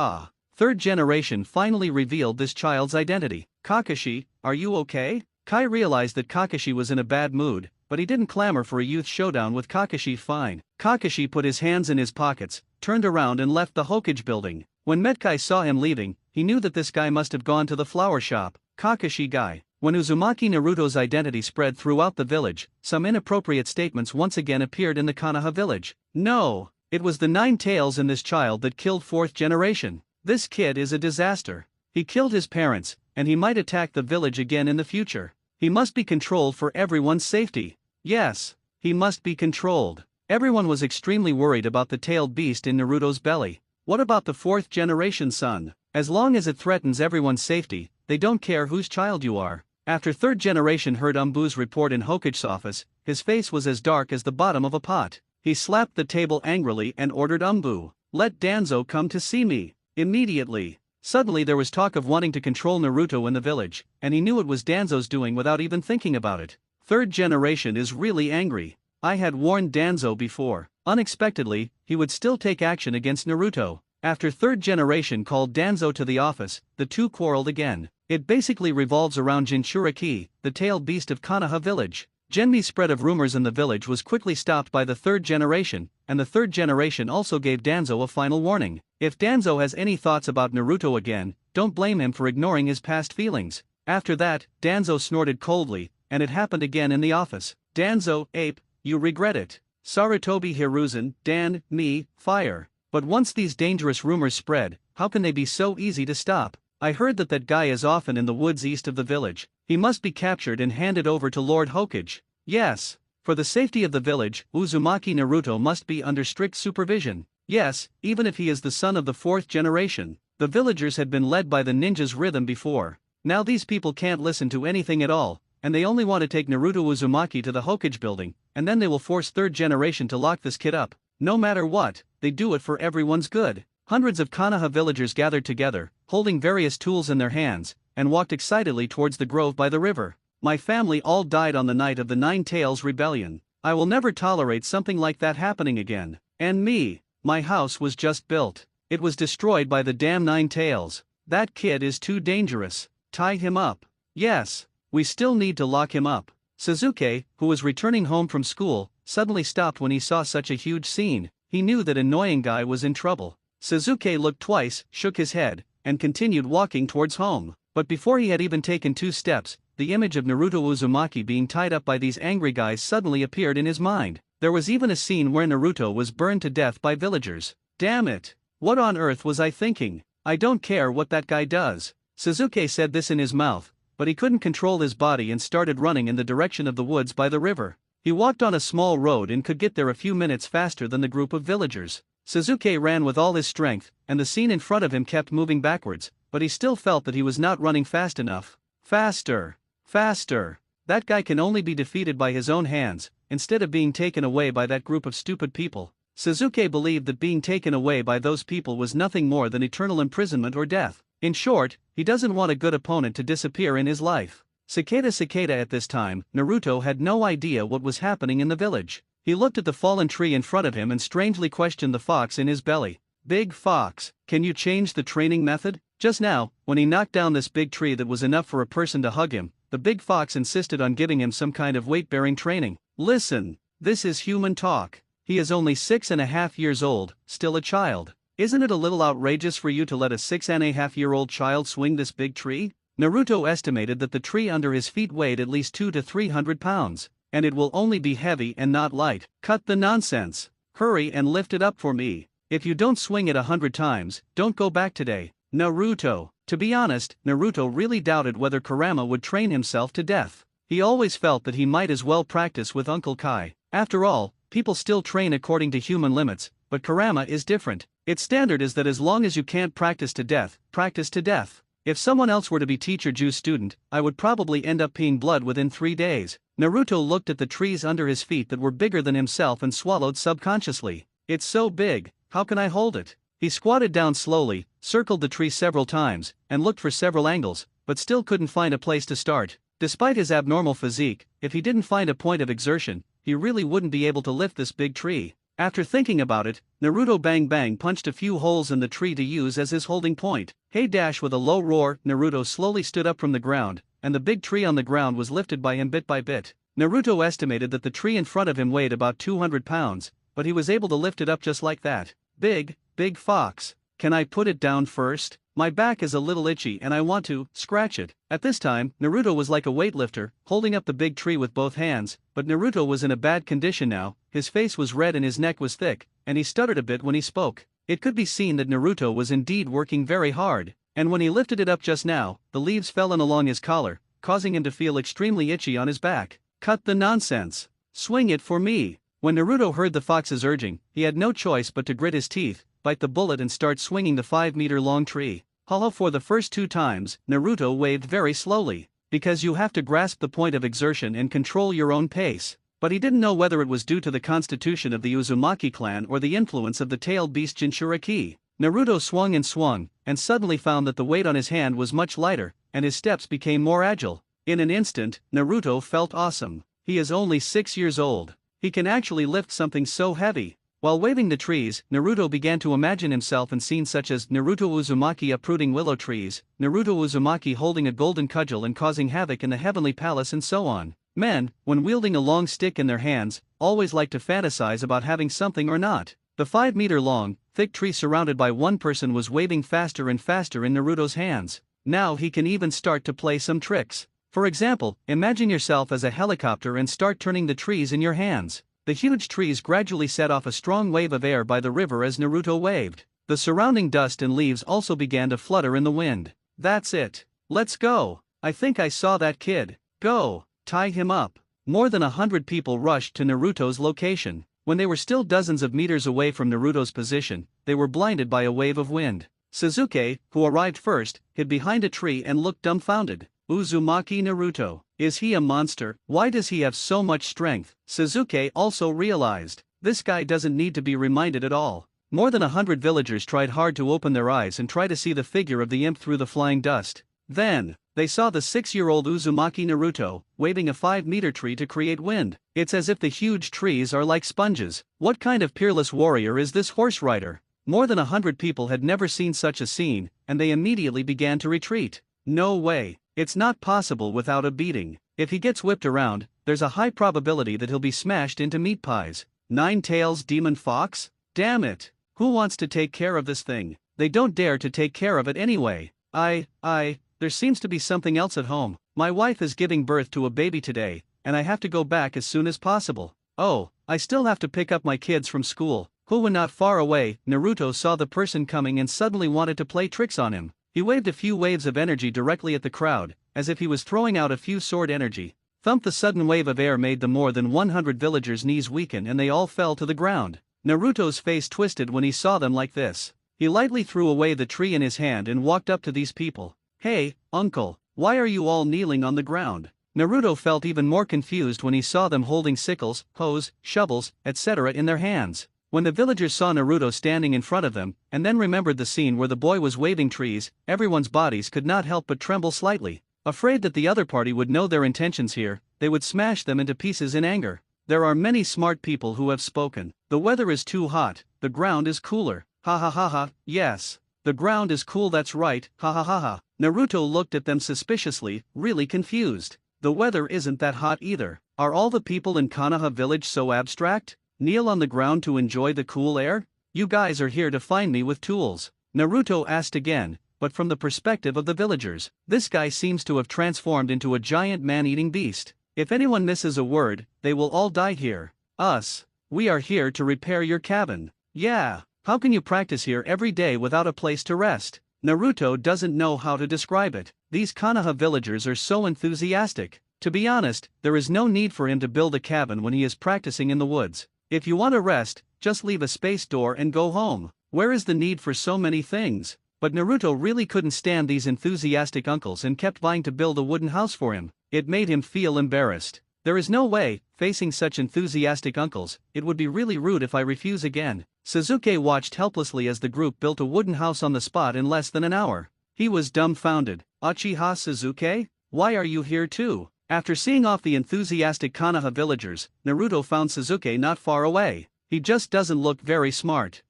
Third generation finally revealed this child's identity. Kakashi, are you okay? Kai realized that Kakashi was in a bad mood, but he didn't clamor for a youth showdown with Kakashi. Fine. Kakashi put his hands in his pockets, turned around and left the Hokage building. When Metkai saw him leaving, he knew that this guy must have gone to the flower shop. Kakashi guy. When Uzumaki Naruto's identity spread throughout the village, some inappropriate statements once again appeared in the Konoha village. No, it was the Nine Tails in this child that killed fourth generation. This kid is a disaster. He killed his parents, and he might attack the village again in the future. He must be controlled for everyone's safety. Yes, he must be controlled. Everyone was extremely worried about the tailed beast in Naruto's belly. What about the fourth generation son? As long as it threatens everyone's safety, they don't care whose child you are. After third generation heard Umbu's report in Hokage's office, his face was as dark as the bottom of a pot. He slapped the table angrily and ordered Umbu, "Let Danzo come to see me. Immediately." Suddenly there was talk of wanting to control Naruto in the village, and he knew it was Danzo's doing without even thinking about it. Third generation is really angry. I had warned Danzo before. Unexpectedly, he would still take action against Naruto. After third generation called Danzo to the office, the two quarreled again. It basically revolves around Jinchuriki, the tailed beast of Konoha village. Genmi's spread of rumors in the village was quickly stopped by the third generation, and the third generation also gave Danzo a final warning. If Danzo has any thoughts about Naruto again, don't blame him for ignoring his past feelings. After that, Danzo snorted coldly, and it happened again in the office. Danzo, ape, you regret it. Sarutobi Hiruzen, Dan, me, fire. But once these dangerous rumors spread, how can they be so easy to stop? I heard that that guy is often in the woods east of the village. He must be captured and handed over to Lord Hokage. Yes. For the safety of the village, Uzumaki Naruto must be under strict supervision. Yes, even if he is the son of the fourth generation. The villagers had been led by the ninja's rhythm before. Now these people can't listen to anything at all, and they only want to take Naruto Uzumaki to the Hokage building, and then they will force third generation to lock this kid up. No matter what, they do it for everyone's good. Hundreds of Konoha villagers gathered together, holding various tools in their hands, and walked excitedly towards the grove by the river. My family all died on the night of the Nine Tails Rebellion. I will never tolerate something like that happening again. And me, my house was just built. It was destroyed by the damn Nine Tails. That kid is too dangerous. Tie him up. Yes, we still need to lock him up. Suzuki, who was returning home from school, suddenly stopped when he saw such a huge scene. He knew that annoying guy was in trouble. Suzuki looked twice, shook his head, and continued walking towards home. But before he had even taken 2 steps, the image of Naruto Uzumaki being tied up by these angry guys suddenly appeared in his mind. There was even a scene where Naruto was burned to death by villagers. Damn it! What on earth was I thinking? I don't care what that guy does. Suzuki said this in his mouth, but he couldn't control his body and started running in the direction of the woods by the river. He walked on a small road and could get there a few minutes faster than the group of villagers. Suzuki ran with all his strength, and the scene in front of him kept moving backwards, but he still felt that he was not running fast enough. Faster! Faster! That guy can only be defeated by his own hands, instead of being taken away by that group of stupid people. Suzuki believed that being taken away by those people was nothing more than eternal imprisonment or death. In short, he doesn't want a good opponent to disappear in his life. Cicada at this time, Naruto had no idea what was happening in the village. He looked at the fallen tree in front of him and strangely questioned the fox in his belly. Big Fox, can you change the training method? Just now, when he knocked down this big tree that was enough for a person to hug him, the big fox insisted on giving him some kind of weight-bearing training. Listen, this is human talk. He is only 6.5 years old, still a child. Isn't it a little outrageous for you to let a 6.5-year-old child swing this big tree? Naruto estimated that the tree under his feet weighed at least 200 to 300 pounds, and it will only be heavy and not light. Cut the nonsense. Hurry and lift it up for me. If you don't swing it 100 times, don't go back today. Naruto. To be honest, Naruto really doubted whether Kurama would train himself to death. He always felt that he might as well practice with Uncle Kai. After all, people still train according to human limits, but Kurama is different. Its standard is that as long as you can't practice to death, practice to death. If someone else were to be teacher Ju's student, I would probably end up peeing blood within 3 days. Naruto looked at the trees under his feet that were bigger than himself and swallowed subconsciously. It's so big, how can I hold it? He squatted down slowly, circled the tree several times, and looked for several angles, but still couldn't find a place to start. Despite his abnormal physique, if he didn't find a point of exertion, he really wouldn't be able to lift this big tree. After thinking about it, Naruto bang punched a few holes in the tree to use as his holding point. Hey dash! With a low roar, Naruto slowly stood up from the ground, and the big tree on the ground was lifted by him bit by bit. Naruto estimated that the tree in front of him weighed about 200 pounds, but he was able to lift it up just like that. Big Fox, can I put it down first? My back is a little itchy and I want to scratch it. At this time, Naruto was like a weightlifter, holding up the big tree with both hands, but Naruto was in a bad condition now. His face was red and his neck was thick, and he stuttered a bit when he spoke. It could be seen that Naruto was indeed working very hard, and when he lifted it up just now, the leaves fell in along his collar, causing him to feel extremely itchy on his back. Cut the nonsense. Swing it for me. When Naruto heard the fox's urging, he had no choice but to grit his teeth, bite the bullet and start swinging the 5-meter-long tree. Haha! For the first 2 times, Naruto waved very slowly, because you have to grasp the point of exertion and control your own pace. But he didn't know whether it was due to the constitution of the Uzumaki clan or the influence of the tailed beast Jinchuriki. Naruto swung, and suddenly found that the weight on his hand was much lighter, and his steps became more agile. In an instant, Naruto felt awesome. He is only 6 years old. He can actually lift something so heavy. While waving the trees, Naruto began to imagine himself in scenes such as Naruto Uzumaki uprooting willow trees, Naruto Uzumaki holding a golden cudgel and causing havoc in the heavenly palace, and so on. Men, when wielding a long stick in their hands, always like to fantasize about having something or not. The 5-meter-long, thick tree surrounded by one person was waving faster and faster in Naruto's hands. Now he can even start to play some tricks. For example, imagine yourself as a helicopter and start turning the trees in your hands. The huge trees gradually set off a strong wave of air by the river as Naruto waved. The surrounding dust and leaves also began to flutter in the wind. That's it. Let's go. I think I saw that kid. Go. Tie him up. More than 100 people rushed to Naruto's location. When they were still dozens of meters away from Naruto's position, they were blinded by a wave of wind. Suzuki, who arrived first, hid behind a tree and looked dumbfounded. Uzumaki Naruto. Is he a monster? Why does he have so much strength? Sasuke also realized. This guy doesn't need to be reminded at all. More than 100 villagers tried hard to open their eyes and try to see the figure of the imp through the flying dust. Then, they saw the 6-year-old Uzumaki Naruto, waving a 5-meter tree to create wind. It's as if the huge trees are like sponges. What kind of peerless warrior is this horse rider? More than 100 people had never seen such a scene, and they immediately began to retreat. No way. It's not possible without a beating. If he gets whipped around, there's a high probability that he'll be smashed into meat pies. 9 Tails Demon Fox? Damn it. Who wants to take care of this thing? They don't dare to take care of it anyway. There seems to be something else at home. My wife is giving birth to a baby today, and I have to go back as soon as possible. Oh, I still have to pick up my kids from school. Who not far away, Naruto saw the person coming and suddenly wanted to play tricks on him. He waved a few waves of energy directly at the crowd, as if he was throwing out a few sword energy. Thump! The sudden wave of air made the more than 100 villagers' knees weaken and they all fell to the ground. Naruto's face twisted when he saw them like this. He lightly threw away the tree in his hand and walked up to these people. Hey, uncle, why are you all kneeling on the ground? Naruto felt even more confused when he saw them holding sickles, hoes, shovels, etc. in their hands. When the villagers saw Naruto standing in front of them, and then remembered the scene where the boy was waving trees, everyone's bodies could not help but tremble slightly. Afraid that the other party would know their intentions here, they would smash them into pieces in anger. There are many smart people who have spoken. The weather is too hot, the ground is cooler. Ha ha ha ha, yes. The ground is cool, that's right, ha ha ha ha. Naruto looked at them suspiciously, really confused. The weather isn't that hot either. Are all the people in Konoha village so abstract? Kneel on the ground to enjoy the cool air? You guys are here to find me with tools. Naruto asked again, but from the perspective of the villagers. This guy seems to have transformed into a giant man-eating beast. If anyone misses a word, they will all die here. Us. We are here to repair your cabin. Yeah. How can you practice here every day without a place to rest? Naruto doesn't know how to describe it. These Konoha villagers are so enthusiastic. To be honest, there is no need for him to build a cabin when he is practicing in the woods. If you want to rest, just leave a space door and go home. Where is the need for so many things? But Naruto really couldn't stand these enthusiastic uncles and kept vying to build a wooden house for him. It made him feel embarrassed. There is no way, facing such enthusiastic uncles, it would be really rude if I refuse again. Sasuke watched helplessly as the group built a wooden house on the spot in less than an hour. He was dumbfounded. Uchiha Sasuke? Why are you here too? After seeing off the enthusiastic Konoha villagers, Naruto found Sasuke not far away. He just doesn't look very smart.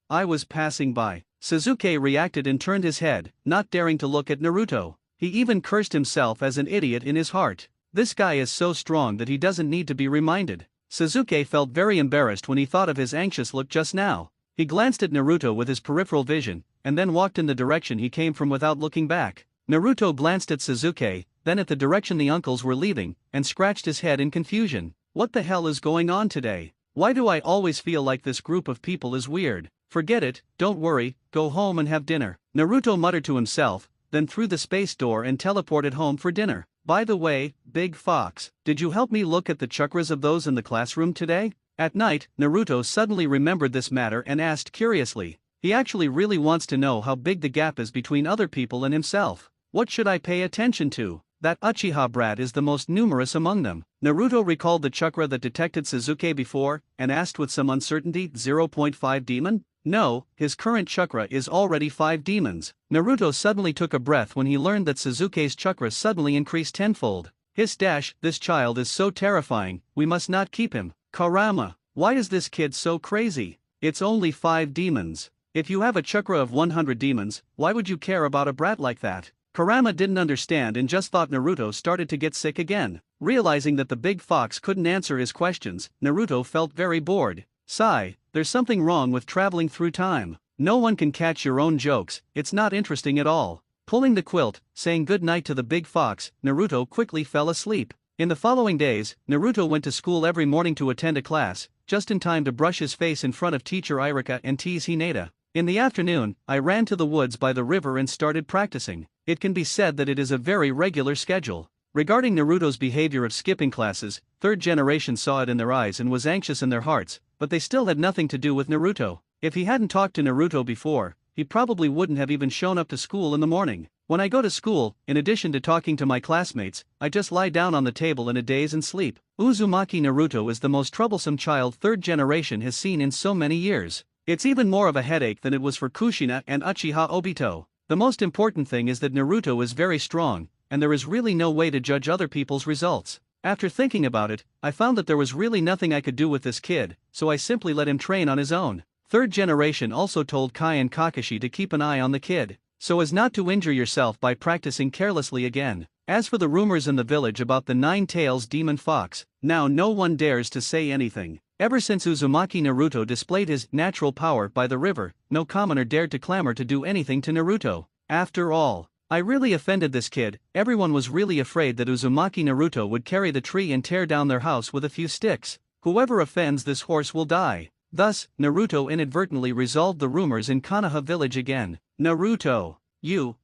I was passing by. Sasuke reacted and turned his head, not daring to look at Naruto. He even cursed himself as an idiot in his heart. This guy is so strong that he doesn't need to be reminded. Sasuke felt very embarrassed when he thought of his anxious look just now. He glanced at Naruto with his peripheral vision, and then walked in the direction he came from without looking back. Naruto glanced at Sasuke, then at the direction the uncles were leaving, and scratched his head in confusion. What the hell is going on today? Why do I always feel like this group of people is weird? Forget it, don't worry, go home and have dinner. Naruto muttered to himself, then threw the space door and teleported home for dinner. By the way, Big Fox, did you help me look at the chakras of those in the classroom today? At night, Naruto suddenly remembered this matter and asked curiously. He actually really wants to know how big the gap is between other people and himself. What should I pay attention to? That Uchiha brat is the most numerous among them. Naruto recalled the chakra that detected Sasuke before, and asked with some uncertainty, 0.5 demon? No, his current chakra is already 5 demons. Naruto suddenly took a breath when he learned that Sasuke's chakra suddenly increased tenfold. This child is so terrifying, we must not keep him. Karama, why is this kid so crazy? It's only 5 demons. If you have a chakra of 100 demons, why would you care about a brat like that? Karama didn't understand and just thought Naruto started to get sick again. Realizing that the big fox couldn't answer his questions, Naruto felt very bored. Sigh, there's something wrong with traveling through time. No one can catch your own jokes, it's not interesting at all. Pulling the quilt, saying good night to the big fox, Naruto quickly fell asleep. In the following days, Naruto went to school every morning to attend a class, just in time to brush his face in front of teacher Irika and tease Hinata. In the afternoon, I ran to the woods by the river and started practicing. It can be said that it is a very regular schedule. Regarding Naruto's behavior of skipping classes, third generation saw it in their eyes and was anxious in their hearts, but they still had nothing to do with Naruto. If he hadn't talked to Naruto before, he probably wouldn't have even shown up to school in the morning. When I go to school, in addition to talking to my classmates, I just lie down on the table in a daze and sleep. Uzumaki Naruto is the most troublesome child third generation has seen in so many years. It's even more of a headache than it was for Kushina and Uchiha Obito. The most important thing is that Naruto is very strong, and there is really no way to judge other people's results. After thinking about it, I found that there was really nothing I could do with this kid, so I simply let him train on his own. Third generation also told Kai and Kakashi to keep an eye on the kid, so as not to injure yourself by practicing carelessly again. As for the rumors in the village about the Nine-Tails demon fox, now no one dares to say anything. Ever since Uzumaki Naruto displayed his natural power by the river, no commoner dared to clamor to do anything to Naruto. After all, I really offended this kid. Everyone was really afraid that Uzumaki Naruto would carry the tree and tear down their house with a few sticks. Whoever offends this horse will die. Thus, Naruto inadvertently resolved the rumors in Konoha village again. Naruto,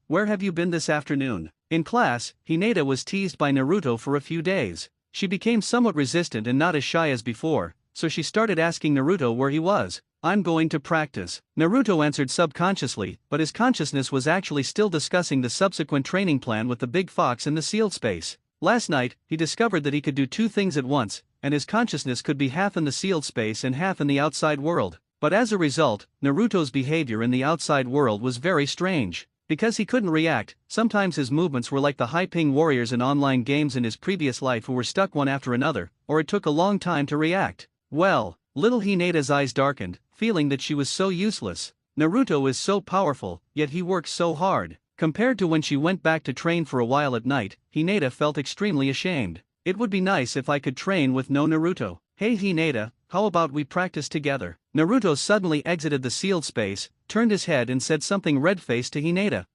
where have you been this afternoon? In class, Hinata was teased by Naruto for a few days. She became somewhat resistant and not as shy as before, so she started asking Naruto where he was. I'm going to practice. Naruto answered subconsciously, but his consciousness was actually still discussing the subsequent training plan with the big fox in the sealed space. Last night, he discovered that he could do two things at once, and his consciousness could be half in the sealed space and half in the outside world. But as a result, Naruto's behavior in the outside world was very strange. Because he couldn't react, sometimes his movements were like the high-ping warriors in online games in his previous life who were stuck one after another, or it took a long time to react. Well, little Hinata's eyes darkened, feeling that she was so useless. Naruto is so powerful, yet he works so hard. Compared to when she went back to train for a while at night, Hinata felt extremely ashamed. It would be nice if I could train with no Naruto. Hey Hinata, how about we practice together? Naruto suddenly exited the sealed space, turned his head and said something red-faced to Hinata.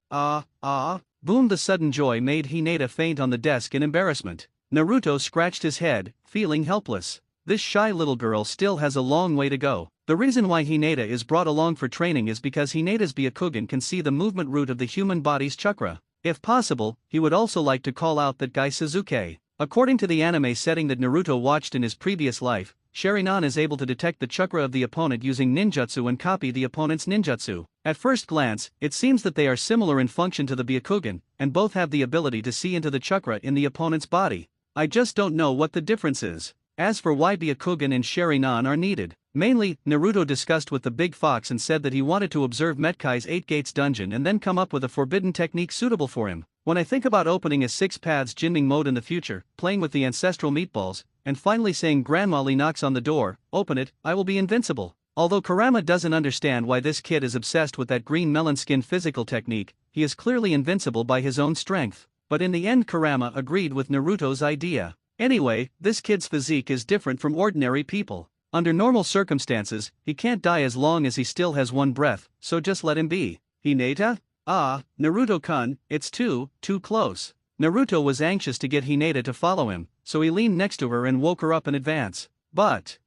Boom! The sudden joy made Hinata faint on the desk in embarrassment. Naruto scratched his head, feeling helpless. This shy little girl still has a long way to go. The reason why Hinata is brought along for training is because Hinata's Byakugan can see the movement root of the human body's chakra. If possible, he would also like to call out that guy Suzuki. According to the anime setting that Naruto watched in his previous life, Sharingan is able to detect the chakra of the opponent using ninjutsu and copy the opponent's ninjutsu. At first glance, it seems that they are similar in function to the Byakugan, and both have the ability to see into the chakra in the opponent's body. I just don't know what the difference is. As for why Byakugan and Sharingan are needed, mainly, Naruto discussed with the big fox and said that he wanted to observe Metkai's 8 Gates dungeon and then come up with a forbidden technique suitable for him. When I think about opening a 6 paths Jinming mode in the future, playing with the ancestral meatballs, and finally saying Grandma Lee knocks on the door, open it, I will be invincible. Although Kurama doesn't understand why this kid is obsessed with that green melon skin physical technique, he is clearly invincible by his own strength. But in the end Kurama agreed with Naruto's idea. Anyway, this kid's physique is different from ordinary people. Under normal circumstances, he can't die as long as he still has one breath, so just let him be. Hinata? Naruto-kun, it's too close. Naruto was anxious to get Hinata to follow him, so he leaned next to her and woke her up in advance. But,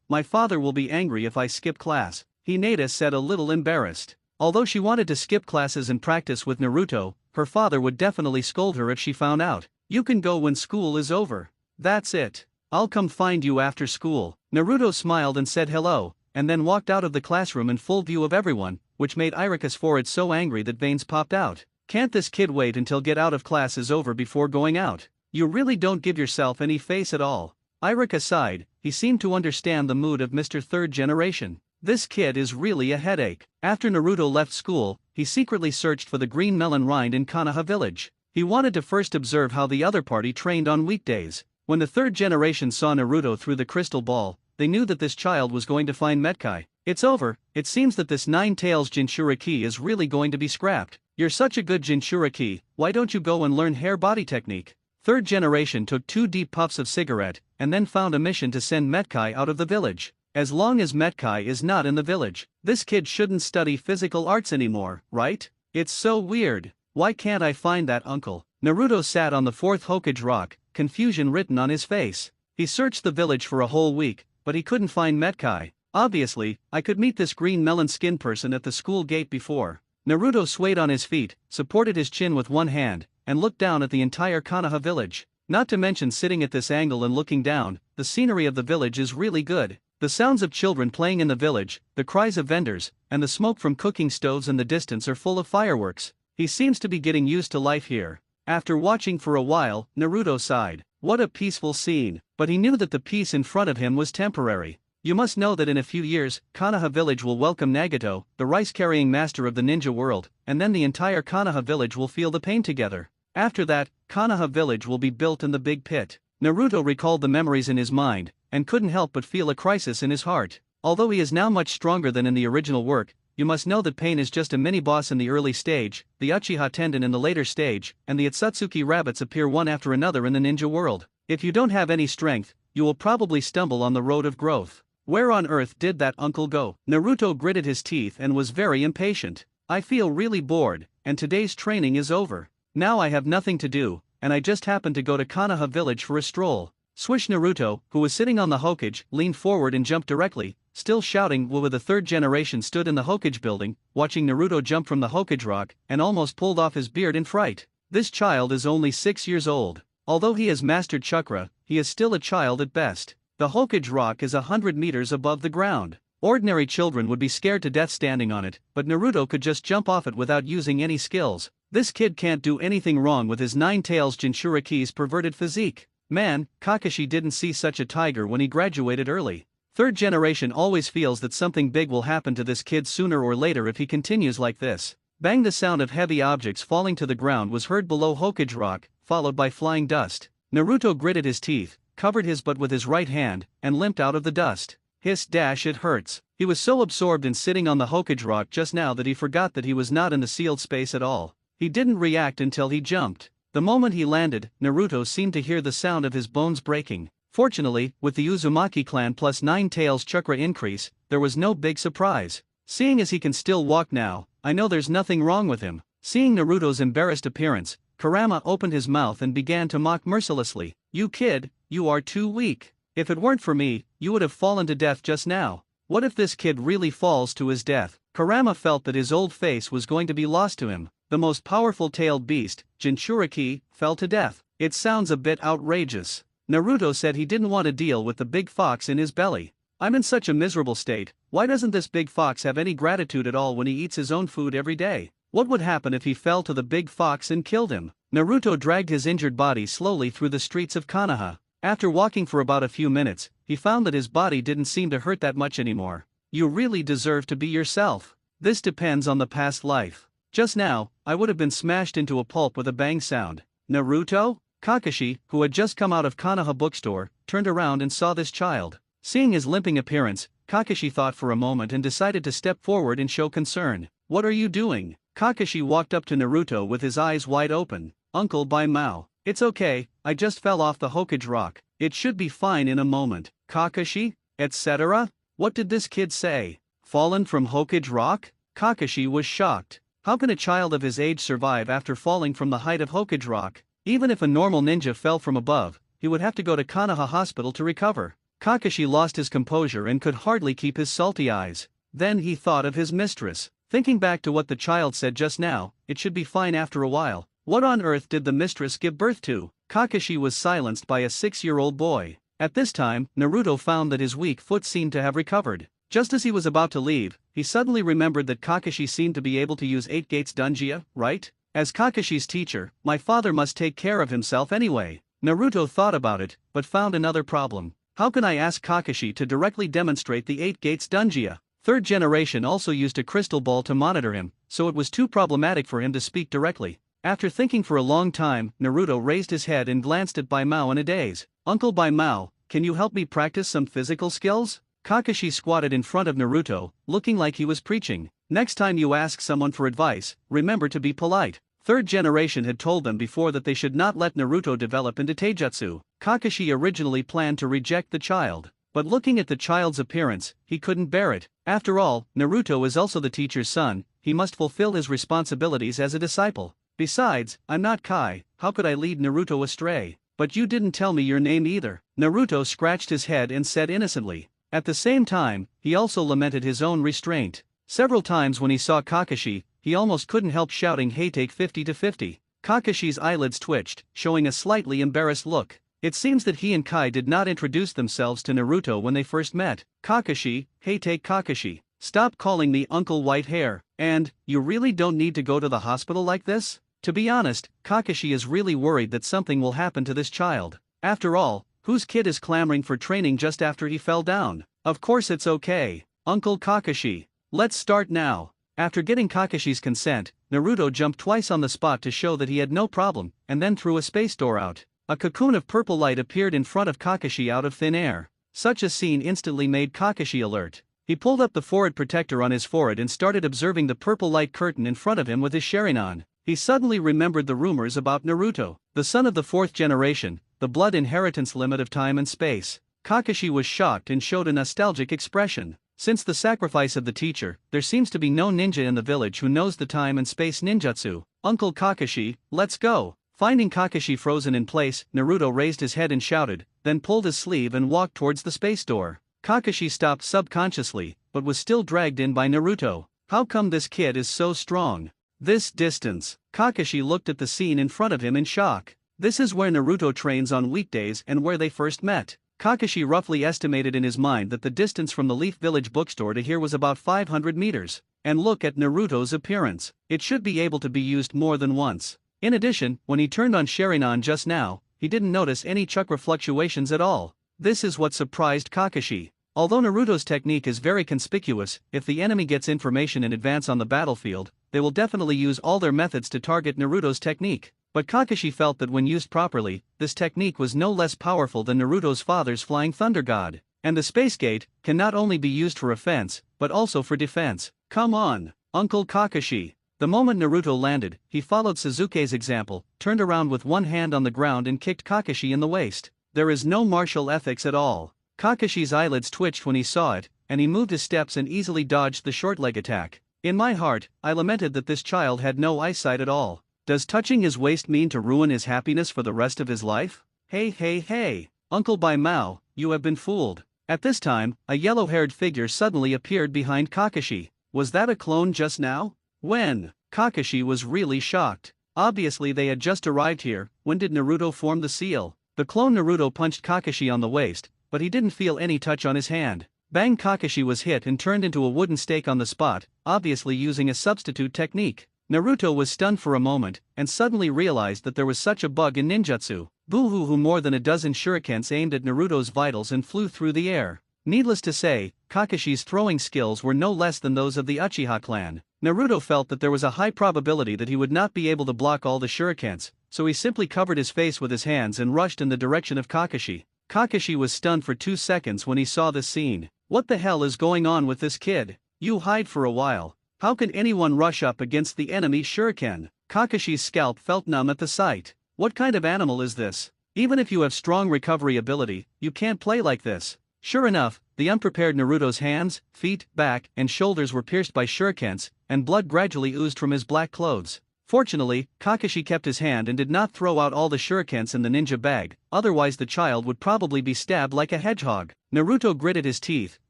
my father will be angry if I skip class, Hinata said a little embarrassed. Although she wanted to skip classes and practice with Naruto, her father would definitely scold her if she found out. You can go when school is over. That's it. I'll come find you after school. Naruto smiled and said hello, and then walked out of the classroom in full view of everyone, which made Irika's forehead so angry that veins popped out. Can't this kid wait until get out of class is over before going out? You really don't give yourself any face at all. Irika sighed. He seemed to understand the mood of Mr. Third Generation. This kid is really a headache. After Naruto left school, he secretly searched for the green melon rind in Konoha village. He wanted to first observe how the other party trained on weekdays. When the third generation saw Naruto through the crystal ball, they knew that this child was going to find Metkai. It's over. It seems that this Nine-Tails Jinchuriki is really going to be scrapped. You're such a good Jinchuriki, why don't you go and learn hair body technique? Third generation took 2 deep puffs of cigarette, and then found a mission to send Metkai out of the village. As long as Metkai is not in the village, this kid shouldn't study physical arts anymore, right? It's so weird. Why can't I find that uncle? Naruto sat on the 4th Hokage rock, confusion written on his face. He searched the village for a whole week, but he couldn't find Metkai. Obviously, I could meet this green melon skin person at the school gate before. Naruto swayed on his feet, supported his chin with one hand, and looked down at the entire Konoha village. Not to mention sitting at this angle and looking down, the scenery of the village is really good. The sounds of children playing in the village, the cries of vendors, and the smoke from cooking stoves in the distance are full of fireworks. He seems to be getting used to life here. After watching for a while, Naruto sighed. What a peaceful scene, but he knew that the peace in front of him was temporary. You must know that in a few years, Konoha village will welcome Nagato, the rice-carrying master of the ninja world, and then the entire Konoha village will feel the pain together. After that, Konoha village will be built in the big pit. Naruto recalled the memories in his mind, and couldn't help but feel a crisis in his heart. Although he is now much stronger than in the original work, you must know that Pain is just a mini-boss in the early stage, the Uchiha Tendon in the later stage, and the Otsutsuki rabbits appear one after another in the ninja world. If you don't have any strength, you will probably stumble on the road of growth. Where on earth did that uncle go? Naruto gritted his teeth and was very impatient. I feel really bored, and today's training is over. Now I have nothing to do, and I just happened to go to Konoha village for a stroll. Swish. Naruto, who was sitting on the Hokage, leaned forward and jumped directly, still shouting while the third generation stood in the Hokage building, watching Naruto jump from the Hokage rock, and almost pulled off his beard in fright. This child is only 6 years old. Although he has mastered chakra, he is still a child at best. The Hokage rock is 100 meters above the ground. Ordinary children would be scared to death standing on it, but Naruto could just jump off it without using any skills. This kid can't do anything wrong with his nine tails Jinchuriki's perverted physique. Man, Kakashi didn't see such a tiger when he graduated early. Third generation always feels that something big will happen to this kid sooner or later if he continues like this. Bang! The sound of heavy objects falling to the ground was heard below Hokage rock, followed by flying dust. Naruto gritted his teeth, covered his butt with his right hand, and limped out of the dust. Hiss! It hurts. He was so absorbed in sitting on the Hokage rock just now that he forgot that he was not in the sealed space at all. He didn't react until he jumped. The moment he landed, Naruto seemed to hear the sound of his bones breaking. Fortunately, with the Uzumaki clan plus 9 tails chakra increase, there was no big surprise. Seeing as he can still walk now, I know there's nothing wrong with him. Seeing Naruto's embarrassed appearance, Kurama opened his mouth and began to mock mercilessly. You kid, you are too weak. If it weren't for me, you would have fallen to death just now. What if this kid really falls to his death? Kurama felt that his old face was going to be lost to him. The most powerful tailed beast, Jinchuriki, fell to death. It sounds a bit outrageous. Naruto said he didn't want to deal with the big fox in his belly. I'm in such a miserable state. Why doesn't this big fox have any gratitude at all when he eats his own food every day? What would happen if he fell to the big fox and killed him? Naruto dragged his injured body slowly through the streets of Konoha. After walking for about a few minutes, he found that his body didn't seem to hurt that much anymore. You really deserve to be yourself. This depends on the past life. Just now, I would have been smashed into a pulp with a bang sound. Naruto? Kakashi, who had just come out of Konoha bookstore, turned around and saw this child. Seeing his limping appearance, Kakashi thought for a moment and decided to step forward and show concern. What are you doing? Kakashi walked up to Naruto with his eyes wide open. Uncle by Mao. It's okay, I just fell off the Hokage rock. It should be fine in a moment. Kakashi? Etc.? What did this kid say? Fallen from Hokage rock? Kakashi was shocked. How can a child of his age survive after falling from the height of Hokage rock? Even if a normal ninja fell from above, he would have to go to Konoha hospital to recover. Kakashi lost his composure and could hardly keep his salty eyes. Then he thought of his mistress. Thinking back to what the child said just now, it should be fine after a while. What on earth did the mistress give birth to? Kakashi was silenced by a 6-year-old boy. At this time, Naruto found that his weak foot seemed to have recovered. Just as he was about to leave, he suddenly remembered that Kakashi seemed to be able to use 8 Gates Dunjia, right? As Kakashi's teacher, my father must take care of himself anyway. Naruto thought about it, but found another problem. How can I ask Kakashi to directly demonstrate the 8 Gates Dunjia? Third generation also used a crystal ball to monitor him, so it was too problematic for him to speak directly. After thinking for a long time, Naruto raised his head and glanced at Bai Mao in a daze. Uncle Bai Mao, can you help me practice some physical skills? Kakashi squatted in front of Naruto, looking like he was preaching. Next time you ask someone for advice, remember to be polite. Third generation had told them before that they should not let Naruto develop into taijutsu. Kakashi originally planned to reject the child, but looking at the child's appearance, he couldn't bear it. After all, Naruto is also the teacher's son, he must fulfill his responsibilities as a disciple. Besides, I'm not Kai, how could I lead Naruto astray? But you didn't tell me your name either. Naruto scratched his head and said innocently. At the same time, he also lamented his own restraint. Several times when he saw Kakashi, he almost couldn't help shouting, hey, take 50 to 50. Kakashi's eyelids twitched, showing a slightly embarrassed look. It seems that he and Kai did not introduce themselves to Naruto when they first met. Kakashi, hey, take Kakashi. Stop calling me Uncle Whitehair. And, you really don't need to go to the hospital like this? To be honest, Kakashi is really worried that something will happen to this child. After all, whose kid is clamoring for training just after he fell down? Of course it's okay, Uncle Kakashi. Let's start now. After getting Kakashi's consent, Naruto jumped twice on the spot to show that he had no problem, and then threw a space door out. A cocoon of purple light appeared in front of Kakashi out of thin air. Such a scene instantly made Kakashi alert. He pulled up the forehead protector on his forehead and started observing the purple light curtain in front of him with his Sharingan. He suddenly remembered the rumors about Naruto, the son of the fourth generation, the blood inheritance limit of time and space. Kakashi was shocked and showed a nostalgic expression. Since the sacrifice of the teacher, there seems to be no ninja in the village who knows the time and space ninjutsu. Uncle Kakashi, let's go. Finding Kakashi frozen in place, Naruto raised his head and shouted, then pulled his sleeve and walked towards the space door. Kakashi stopped subconsciously, but was still dragged in by Naruto. How come this kid is so strong? This distance. Kakashi looked at the scene in front of him in shock. This is where Naruto trains on weekdays and where they first met. Kakashi roughly estimated in his mind that the distance from the Leaf Village bookstore to here was about 500 meters. And look at Naruto's appearance. It should be able to be used more than once. In addition, when he turned on Sharingan just now, he didn't notice any chakra fluctuations at all. This is what surprised Kakashi. Although Naruto's technique is very conspicuous, if the enemy gets information in advance on the battlefield, they will definitely use all their methods to target Naruto's technique. But Kakashi felt that when used properly, this technique was no less powerful than Naruto's father's Flying Thunder God. And the Space Gate can not only be used for offense, but also for defense. Come on, Uncle Kakashi. The moment Naruto landed, he followed Sasuke's example, turned around with one hand on the ground and kicked Kakashi in the waist. There is no martial ethics at all. Kakashi's eyelids twitched when he saw it, and he moved his steps and easily dodged the short leg attack. In my heart, I lamented that this child had no eyesight at all. Does touching his waist mean to ruin his happiness for the rest of his life? Hey, Uncle Bai Mao, you have been fooled. At this time, a yellow-haired figure suddenly appeared behind Kakashi. Was that a clone just now? When? Kakashi was really shocked. Obviously they had just arrived here. When did Naruto form the seal? The clone Naruto punched Kakashi on the waist, but he didn't feel any touch on his hand. Bang! Kakashi was hit and turned into a wooden stake on the spot, obviously using a substitute technique. Naruto was stunned for a moment, and suddenly realized that there was such a bug in ninjutsu. Boo-hoo-hoo! More than a dozen shurikens aimed at Naruto's vitals and flew through the air. Needless to say, Kakashi's throwing skills were no less than those of the Uchiha clan. Naruto felt that there was a high probability that he would not be able to block all the shurikens, so he simply covered his face with his hands and rushed in the direction of Kakashi. Kakashi was stunned for 2 seconds when he saw this scene. What the hell is going on with this kid? You hide for a while. How can anyone rush up against the enemy shuriken? Kakashi's scalp felt numb at the sight. What kind of animal is this? Even if you have strong recovery ability, you can't play like this. Sure enough, the unprepared Naruto's hands, feet, back, and shoulders were pierced by shurikens, and blood gradually oozed from his black clothes. Fortunately, Kakashi kept his hand and did not throw out all the shurikens in the ninja bag, otherwise the child would probably be stabbed like a hedgehog. Naruto gritted his teeth,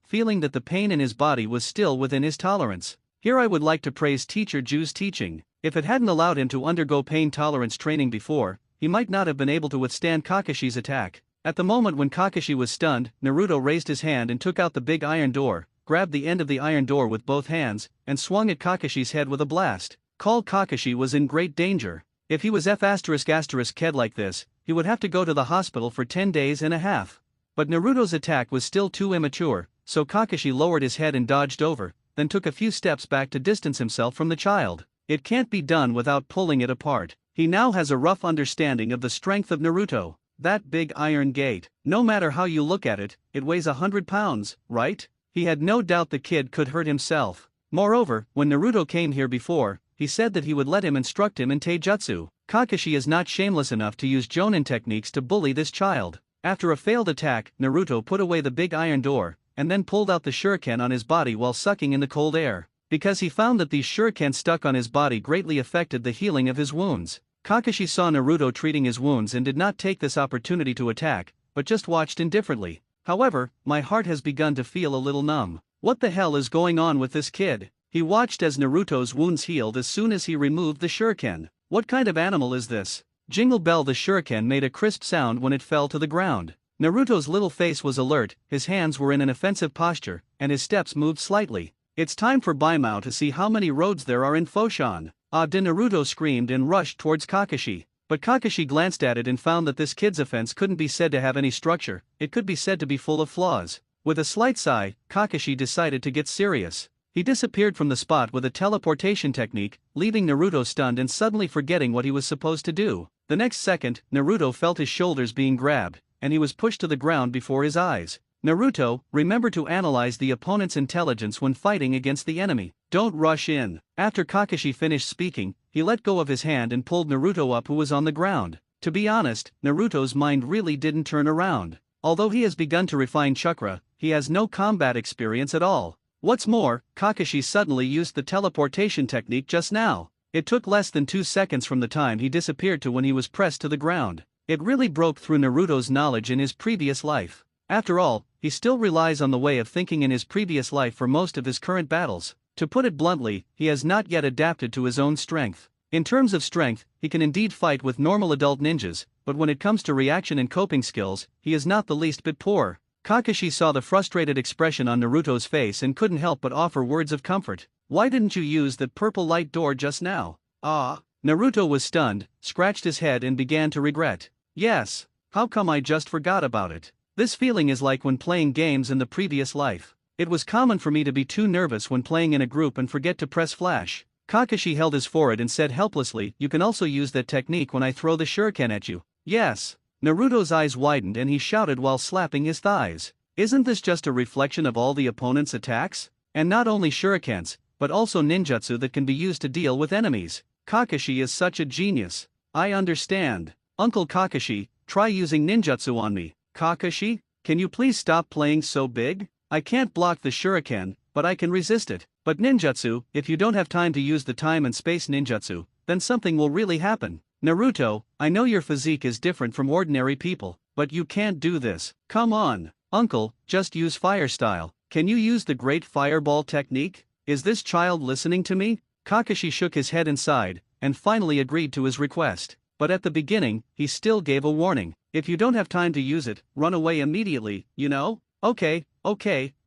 feeling that the pain in his body was still within his tolerance. Here I would like to praise Teacher Ju's teaching. If it hadn't allowed him to undergo pain tolerance training before, he might not have been able to withstand Kakashi's attack. At the moment when Kakashi was stunned, Naruto raised his hand and took out the big iron door, grabbed the end of the iron door with both hands, and swung at Kakashi's head with a blast. Kakashi was in great danger. If he was ked like this, he would have to go to the hospital for 10 days and a half. But Naruto's attack was still too immature, so Kakashi lowered his head and dodged over, then took a few steps back to distance himself from the child. It can't be done without pulling it apart. He now has a rough understanding of the strength of Naruto. That big iron gate, no matter how you look at it, it weighs 100 pounds, right? He had no doubt the kid could hurt himself. Moreover, when Naruto came here before, he said that he would let him instruct him in taijutsu. Kakashi is not shameless enough to use jonin techniques to bully this child. After a failed attack, Naruto put away the big iron door, and then pulled out the shuriken on his body while sucking in the cold air. Because he found that these shurikens stuck on his body greatly affected the healing of his wounds. Kakashi saw Naruto treating his wounds and did not take this opportunity to attack, but just watched indifferently. However, my heart has begun to feel a little numb. What the hell is going on with this kid? He watched as Naruto's wounds healed as soon as he removed the shuriken. What kind of animal is this? Jingle bell! The shuriken made a crisp sound when it fell to the ground. Naruto's little face was alert, his hands were in an offensive posture, and his steps moved slightly. It's time for Baimao to see how many roads there are in Foshan. Ah, Naruto screamed and rushed towards Kakashi. But Kakashi glanced at it and found that this kid's offense couldn't be said to have any structure, it could be said to be full of flaws. With a slight sigh, Kakashi decided to get serious. He disappeared from the spot with a teleportation technique, leaving Naruto stunned and suddenly forgetting what he was supposed to do. The next second, Naruto felt his shoulders being grabbed, and he was pushed to the ground before his eyes. Naruto, remember to analyze the opponent's intelligence when fighting against the enemy. Don't rush in. After Kakashi finished speaking, he let go of his hand and pulled Naruto up, who was on the ground. To be honest, Naruto's mind really didn't turn around. Although he has begun to refine chakra, he has no combat experience at all. What's more, Kakashi suddenly used the teleportation technique just now. It took less than 2 seconds from the time he disappeared to when he was pressed to the ground. It really broke through Naruto's knowledge in his previous life. After all, he still relies on the way of thinking in his previous life for most of his current battles. To put it bluntly, he has not yet adapted to his own strength. In terms of strength, he can indeed fight with normal adult ninjas, but when it comes to reaction and coping skills, he is not the least bit poor. Kakashi saw the frustrated expression on Naruto's face and couldn't help but offer words of comfort. Why didn't you use that purple light door just now? Ah. Naruto was stunned, scratched his head and began to regret. Yes. How come I just forgot about it? This feeling is like when playing games in the previous life. It was common for me to be too nervous when playing in a group and forget to press flash. Kakashi held his forehead and said helplessly, you can also use that technique when I throw the shuriken at you. Yes. Naruto's eyes widened and he shouted while slapping his thighs. Isn't this just a reflection of all the opponent's attacks? And not only shurikens, but also ninjutsu that can be used to deal with enemies. Kakashi is such a genius. I understand. Uncle Kakashi, try using ninjutsu on me. Kakashi, can you please stop playing so big? I can't block the shuriken, but I can resist it. But ninjutsu, if you don't have time to use the time and space ninjutsu, then something will really happen. Naruto, I know your physique is different from ordinary people, but you can't do this. Come on, uncle, just use fire style. Can you use the great fireball technique? Is this child listening to me? Kakashi shook his head and sighed, and finally agreed to his request. But at the beginning, he still gave a warning. If you don't have time to use it, run away immediately, you know? Okay,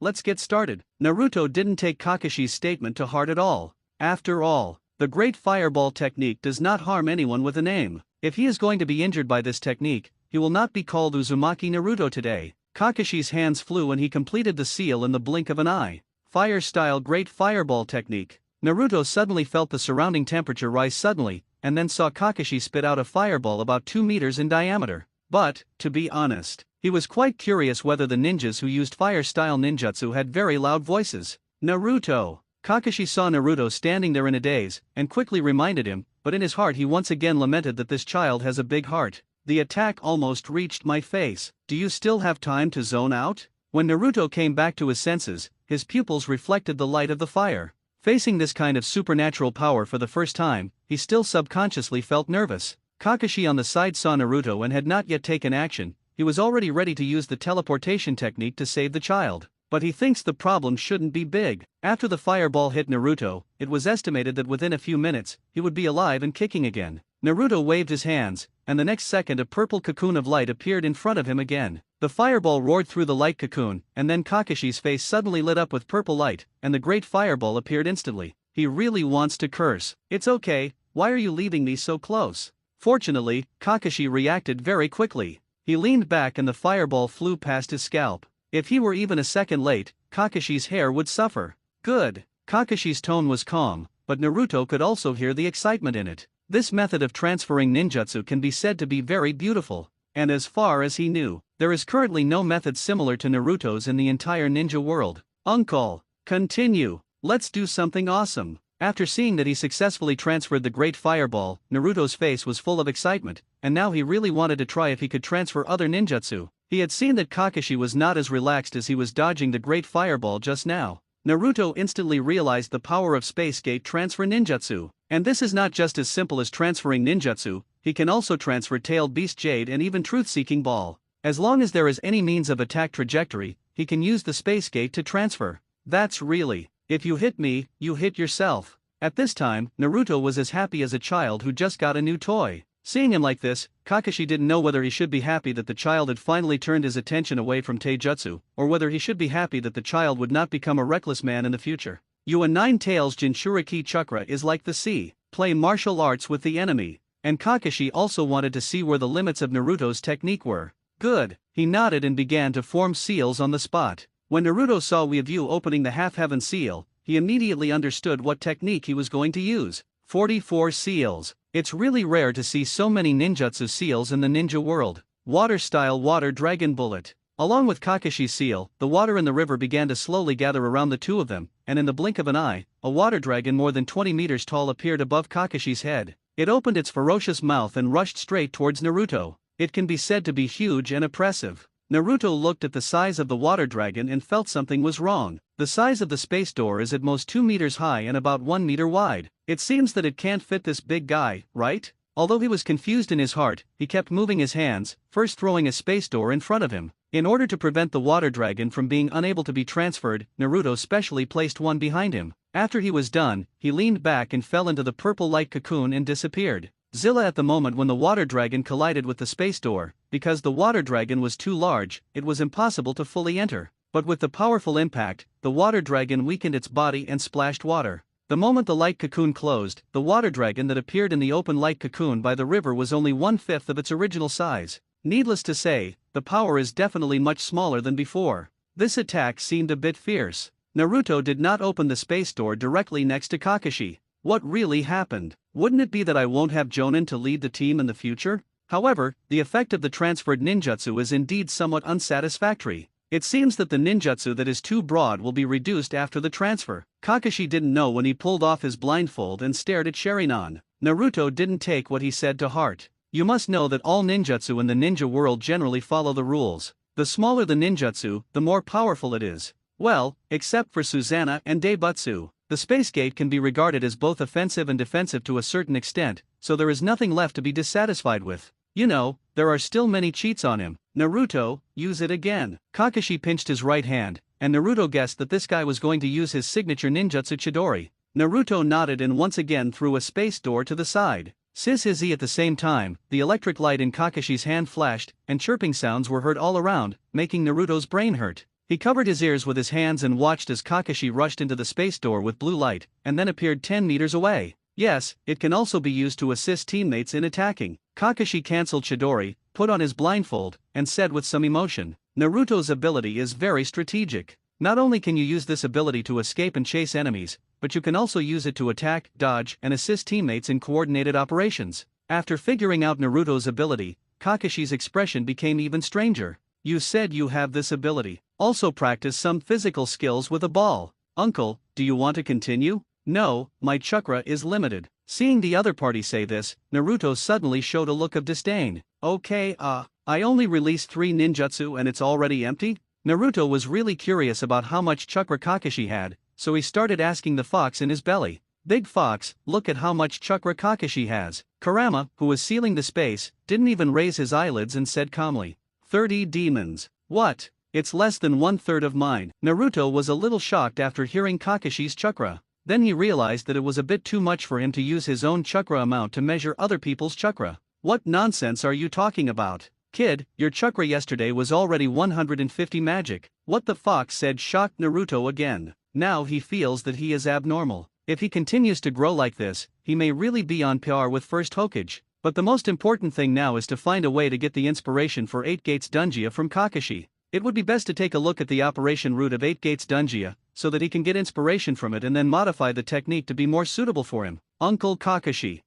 let's get started. Naruto didn't take Kakashi's statement to heart at all. After all, the great fireball technique does not harm anyone with a name. If he is going to be injured by this technique, he will not be called Uzumaki Naruto today. Kakashi's hands flew and he completed the seal in the blink of an eye. Fire-style great fireball technique. Naruto suddenly felt the surrounding temperature rise suddenly, and then saw Kakashi spit out a fireball about 2 meters in diameter. But, to be honest, he was quite curious whether the ninjas who used fire-style ninjutsu had very loud voices. Naruto! Kakashi saw Naruto standing there in a daze, and quickly reminded him, but in his heart he once again lamented that this child has a big heart. The attack almost reached my face. Do you still have time to zone out? When Naruto came back to his senses, his pupils reflected the light of the fire. Facing this kind of supernatural power for the first time, he still subconsciously felt nervous. Kakashi on the side saw Naruto and had not yet taken action. He was already ready to use the teleportation technique to save the child. But he thinks the problem shouldn't be big. After the fireball hit Naruto, it was estimated that within a few minutes, he would be alive and kicking again. Naruto waved his hands, and the next second a purple cocoon of light appeared in front of him again. The fireball roared through the light cocoon, and then Kakashi's face suddenly lit up with purple light, and the great fireball appeared instantly. He really wants to curse. It's okay, why are you leaving me so close? Fortunately, Kakashi reacted very quickly. He leaned back and the fireball flew past his scalp. If he were even a second late, Kakashi's hair would suffer. Good. Kakashi's tone was calm, but Naruto could also hear the excitement in it. This method of transferring ninjutsu can be said to be very beautiful, and as far as he knew, there is currently no method similar to Naruto's in the entire ninja world. Uncle, continue. Let's do something awesome. After seeing that he successfully transferred the great fireball, Naruto's face was full of excitement, and now he really wanted to try if he could transfer other ninjutsu. He had seen that Kakashi was not as relaxed as he was dodging the great fireball just now. Naruto instantly realized the power of Space Gate transfer ninjutsu. And this is not just as simple as transferring ninjutsu, he can also transfer Tailed Beast Jade and even Truth-Seeking Ball. As long as there is any means of attack trajectory, he can use the Space Gate to transfer. That's really, if you hit me, you hit yourself. At this time, Naruto was as happy as a child who just got a new toy. Seeing him like this, Kakashi didn't know whether he should be happy that the child had finally turned his attention away from taijutsu, or whether he should be happy that the child would not become a reckless man in the future. You and Nine Tails Jinchuriki Chakra is like the sea, play martial arts with the enemy. And Kakashi also wanted to see where the limits of Naruto's technique were. Good, he nodded and began to form seals on the spot. When Naruto saw Weavyu opening the half-heaven seal, he immediately understood what technique he was going to use. 44 seals. It's really rare to see so many ninjutsu seals in the ninja world. Water-style water dragon bullet. Along with Kakashi's seal, the water in the river began to slowly gather around the two of them, and in the blink of an eye, a water dragon more than 20 meters tall appeared above Kakashi's head. It opened its ferocious mouth and rushed straight towards Naruto. It can be said to be huge and oppressive. Naruto looked at the size of the water dragon and felt something was wrong. The size of the space door is at most 2 meters high and about 1 meter wide. It seems that it can't fit this big guy, right? Although he was confused in his heart, he kept moving his hands, first throwing a space door in front of him. In order to prevent the water dragon from being unable to be transferred, Naruto specially placed one behind him. After he was done, he leaned back and fell into the purple light cocoon and disappeared. Zilla at the moment when the water dragon collided with the space door, because the water dragon was too large, it was impossible to fully enter. But with the powerful impact, the water dragon weakened its body and splashed water. The moment the light cocoon closed, the water dragon that appeared in the open light cocoon by the river was only 1/5 of its original size. Needless to say, the power is definitely much smaller than before. This attack seemed a bit fierce. Naruto did not open the space door directly next to Kakashi. What really happened? Wouldn't it be that I won't have Jonin to lead the team in the future? However, the effect of the transferred ninjutsu is indeed somewhat unsatisfactory. It seems that the ninjutsu that is too broad will be reduced after the transfer. Kakashi didn't know when he pulled off his blindfold and stared at Sharingan. Naruto didn't take what he said to heart. You must know that all ninjutsu in the ninja world generally follow the rules. The smaller the ninjutsu, the more powerful it is. Well, except for Susanna and Daibutsu. The space gate can be regarded as both offensive and defensive to a certain extent, so there is nothing left to be dissatisfied with. You know, there are still many cheats on him. Naruto, use it again. Kakashi pinched his right hand, and Naruto guessed that this guy was going to use his signature ninjutsu Chidori. Naruto nodded and once again threw a space door to the side. Sizz at the same time, the electric light in Kakashi's hand flashed, and chirping sounds were heard all around, making Naruto's brain hurt. He covered his ears with his hands and watched as Kakashi rushed into the space door with blue light, and then appeared 10 meters away. Yes, it can also be used to assist teammates in attacking. Kakashi cancelled Chidori, put on his blindfold, and said with some emotion, Naruto's ability is very strategic. Not only can you use this ability to escape and chase enemies, but you can also use it to attack, dodge, and assist teammates in coordinated operations. After figuring out Naruto's ability, Kakashi's expression became even stranger. You said you have this ability. Also practice some physical skills with a ball. Uncle, do you want to continue? No, my chakra is limited. Seeing the other party say this, Naruto suddenly showed a look of disdain. Okay, I only released 3 ninjutsu and it's already empty? Naruto was really curious about how much chakra Kakashi had, so he started asking the fox in his belly. Big Fox, look at how much chakra Kakashi has. Kurama, who was sealing the space, didn't even raise his eyelids and said calmly, 30 demons. What? It's less than 1/3 of mine. Naruto was a little shocked after hearing Kakashi's chakra. Then he realized that it was a bit too much for him to use his own chakra amount to measure other people's chakra. What nonsense are you talking about? Kid, your chakra yesterday was already 150 magic. What the fox said shocked Naruto again. Now he feels that he is abnormal. If he continues to grow like this, he may really be on par with first Hokage. But the most important thing now is to find a way to get the inspiration for 8 Gates Dungia from Kakashi. It would be best to take a look at the operation route of 8 Gates Dungia, so that he can get inspiration from it and then modify the technique to be more suitable for him. Uncle Kakashi.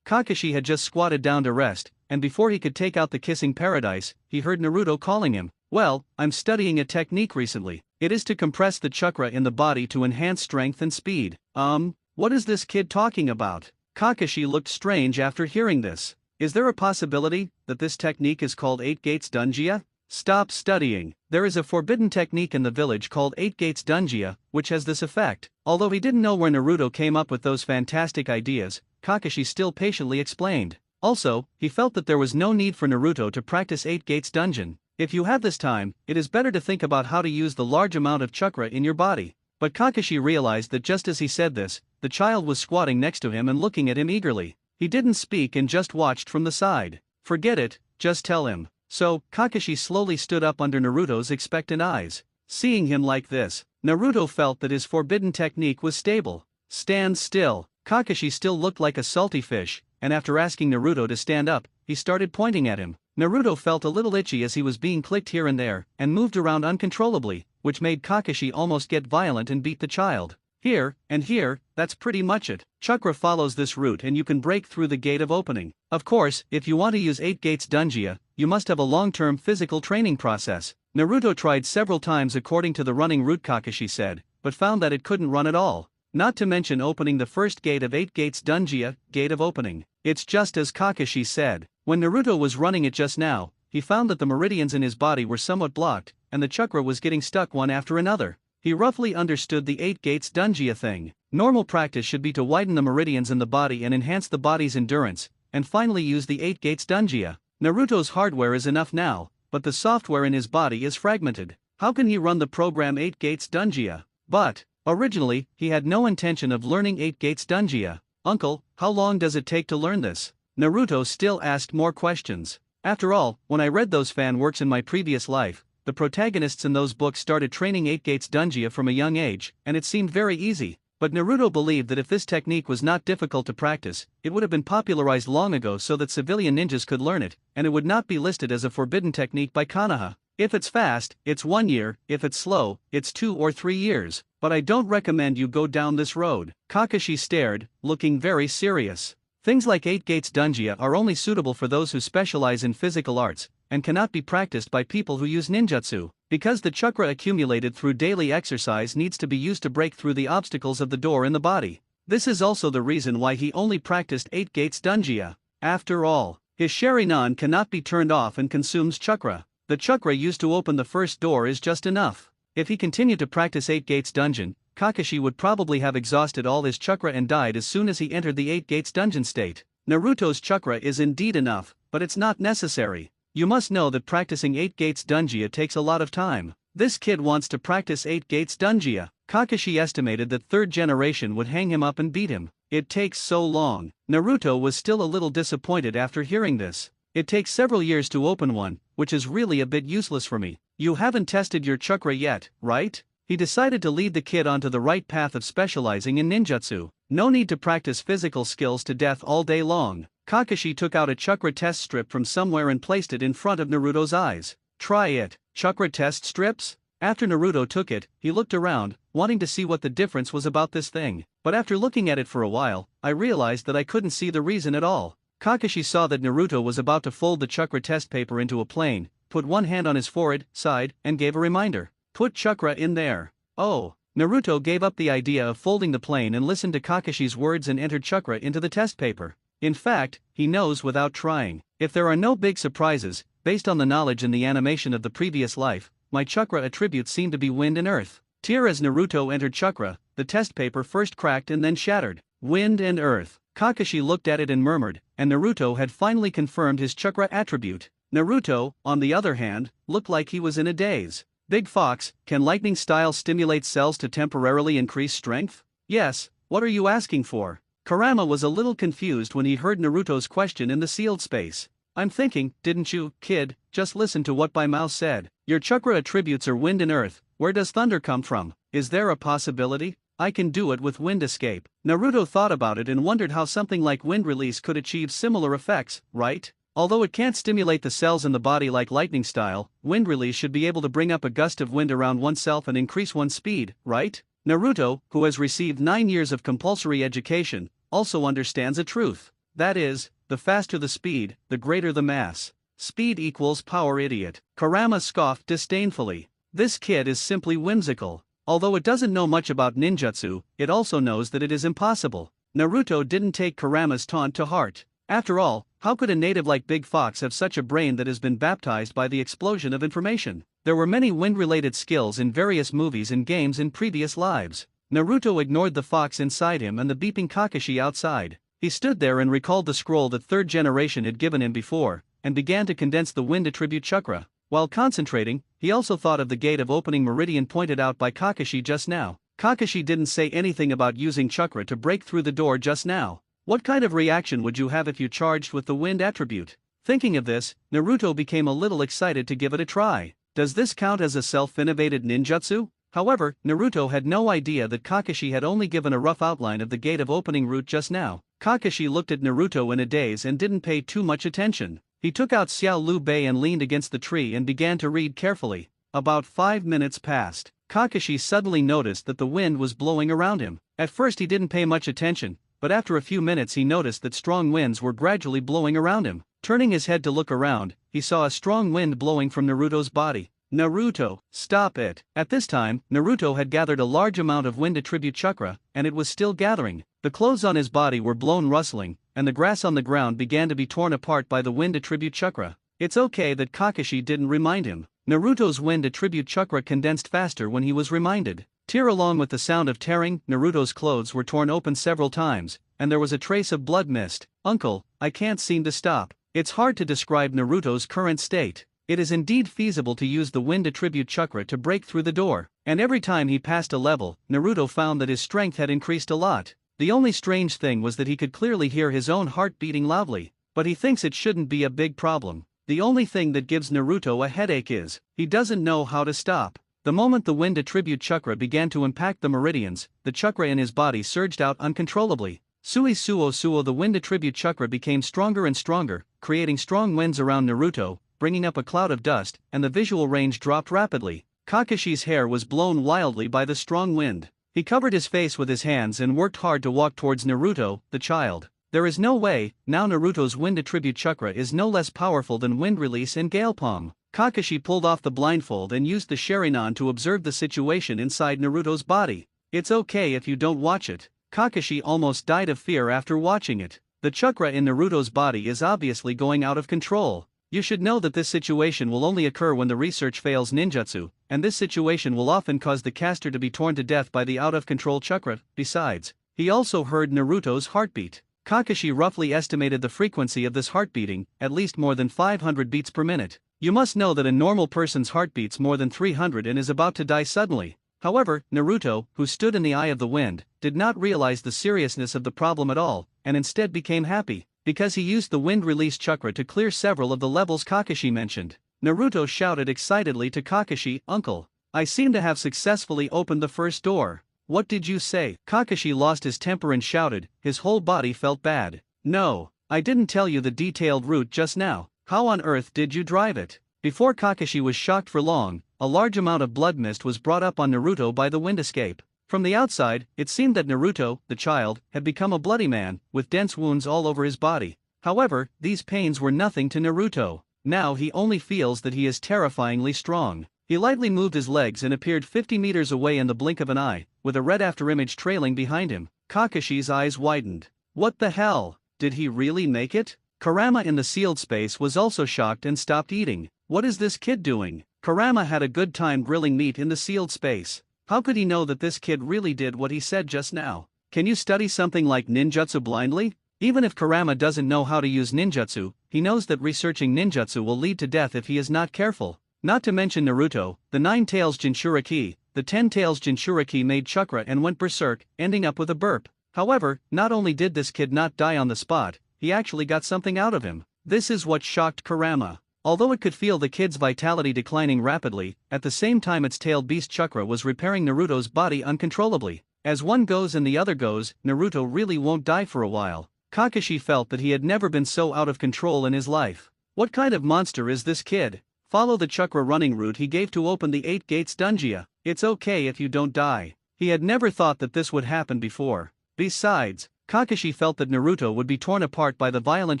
Kakashi had just squatted down to rest, and before he could take out the kissing paradise, he heard Naruto calling him. Well, I'm studying a technique recently. It is to compress the chakra in the body to enhance strength and speed. What is this kid talking about? Kakashi looked strange after hearing this. Is there a possibility that this technique is called 8 Gates Dungia? Stop studying. There is a forbidden technique in the village called 8 Gates Dungia, which has this effect. Although he didn't know where Naruto came up with those fantastic ideas, Kakashi still patiently explained. Also, he felt that there was no need for Naruto to practice 8 Gates Dungeon. If you have this time, it is better to think about how to use the large amount of chakra in your body. But Kakashi realized that just as he said this, the child was squatting next to him and looking at him eagerly. He didn't speak and just watched from the side. Forget it, just tell him. So, Kakashi slowly stood up under Naruto's expectant eyes. Seeing him like this, Naruto felt that his forbidden technique was stable. Stand still. Kakashi still looked like a salty fish, and after asking Naruto to stand up, he started pointing at him. Naruto felt a little itchy as he was being clicked here and there, and moved around uncontrollably, which made Kakashi almost get violent and beat the child. Here, and here, that's pretty much it. Chakra follows this route and you can break through the gate of opening. Of course, if you want to use 8 gates Dungia, you must have a long-term physical training process. Naruto tried several times according to the running route Kakashi said, but found that it couldn't run at all. Not to mention opening the first gate of 8 gates Dungia, gate of opening. It's just as Kakashi said. When Naruto was running it just now, he found that the meridians in his body were somewhat blocked, and the chakra was getting stuck one after another. He roughly understood the 8 gates Dungia thing. Normal practice should be to widen the meridians in the body and enhance the body's endurance, and finally use the 8 gates Dungia. Naruto's hardware is enough now, but the software in his body is fragmented. How can he run the program 8 gates Dungia? But, originally, he had no intention of learning 8 gates Dungia. Uncle, how long does it take to learn this? Naruto still asked more questions. After all, when I read those fan works in my previous life, the protagonists in those books started training 8 gates Dungia from a young age, and it seemed very easy. But Naruto believed that if this technique was not difficult to practice, it would have been popularized long ago so that civilian ninjas could learn it, and it would not be listed as a forbidden technique by Konoha. If it's fast, it's 1 year, if it's slow, it's 2 or 3 years, but I don't recommend you go down this road. Kakashi stared, looking very serious. Things like 8 gates Dungia are only suitable for those who specialize in physical arts, and cannot be practiced by people who use ninjutsu, because the chakra accumulated through daily exercise needs to be used to break through the obstacles of the door in the body. This is also the reason why he only practiced 8 gates Dungia. After all, his Sharingan cannot be turned off and consumes chakra. The chakra used to open the first door is just enough. If he continued to practice 8 gates dungeon, Kakashi would probably have exhausted all his chakra and died as soon as he entered the 8 gates dungeon state. Naruto's chakra is indeed enough, but it's not necessary. You must know that practicing 8 gates Dungia takes a lot of time. This kid wants to practice 8 gates Dungia. Kakashi estimated that 3rd generation would hang him up and beat him. It takes so long. Naruto was still a little disappointed after hearing this. It takes several years to open one, which is really a bit useless for me. You haven't tested your chakra yet, right? He decided to lead the kid onto the right path of specializing in ninjutsu. No need to practice physical skills to death all day long. Kakashi took out a chakra test strip from somewhere and placed it in front of Naruto's eyes. Try it. Chakra test strips? After Naruto took it, he looked around, wanting to see what the difference was about this thing. But after looking at it for a while, I realized that I couldn't see the reason at all. Kakashi saw that Naruto was about to fold the chakra test paper into a plane, put one hand on his forehead, side, and gave a reminder. Put chakra in there. Oh. Naruto gave up the idea of folding the plane and listened to Kakashi's words and entered chakra into the test paper. In fact, he knows without trying. If there are no big surprises, based on the knowledge and the animation of the previous life, my chakra attributes seem to be wind and earth. Tear as Naruto entered chakra, the test paper first cracked and then shattered. Wind and earth. Kakashi looked at it and murmured, and Naruto had finally confirmed his chakra attribute. Naruto, on the other hand, looked like he was in a daze. Big Fox, can lightning style stimulate cells to temporarily increase strength? Yes, what are you asking for? Kurama was a little confused when he heard Naruto's question in the sealed space. I'm thinking, didn't you, kid, just listen to what my mouth said. Your chakra attributes are wind and earth. Where does thunder come from? Is there a possibility? I can do it with wind escape. Naruto thought about it and wondered how something like wind release could achieve similar effects, right? Although it can't stimulate the cells in the body like lightning style, wind release should be able to bring up a gust of wind around oneself and increase one's speed, right? Naruto, who has received 9 years of compulsory education, also understands a truth. That is, the faster the speed, the greater the mass. Speed equals power, idiot. Kurama scoffed disdainfully. This kid is simply whimsical. Although it doesn't know much about ninjutsu, it also knows that it is impossible. Naruto didn't take Kurama's taunt to heart. After all, how could a native like Big Fox have such a brain that has been baptized by the explosion of information? There were many wind-related skills in various movies and games in previous lives. Naruto ignored the fox inside him and the beeping Kakashi outside. He stood there and recalled the scroll that 3rd generation had given him before, and began to condense the wind attribute chakra. While concentrating, he also thought of the gate of opening meridian pointed out by Kakashi just now. Kakashi didn't say anything about using chakra to break through the door just now. What kind of reaction would you have if you charged with the wind attribute? Thinking of this, Naruto became a little excited to give it a try. Does this count as a self-innovated ninjutsu? However, Naruto had no idea that Kakashi had only given a rough outline of the gate of opening route just now. Kakashi looked at Naruto in a daze and didn't pay too much attention. He took out Xiao Lu Bei and leaned against the tree and began to read carefully. About 5 minutes passed. Kakashi suddenly noticed that the wind was blowing around him. At first he didn't pay much attention, but after a few minutes he noticed that strong winds were gradually blowing around him. Turning his head to look around, he saw a strong wind blowing from Naruto's body. Naruto, stop it! At this time, Naruto had gathered a large amount of wind attribute chakra, and it was still gathering. The clothes on his body were blown rustling, and the grass on the ground began to be torn apart by the wind attribute chakra. It's okay that Kakashi didn't remind him. Naruto's wind attribute chakra condensed faster when he was reminded. Tear along with the sound of tearing, Naruto's clothes were torn open several times, and there was a trace of blood mist. Uncle, I can't seem to stop. It's hard to describe Naruto's current state. It is indeed feasible to use the wind attribute chakra to break through the door, and every time he passed a level, Naruto found that his strength had increased a lot. The only strange thing was that he could clearly hear his own heart beating loudly, but he thinks it shouldn't be a big problem. The only thing that gives Naruto a headache is, he doesn't know how to stop. The moment the wind attribute chakra began to impact the meridians, the chakra in his body surged out uncontrollably. Sui Suo Suo, the wind attribute chakra became stronger and stronger, creating strong winds around Naruto, bringing up a cloud of dust, and the visual range dropped rapidly. Kakashi's hair was blown wildly by the strong wind. He covered his face with his hands and worked hard to walk towards Naruto, the child. There is no way, now Naruto's wind attribute chakra is no less powerful than wind release and gale palm. Kakashi pulled off the blindfold and used the Sharingan to observe the situation inside Naruto's body. It's okay if you don't watch it. Kakashi almost died of fear after watching it. The chakra in Naruto's body is obviously going out of control. You should know that this situation will only occur when the research fails ninjutsu, and this situation will often cause the caster to be torn to death by the out-of-control chakra. Besides, he also heard Naruto's heartbeat. Kakashi roughly estimated the frequency of this heartbeating, at least more than 500 beats per minute. You must know that a normal person's heart beats more than 300 and is about to die suddenly. However, Naruto, who stood in the eye of the wind, did not realize the seriousness of the problem at all, and instead became happy, because he used the wind release chakra to clear several of the levels Kakashi mentioned. Naruto shouted excitedly to Kakashi, "Uncle, I seem to have successfully opened the first door." "What did you say?" Kakashi lost his temper and shouted, his whole body felt bad. "No, I didn't tell you the detailed route just now. How on earth did you drive it?" Before Kakashi was shocked for long, a large amount of blood mist was brought up on Naruto by the wind escape. From the outside, it seemed that Naruto, the child, had become a bloody man, with dense wounds all over his body. However, these pains were nothing to Naruto. Now he only feels that he is terrifyingly strong. He lightly moved his legs and appeared 50 meters away in the blink of an eye, with a red afterimage trailing behind him. Kakashi's eyes widened. What the hell? Did he really make it? Kurama in the sealed space was also shocked and stopped eating. What is this kid doing? Kurama had a good time grilling meat in the sealed space. How could he know that this kid really did what he said just now? Can you study something like ninjutsu blindly? Even if Kurama doesn't know how to use ninjutsu, he knows that researching ninjutsu will lead to death if he is not careful. Not to mention Naruto, the 9 tails Jinchuriki, the 10 tails Jinchuriki made chakra and went berserk, ending up with a burp. However, not only did this kid not die on the spot, he actually got something out of him. This is what shocked Kurama. Although it could feel the kid's vitality declining rapidly, at the same time its tailed beast chakra was repairing Naruto's body uncontrollably. As one goes and the other goes, Naruto really won't die for a while. Kakashi felt that he had never been so out of control in his life. What kind of monster is this kid? Follow the chakra running route he gave to open the 8 gates Dungeon. It's okay if you don't die. He had never thought that this would happen before. Besides, Kakashi felt that Naruto would be torn apart by the violent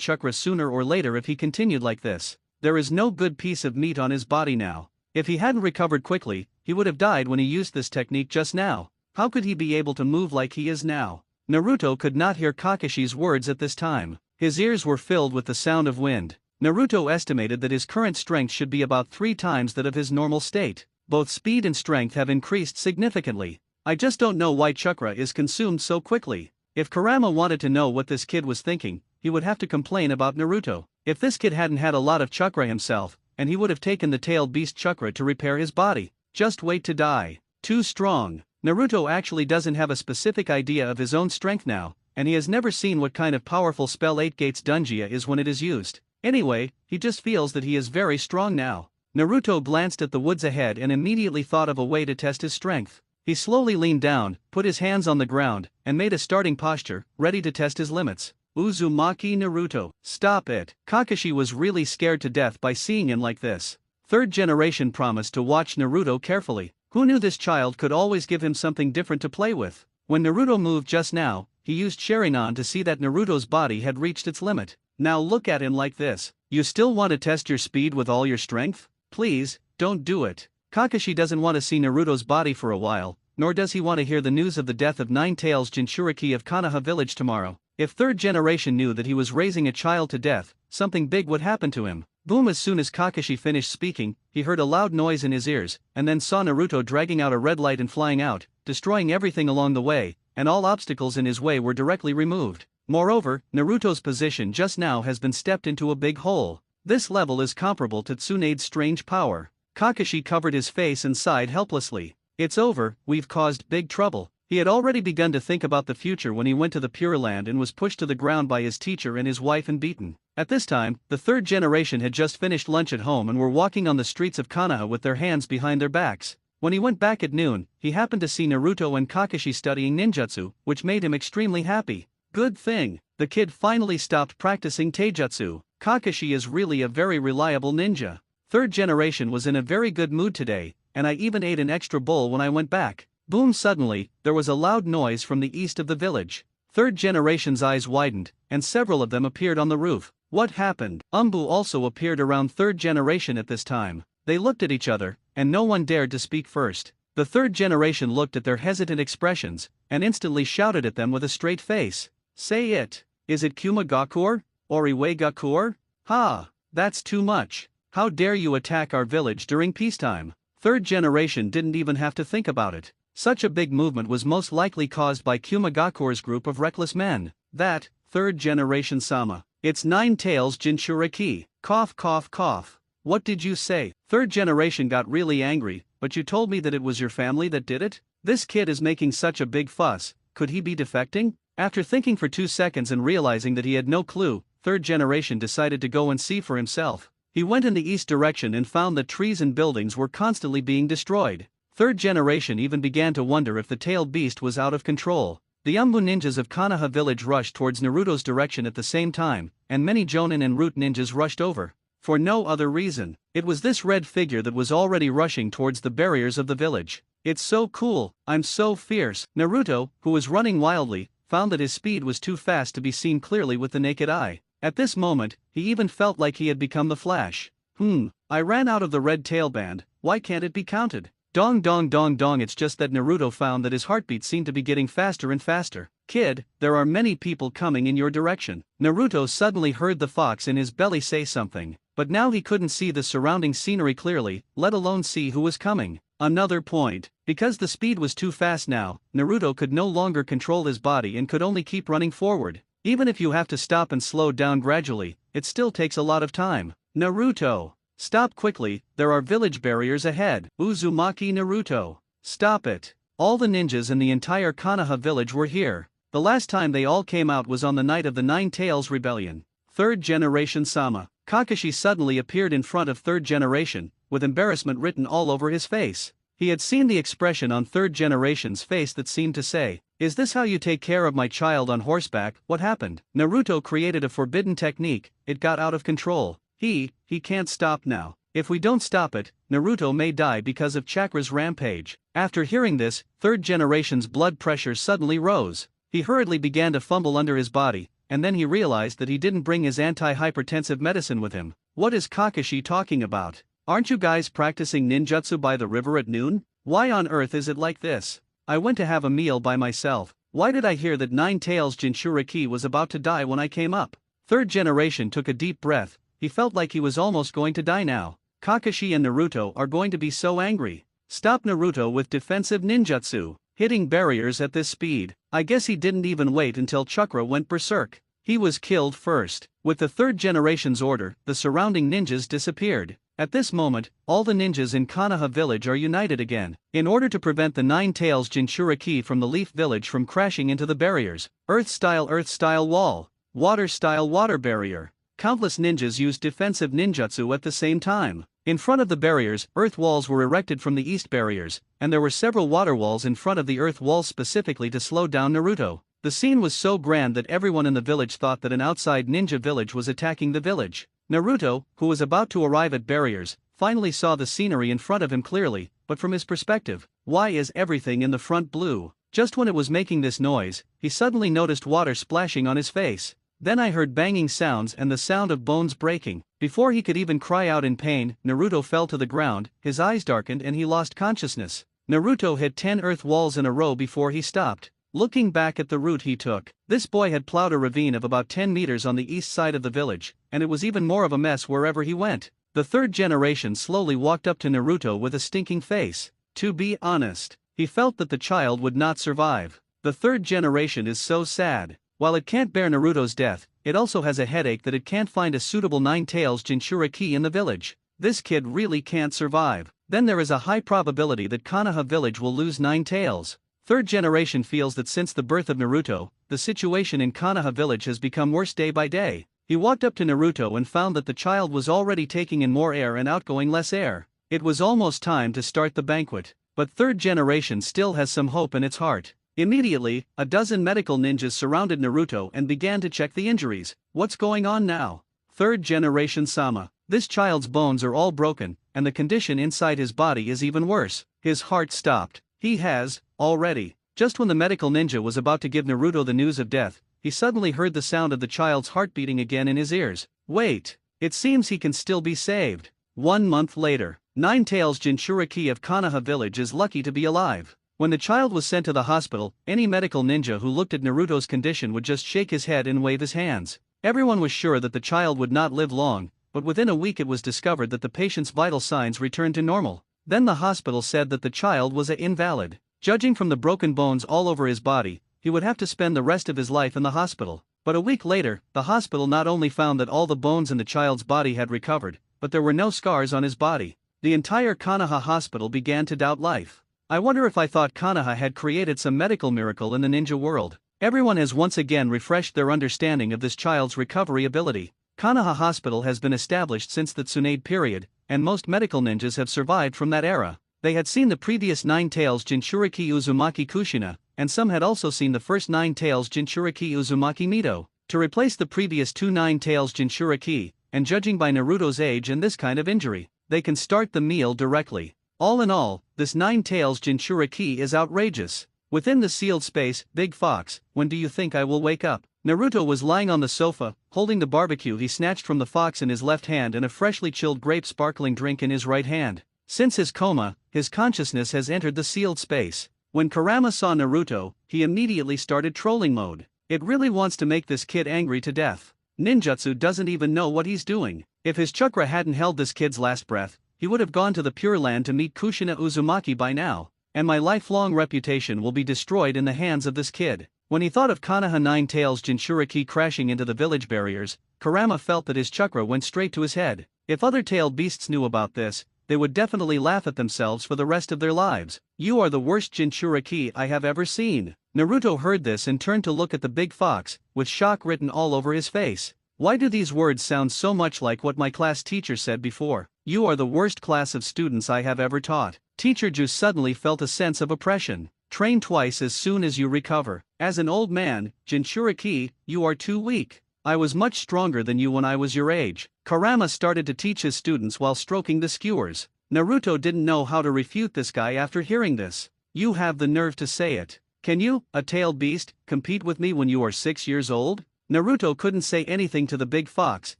chakra sooner or later if he continued like this. There is no good piece of meat on his body now. If he hadn't recovered quickly, he would have died when he used this technique just now. How could he be able to move like he is now? Naruto could not hear Kakashi's words at this time. His ears were filled with the sound of wind. Naruto estimated that his current strength should be about 3 times that of his normal state. Both speed and strength have increased significantly. I just don't know why chakra is consumed so quickly. If Kurama wanted to know what this kid was thinking, he would have to complain about Naruto. If this kid hadn't had a lot of chakra himself, and he would have taken the tailed beast chakra to repair his body. Just wait to die. Too strong. Naruto actually doesn't have a specific idea of his own strength now, and he has never seen what kind of powerful spell 8 gates Dungeon is when it is used. Anyway, he just feels that he is very strong now. Naruto glanced at the woods ahead and immediately thought of a way to test his strength. He slowly leaned down, put his hands on the ground, and made a starting posture, ready to test his limits. Uzumaki Naruto, stop it. Kakashi was really scared to death by seeing him like this. Third generation promised to watch Naruto carefully. Who knew this child could always give him something different to play with? When Naruto moved just now, he used Sharingan to see that Naruto's body had reached its limit. Now look at him like this. You still want to test your speed with all your strength? Please, don't do it. Kakashi doesn't want to see Naruto's body for a while, nor does he want to hear the news of the death of Nine-Tails Jinchuriki of Konoha village tomorrow. If third generation knew that he was raising a child to death, something big would happen to him. Boom! As soon as Kakashi finished speaking, he heard a loud noise in his ears, and then saw Naruto dragging out a red light and flying out, destroying everything along the way, and all obstacles in his way were directly removed. Moreover, Naruto's position just now has been stepped into a big hole. This level is comparable to Tsunade's strange power. Kakashi covered his face and sighed helplessly. It's over, we've caused big trouble. He had already begun to think about the future when he went to the Pure Land and was pushed to the ground by his teacher and his wife and beaten. At this time, the third generation had just finished lunch at home and were walking on the streets of Konoha with their hands behind their backs. When he went back at noon, he happened to see Naruto and Kakashi studying ninjutsu, which made him extremely happy. Good thing, the kid finally stopped practicing taijutsu. Kakashi is really a very reliable ninja. Third generation was in a very good mood today, and I even ate an extra bowl when I went back. Boom! Suddenly, there was a loud noise from the east of the village. Third generation's eyes widened, and several of them appeared on the roof. What happened? Umbu also appeared around third generation at this time. They looked at each other, and no one dared to speak first. The third generation looked at their hesitant expressions, and instantly shouted at them with a straight face. Say it! Is it Kumagakur? Or Iwagakur? Ha! That's too much. How dare you attack our village during peacetime? Third generation didn't even have to think about it. Such a big movement was most likely caused by Kumagakur's group of reckless men. That, third generation Sama. It's Nine-Tails Jinchuriki. Cough cough cough. What did you say? Third generation got really angry, but you told me that it was your family that did it? This kid is making such a big fuss, could he be defecting? After thinking for 2 seconds and realizing that he had no clue, third generation decided to go and see for himself. He went in the east direction and found that trees and buildings were constantly being destroyed. Third generation even began to wonder if the tailed beast was out of control. The Umbu ninjas of Konoha village rushed towards Naruto's direction at the same time, and many Jonin and Root ninjas rushed over. For no other reason, it was this red figure that was already rushing towards the barriers of the village. It's so cool, I'm so fierce. Naruto, who was running wildly, found that his speed was too fast to be seen clearly with the naked eye. At this moment, he even felt like he had become the Flash. I ran out of the red tail band, why can't it be counted? Dong dong dong dong. It's just that Naruto found that his heartbeat seemed to be getting faster and faster. Kid, there are many people coming in your direction. Naruto suddenly heard the fox in his belly say something, but now he couldn't see the surrounding scenery clearly, let alone see who was coming. Another point, because the speed was too fast now, Naruto could no longer control his body and could only keep running forward. Even if you have to stop and slow down gradually, it still takes a lot of time. Naruto! Stop quickly, there are village barriers ahead. Uzumaki Naruto! Stop it! All the ninjas in the entire Konoha village were here. The last time they all came out was on the night of the Nine-Tails Rebellion. Third generation Sama. Kakashi suddenly appeared in front of third generation, with embarrassment written all over his face. He had seen the expression on third generation's face that seemed to say, "Is this how you take care of my child on horseback? What happened?" Naruto created a forbidden technique, it got out of control. He can't stop now. If we don't stop it, Naruto may die because of Chakra's rampage. After hearing this, third generation's blood pressure suddenly rose. He hurriedly began to fumble under his body, and then he realized that he didn't bring his anti-hypertensive medicine with him. What is Kakashi talking about? Aren't you guys practicing ninjutsu by the river at noon? Why on earth is it like this? I went to have a meal by myself. Why did I hear that Nine-Tails Jinchuriki was about to die when I came up? Third generation took a deep breath. He felt like he was almost going to die now. Kakashi and Naruto are going to be so angry. Stop Naruto with defensive ninjutsu, hitting barriers at this speed. I guess he didn't even wait until Chakra went berserk. He was killed first. With the third generation's order, the surrounding ninjas disappeared. At this moment, all the ninjas in Konoha village are united again. In order to prevent the Nine-Tails Jinchuriki from the Leaf village from crashing into the barriers, Earth-style wall, water-style water barrier. Countless ninjas used defensive ninjutsu at the same time. In front of the barriers, earth walls were erected from the east barriers, and there were several water walls in front of the earth walls specifically to slow down Naruto. The scene was so grand that everyone in the village thought that an outside ninja village was attacking the village. Naruto, who was about to arrive at barriers, finally saw the scenery in front of him clearly, but from his perspective. Why is everything in the front blue? Just when it was making this noise, he suddenly noticed water splashing on his face. Then I heard banging sounds and the sound of bones breaking. Before he could even cry out in pain, Naruto fell to the ground, his eyes darkened and he lost consciousness. Naruto hit 10 earth walls in a row before he stopped. Looking back at the route he took, this boy had plowed a ravine of about 10 meters on the east side of the village, and it was even more of a mess wherever he went. The third generation slowly walked up to Naruto with a stinking face. To be honest, he felt that the child would not survive. The third generation is so sad. While it can't bear Naruto's death, it also has a headache that it can't find a suitable Nine-Tails Jinchuriki in the village. This kid really can't survive. Then there is a high probability that Konoha village will lose Nine-Tails. Third generation feels that since the birth of Naruto, the situation in Konoha village has become worse day by day. He walked up to Naruto and found that the child was already taking in more air and outgoing less air. It was almost time to start the banquet, but third generation still has some hope in its heart. Immediately, a dozen medical ninjas surrounded Naruto and began to check the injuries. What's going on now? Third generation Sama. This child's bones are all broken, and the condition inside his body is even worse. His heart stopped. He has, already. Just when the medical ninja was about to give Naruto the news of death, he suddenly heard the sound of the child's heart beating again in his ears. Wait, it seems he can still be saved. 1 month later, Nine-Tails Jinchuriki of Konoha village is lucky to be alive. When the child was sent to the hospital, any medical ninja who looked at Naruto's condition would just shake his head and wave his hands. Everyone was sure that the child would not live long, but within a week it was discovered that the patient's vital signs returned to normal. Then the hospital said that the child was an invalid. Judging from the broken bones all over his body, he would have to spend the rest of his life in the hospital. But a week later, the hospital not only found that all the bones in the child's body had recovered, but there were no scars on his body. The entire Konoha hospital began to doubt life. I wonder if I thought Konoha had created some medical miracle in the ninja world. Everyone has once again refreshed their understanding of this child's recovery ability. Konoha Hospital has been established since the Tsunade period, and most medical ninjas have survived from that era. They had seen the previous Nine-Tails Jinchuriki Uzumaki Kushina, and some had also seen the first Nine-Tails Jinchuriki Uzumaki Mito. To replace the previous 2 Nine-Tails Jinchuriki, and judging by Naruto's age and this kind of injury, they can start the meal directly. All in all, this Nine-Tails Jinchuriki is outrageous. Within the sealed space, Big Fox, when do you think I will wake up? Naruto was lying on the sofa, holding the barbecue he snatched from the fox in his left hand and a freshly chilled grape sparkling drink in his right hand. Since his coma, his consciousness has entered the sealed space. When Kurama saw Naruto, he immediately started trolling mode. It really wants to make this kid angry to death. Ninjutsu doesn't even know what he's doing. If his chakra hadn't held this kid's last breath, he would have gone to the Pure Land to meet Kushina Uzumaki by now, and my lifelong reputation will be destroyed in the hands of this kid. When he thought of Konoha Nine-Tails Jinchuriki crashing into the village barriers, Kurama felt that his chakra went straight to his head. If other tailed beasts knew about this, they would definitely laugh at themselves for the rest of their lives. You are the worst Jinchuriki I have ever seen. Naruto heard this and turned to look at the big fox, with shock written all over his face. Why do these words sound so much like what my class teacher said before? You are the worst class of students I have ever taught. Teacher Ju suddenly felt a sense of oppression. Train twice as soon as you recover. As an old man, Jinchuriki, you are too weak. I was much stronger than you when I was your age. Kurama started to teach his students while stroking the skewers. Naruto didn't know how to refute this guy after hearing this. You have the nerve to say it. Can you, a tailed beast, compete with me when you are 6 years old? Naruto couldn't say anything to the big fox,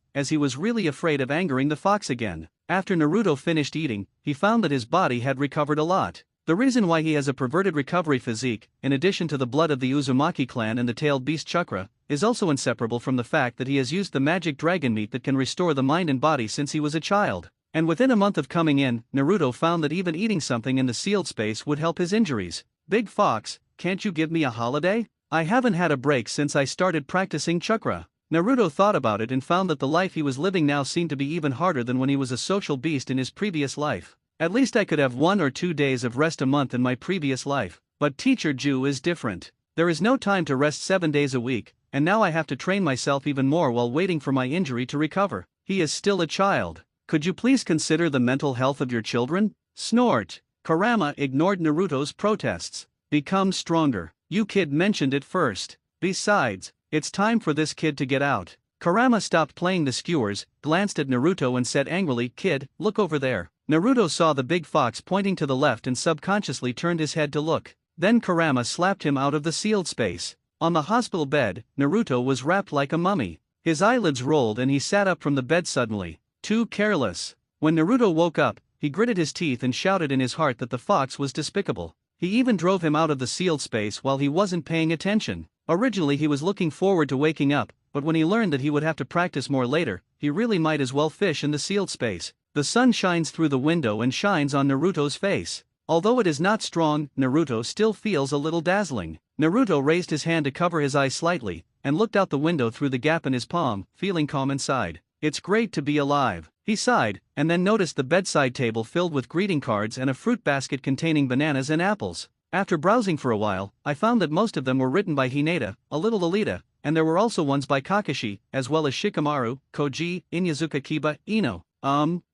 as he was really afraid of angering the fox again. After Naruto finished eating, he found that his body had recovered a lot. The reason why he has a perverted recovery physique, in addition to the blood of the Uzumaki clan and the tailed beast chakra, is also inseparable from the fact that he has used the magic dragon meat that can restore the mind and body since he was a child. And within a month of coming in, Naruto found that even eating something in the sealed space would help his injuries. Big Fox, can't you give me a holiday? I haven't had a break since I started practicing chakra. Naruto thought about it and found that the life he was living now seemed to be even harder than when he was a social beast in his previous life. At least I could have 1 or 2 days of rest a month in my previous life, but Teacher Ju is different. There is no time to rest 7 days a week, and now I have to train myself even more while waiting for my injury to recover. He is still a child. Could you please consider the mental health of your children? Snort. Kurama ignored Naruto's protests. Become stronger. You kid mentioned it first. Besides, it's time for this kid to get out. Kurama stopped playing the skewers, glanced at Naruto and said angrily, "Kid, look over there." Naruto saw the big fox pointing to the left and subconsciously turned his head to look. Then Kurama slapped him out of the sealed space. On the hospital bed, Naruto was wrapped like a mummy. His eyelids rolled and he sat up from the bed suddenly. Too careless. When Naruto woke up, he gritted his teeth and shouted in his heart that the fox was despicable. He even drove him out of the sealed space while he wasn't paying attention. Originally he was looking forward to waking up, but when he learned that he would have to practice more later, he really might as well fish in the sealed space. The sun shines through the window and shines on Naruto's face. Although it is not strong, Naruto still feels a little dazzling. Naruto raised his hand to cover his eyes slightly, and looked out the window through the gap in his palm, feeling calm inside. It's great to be alive. He sighed, and then noticed the bedside table filled with greeting cards and a fruit basket containing bananas and apples. After browsing for a while, I found that most of them were written by Hinata, a little Alita, and there were also ones by Kakashi, as well as Shikamaru, Koji, Inyazuka Kiba, Ino.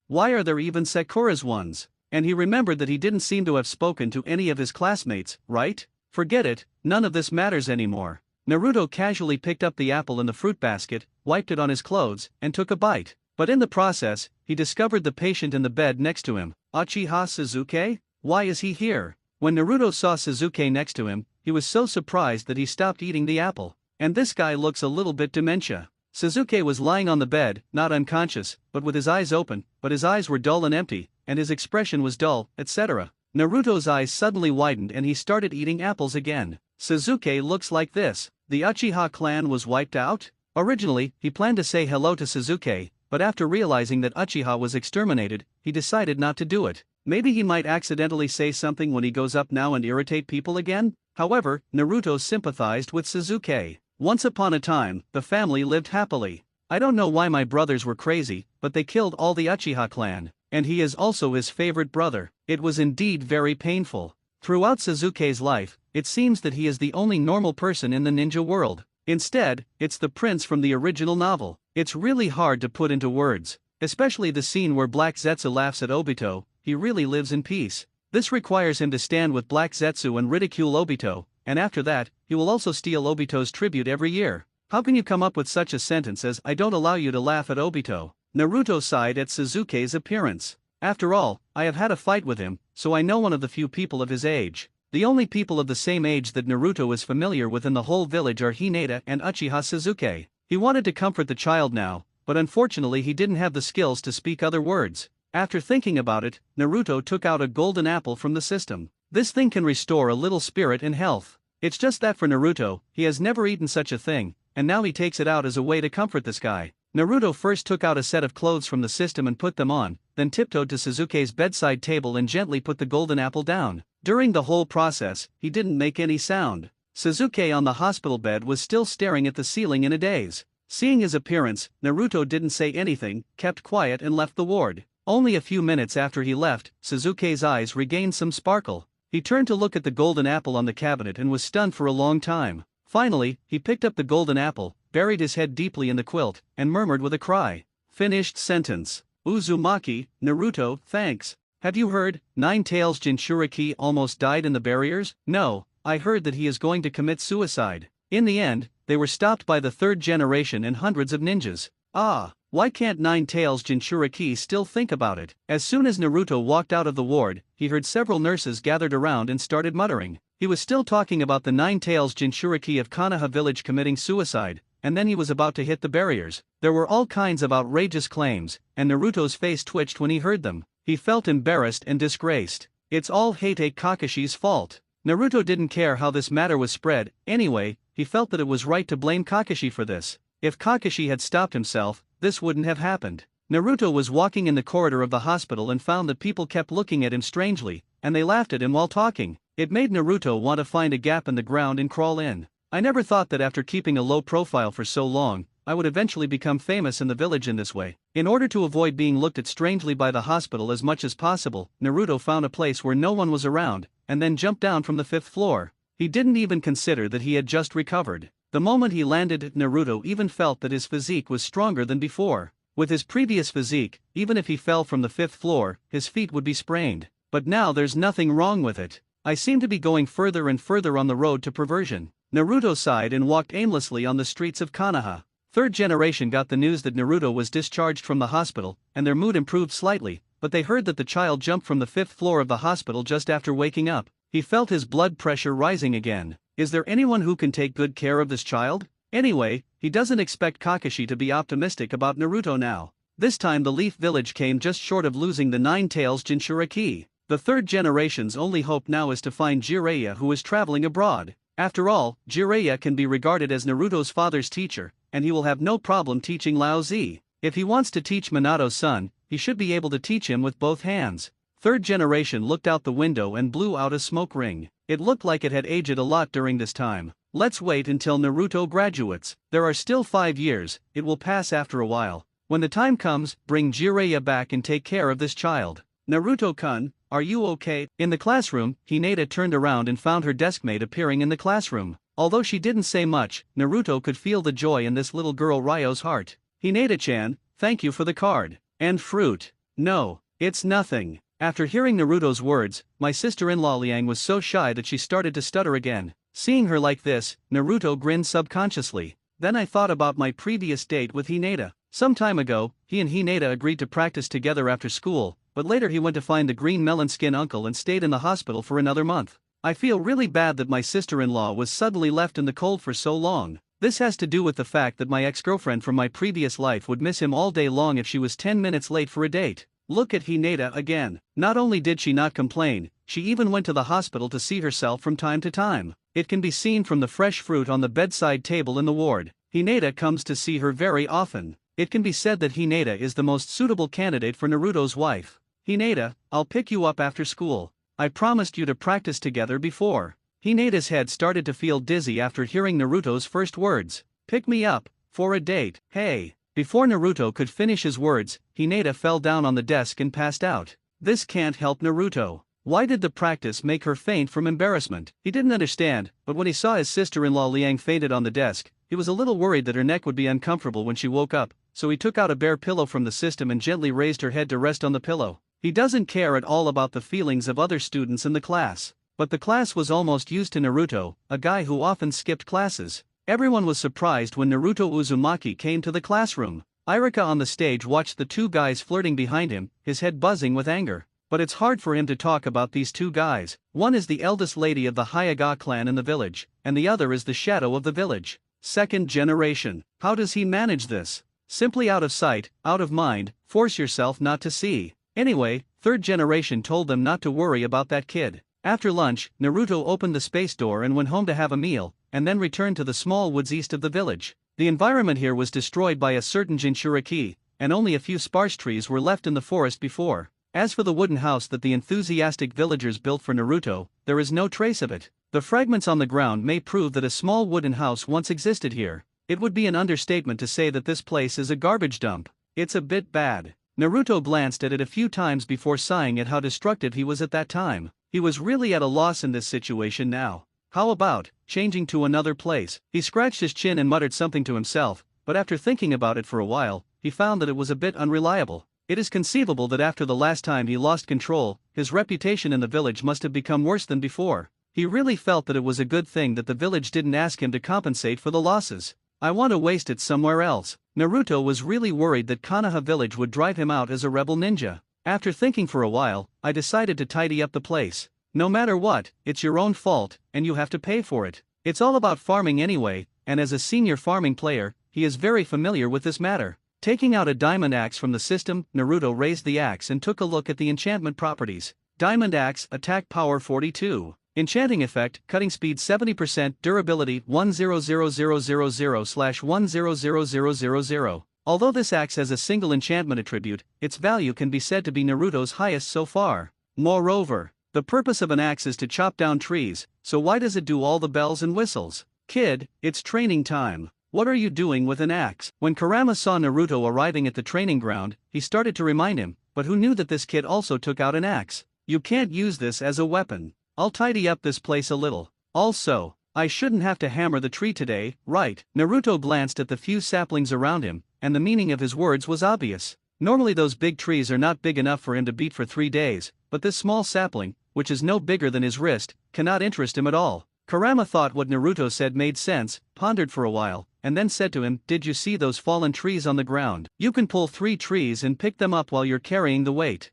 Why are there even Sakura's ones? And he remembered that he didn't seem to have spoken to any of his classmates, right? Forget it, none of this matters anymore. Naruto casually picked up the apple in the fruit basket, wiped it on his clothes, and took a bite. But in the process, he discovered the patient in the bed next to him. Uchiha Sasuke? Why is he here? When Naruto saw Sasuke next to him, he was so surprised that he stopped eating the apple. And this guy looks a little bit dementia. Sasuke was lying on the bed, not unconscious, but with his eyes open, but his eyes were dull and empty, and his expression was dull, etc. Naruto's eyes suddenly widened and he started eating apples again. Sasuke looks like this. The Uchiha clan was wiped out? Originally, he planned to say hello to Sasuke, but after realizing that Uchiha was exterminated, he decided not to do it. Maybe he might accidentally say something when he goes up now and irritate people again? However, Naruto sympathized with Sasuke. Once upon a time, the family lived happily. I don't know why my brothers were crazy, but they killed all the Uchiha clan, and he is also his favorite brother. It was indeed very painful. Throughout Sasuke's life, it seems that he is the only normal person in the ninja world. Instead, it's the prince from the original novel. It's really hard to put into words, especially the scene where Black Zetsu laughs at Obito. He really lives in peace. This requires him to stand with Black Zetsu and ridicule Obito, and after that, he will also steal Obito's tribute every year. How can you come up with such a sentence as "I don't allow you to laugh at Obito"? Naruto sighed at Sasuke's appearance. After all, I have had a fight with him, so I know one of the few people of his age. The only people of the same age that Naruto is familiar with in the whole village are Hinata and Uchiha Sasuke. He wanted to comfort the child now, but unfortunately he didn't have the skills to speak other words. After thinking about it, Naruto took out a golden apple from the system. This thing can restore a little spirit and health. It's just that for Naruto, he has never eaten such a thing, and now he takes it out as a way to comfort this guy. Naruto first took out a set of clothes from the system and put them on, then tiptoed to Sasuke's bedside table and gently put the golden apple down. During the whole process, he didn't make any sound. Sasuke on the hospital bed was still staring at the ceiling in a daze. Seeing his appearance, Naruto didn't say anything, kept quiet and left the ward. Only a few minutes after he left, Sasuke's eyes regained some sparkle. He turned to look at the golden apple on the cabinet and was stunned for a long time. Finally, he picked up the golden apple, buried his head deeply in the quilt, and murmured with a cry. Finished sentence. Uzumaki, Naruto, thanks. Have you heard? Nine-Tails Jinchuriki almost died in the barriers? No, I heard that he is going to commit suicide. In the end, they were stopped by the third generation and hundreds of ninjas. Why can't Nine-Tails Jinchuriki still think about it? As soon as Naruto walked out of the ward, he heard several nurses gathered around and started muttering. He was still talking about the Nine-Tails Jinchuriki of Konoha village committing suicide, and then he was about to hit the barriers. There were all kinds of outrageous claims, and Naruto's face twitched when he heard them. He felt embarrassed and disgraced. It's all Hate Kakashi's fault. Naruto didn't care how this matter was spread. Anyway, he felt that it was right to blame Kakashi for this. If Kakashi had stopped himself, this wouldn't have happened. Naruto was walking in the corridor of the hospital and found that people kept looking at him strangely, and they laughed at him while talking. It made Naruto want to find a gap in the ground and crawl in. I never thought that after keeping a low profile for so long, I would eventually become famous in the village in this way. In order to avoid being looked at strangely by the hospital as much as possible, Naruto found a place where no one was around, and then jumped down from the 5th floor. He didn't even consider that he had just recovered. The moment he landed, Naruto even felt that his physique was stronger than before. With his previous physique, even if he fell from the 5th floor, his feet would be sprained. But now there's nothing wrong with it. I seem to be going further and further on the road to perversion. Naruto sighed and walked aimlessly on the streets of Konoha. Third generation got the news that Naruto was discharged from the hospital, and their mood improved slightly, but they heard that the child jumped from the 5th floor of the hospital just after waking up. He felt his blood pressure rising again. Is there anyone who can take good care of this child? Anyway, he doesn't expect Kakashi to be optimistic about Naruto now. This time the Leaf Village came just short of losing the Nine Tails Jinchuriki. The third generation's only hope now is to find Jiraiya, who is traveling abroad. After all, Jiraiya can be regarded as Naruto's father's teacher, and he will have no problem teaching Lao Zi. If he wants to teach Minato's son, he should be able to teach him with both hands. Third generation looked out the window and blew out a smoke ring. It looked like it had aged a lot during this time. Let's wait until Naruto graduates. There are still 5 years, it will pass after a while. When the time comes, bring Jiraiya back and take care of this child. Naruto-kun, are you okay? In the classroom, Hinata turned around and found her deskmate appearing in the classroom. Although she didn't say much, Naruto could feel the joy in this little girl Ryo's heart. Hinata-chan, thank you for the card. And fruit. No, it's nothing. After hearing Naruto's words, my sister-in-law Liang was so shy that she started to stutter again. Seeing her like this, Naruto grinned subconsciously. Then I thought about my previous date with Hinata. Some time ago, he and Hinata agreed to practice together after school, but later he went to find the green melon skin uncle and stayed in the hospital for another month. I feel really bad that my sister-in-law was suddenly left in the cold for so long. This has to do with the fact that my ex-girlfriend from my previous life would miss him all day long if she was 10 minutes late for a date. Look at Hinata again. Not only did she not complain, she even went to the hospital to see herself from time to time. It can be seen from the fresh fruit on the bedside table in the ward. Hinata comes to see her very often. It can be said that Hinata is the most suitable candidate for Naruto's wife. Hinata, I'll pick you up after school. I promised you to practice together before. Hinata's head started to feel dizzy after hearing Naruto's first words. Pick me up, for a date, hey. Before Naruto could finish his words, Hinata fell down on the desk and passed out. This can't help Naruto. Why did the practice make her faint from embarrassment? He didn't understand, but when he saw his sister-in-law Liang fainted on the desk, he was a little worried that her neck would be uncomfortable when she woke up, so he took out a bare pillow from the system and gently raised her head to rest on the pillow. He doesn't care at all about the feelings of other students in the class. But the class was almost used to Naruto, a guy who often skipped classes. Everyone was surprised when Naruto Uzumaki came to the classroom. Irika on the stage watched the two guys flirting behind him, his head buzzing with anger. But it's hard for him to talk about these two guys. One is the eldest lady of the Hyuga clan in the village, and the other is the shadow of the village. Second generation. How does he manage this? Simply out of sight, out of mind, force yourself not to see. Anyway, third generation told them not to worry about that kid. After lunch, Naruto opened the space door and went home to have a meal, and then returned to the small woods east of the village. The environment here was destroyed by a certain Jinchuriki, and only a few sparse trees were left in the forest before. As for the wooden house that the enthusiastic villagers built for Naruto, there is no trace of it. The fragments on the ground may prove that a small wooden house once existed here. It would be an understatement to say that this place is a garbage dump. It's a bit bad. Naruto glanced at it a few times before sighing at how destructive he was at that time. He was really at a loss in this situation now. How about changing to another place? He scratched his chin and muttered something to himself, but after thinking about it for a while, he found that it was a bit unreliable. It is conceivable that after the last time he lost control, his reputation in the village must have become worse than before. He really felt that it was a good thing that the village didn't ask him to compensate for the losses. I want to waste it somewhere else. Naruto was really worried that Konoha village would drive him out as a rebel ninja. After thinking for a while, I decided to tidy up the place. No matter what, it's your own fault, and you have to pay for it. It's all about farming anyway, and as a senior farming player, he is very familiar with this matter. Taking out a diamond axe from the system, Naruto raised the axe and took a look at the enchantment properties. Diamond axe, attack power 42. Enchanting effect, cutting speed 70%, durability 100000/100000. Although this axe has a single enchantment attribute, its value can be said to be Naruto's highest so far. Moreover, the purpose of an axe is to chop down trees, so why does it do all the bells and whistles? Kid, it's training time. What are you doing with an axe? When Kurama saw Naruto arriving at the training ground, he started to remind him, but who knew that this kid also took out an axe? You can't use this as a weapon. I'll tidy up this place a little. Also, I shouldn't have to hammer the tree today, right? Naruto glanced at the few saplings around him, and the meaning of his words was obvious. Normally those big trees are not big enough for him to beat for 3 days, but this small sapling, which is no bigger than his wrist, cannot interest him at all. Kurama thought what Naruto said made sense, pondered for a while, and then said to him, "Did you see those fallen trees on the ground? You can pull 3 trees and pick them up while you're carrying the weight."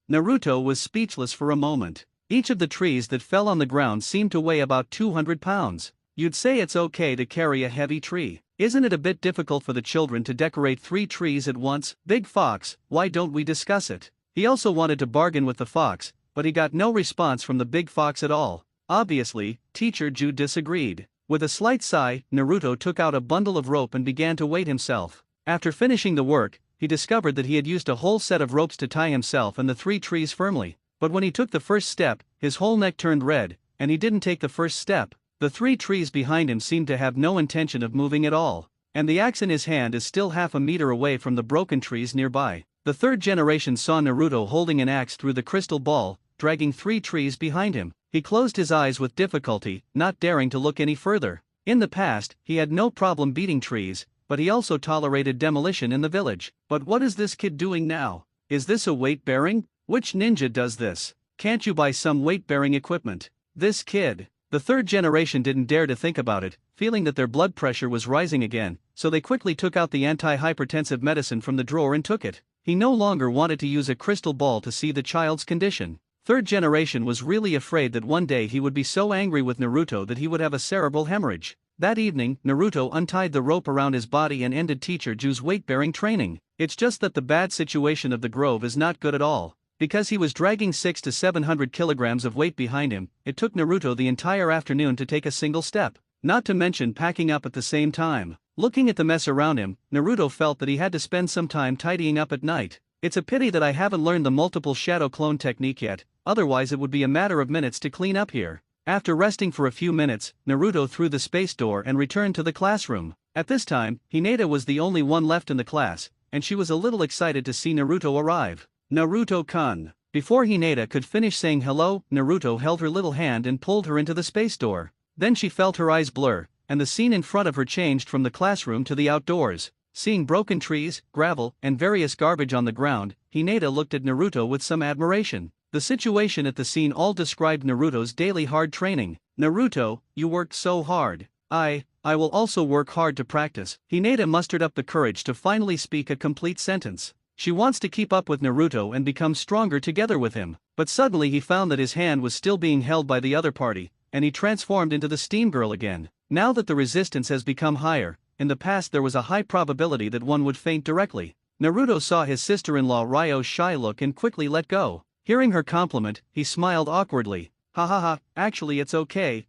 Naruto was speechless for a moment. Each of the trees that fell on the ground seemed to weigh about 200 pounds. You'd say it's okay to carry a heavy tree. Isn't it a bit difficult for the children to decorate 3 trees at once? Big Fox, why don't we discuss it? He also wanted to bargain with the fox, but he got no response from the big fox at all. Obviously, Teacher Ju disagreed. With a slight sigh, Naruto took out a bundle of rope and began to weight himself. After finishing the work, he discovered that he had used a whole set of ropes to tie himself and the 3 trees firmly. But when he took the first step, his whole neck turned red, and he didn't take the first step. The 3 trees behind him seemed to have no intention of moving at all, and the axe in his hand is still half a meter away from the broken trees nearby. The 3rd generation saw Naruto holding an axe through the crystal ball, dragging 3 trees behind him. He closed his eyes with difficulty, not daring to look any further. In the past, he had no problem beating trees, but he also tolerated demolition in the village. But what is this kid doing now? Is this a weight-bearing? Which ninja does this? Can't you buy some weight-bearing equipment? This kid. The 3rd generation didn't dare to think about it, feeling that their blood pressure was rising again, so they quickly took out the anti-hypertensive medicine from the drawer and took it. He no longer wanted to use a crystal ball to see the child's condition. 3rd generation was really afraid that one day he would be so angry with Naruto that he would have a cerebral hemorrhage. That evening, Naruto untied the rope around his body and ended Teacher Ju's weight-bearing training. It's just that the bad situation of the grove is not good at all. Because he was dragging 600 to 700 kilograms of weight behind him, it took Naruto the entire afternoon to take a single step, not to mention packing up at the same time. Looking at the mess around him, Naruto felt that he had to spend some time tidying up at night. It's a pity that I haven't learned the multiple shadow clone technique yet, otherwise it would be a matter of minutes to clean up here. After resting for a few minutes, Naruto threw the space door and returned to the classroom. At this time, Hinata was the only one left in the class, and she was a little excited to see Naruto arrive. Naruto-kun. Before Hinata could finish saying hello, Naruto held her little hand and pulled her into the space door. Then she felt her eyes blur, and the scene in front of her changed from the classroom to the outdoors. Seeing broken trees, gravel, and various garbage on the ground, Hinata looked at Naruto with some admiration. The situation at the scene all described Naruto's daily hard training. "Naruto, you worked so hard. I will also work hard to practice." Hinata mustered up the courage to finally speak a complete sentence. She wants to keep up with Naruto and become stronger together with him. But suddenly he found that his hand was still being held by the other party, and he transformed into the Steam Girl again. Now that the resistance has become higher, in the past there was a high probability that one would faint directly. Naruto saw his sister-in-law Ryo's shy look and quickly let go. Hearing her compliment, he smiled awkwardly. "Ha ha ha, actually it's okay.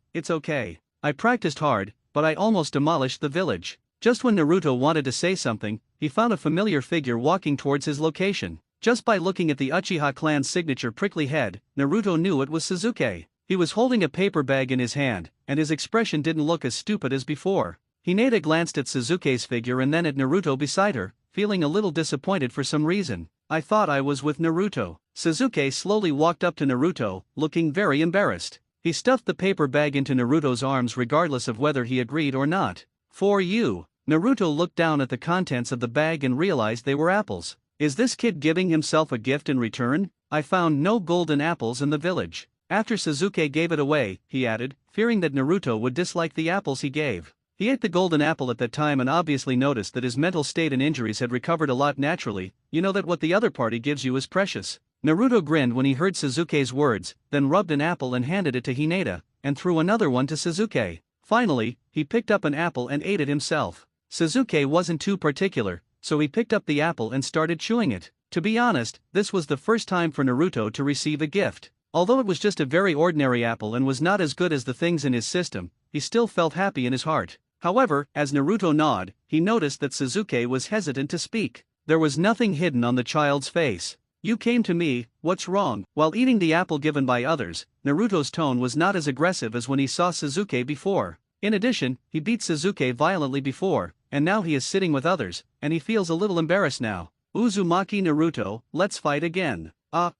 I practiced hard, but I almost demolished the village." Just when Naruto wanted to say something, he found a familiar figure walking towards his location. Just by looking at the Uchiha clan's signature prickly head, Naruto knew it was Sasuke. He was holding a paper bag in his hand, and his expression didn't look as stupid as before. Hinata glanced at Sasuke's figure and then at Naruto beside her, feeling a little disappointed for some reason. "I thought I was with Naruto." Sasuke slowly walked up to Naruto, looking very embarrassed. He stuffed the paper bag into Naruto's arms regardless of whether he agreed or not. "For you." Naruto looked down at the contents of the bag and realized they were apples. Is this kid giving himself a gift in return? "I found no golden apples in the village." After Sasuke gave it away, he added, fearing that Naruto would dislike the apples he gave. He ate the golden apple at that time and obviously noticed that his mental state and injuries had recovered a lot naturally. You know that what the other party gives you is precious. Naruto grinned when he heard Sasuke's words, then rubbed an apple and handed it to Hinata, and threw another one to Sasuke. Finally, he picked up an apple and ate it himself. Sasuke wasn't too particular, so he picked up the apple and started chewing it. To be honest, this was the first time for Naruto to receive a gift. Although it was just a very ordinary apple and was not as good as the things in his system, he still felt happy in his heart. However, as Naruto gnawed, he noticed that Sasuke was hesitant to speak. There was nothing hidden on the child's face. "You came to me, what's wrong?" While eating the apple given by others, Naruto's tone was not as aggressive as when he saw Sasuke before. In addition, he beat Sasuke violently before, and now he is sitting with others, and he feels a little embarrassed now. "Uzumaki Naruto, let's fight again."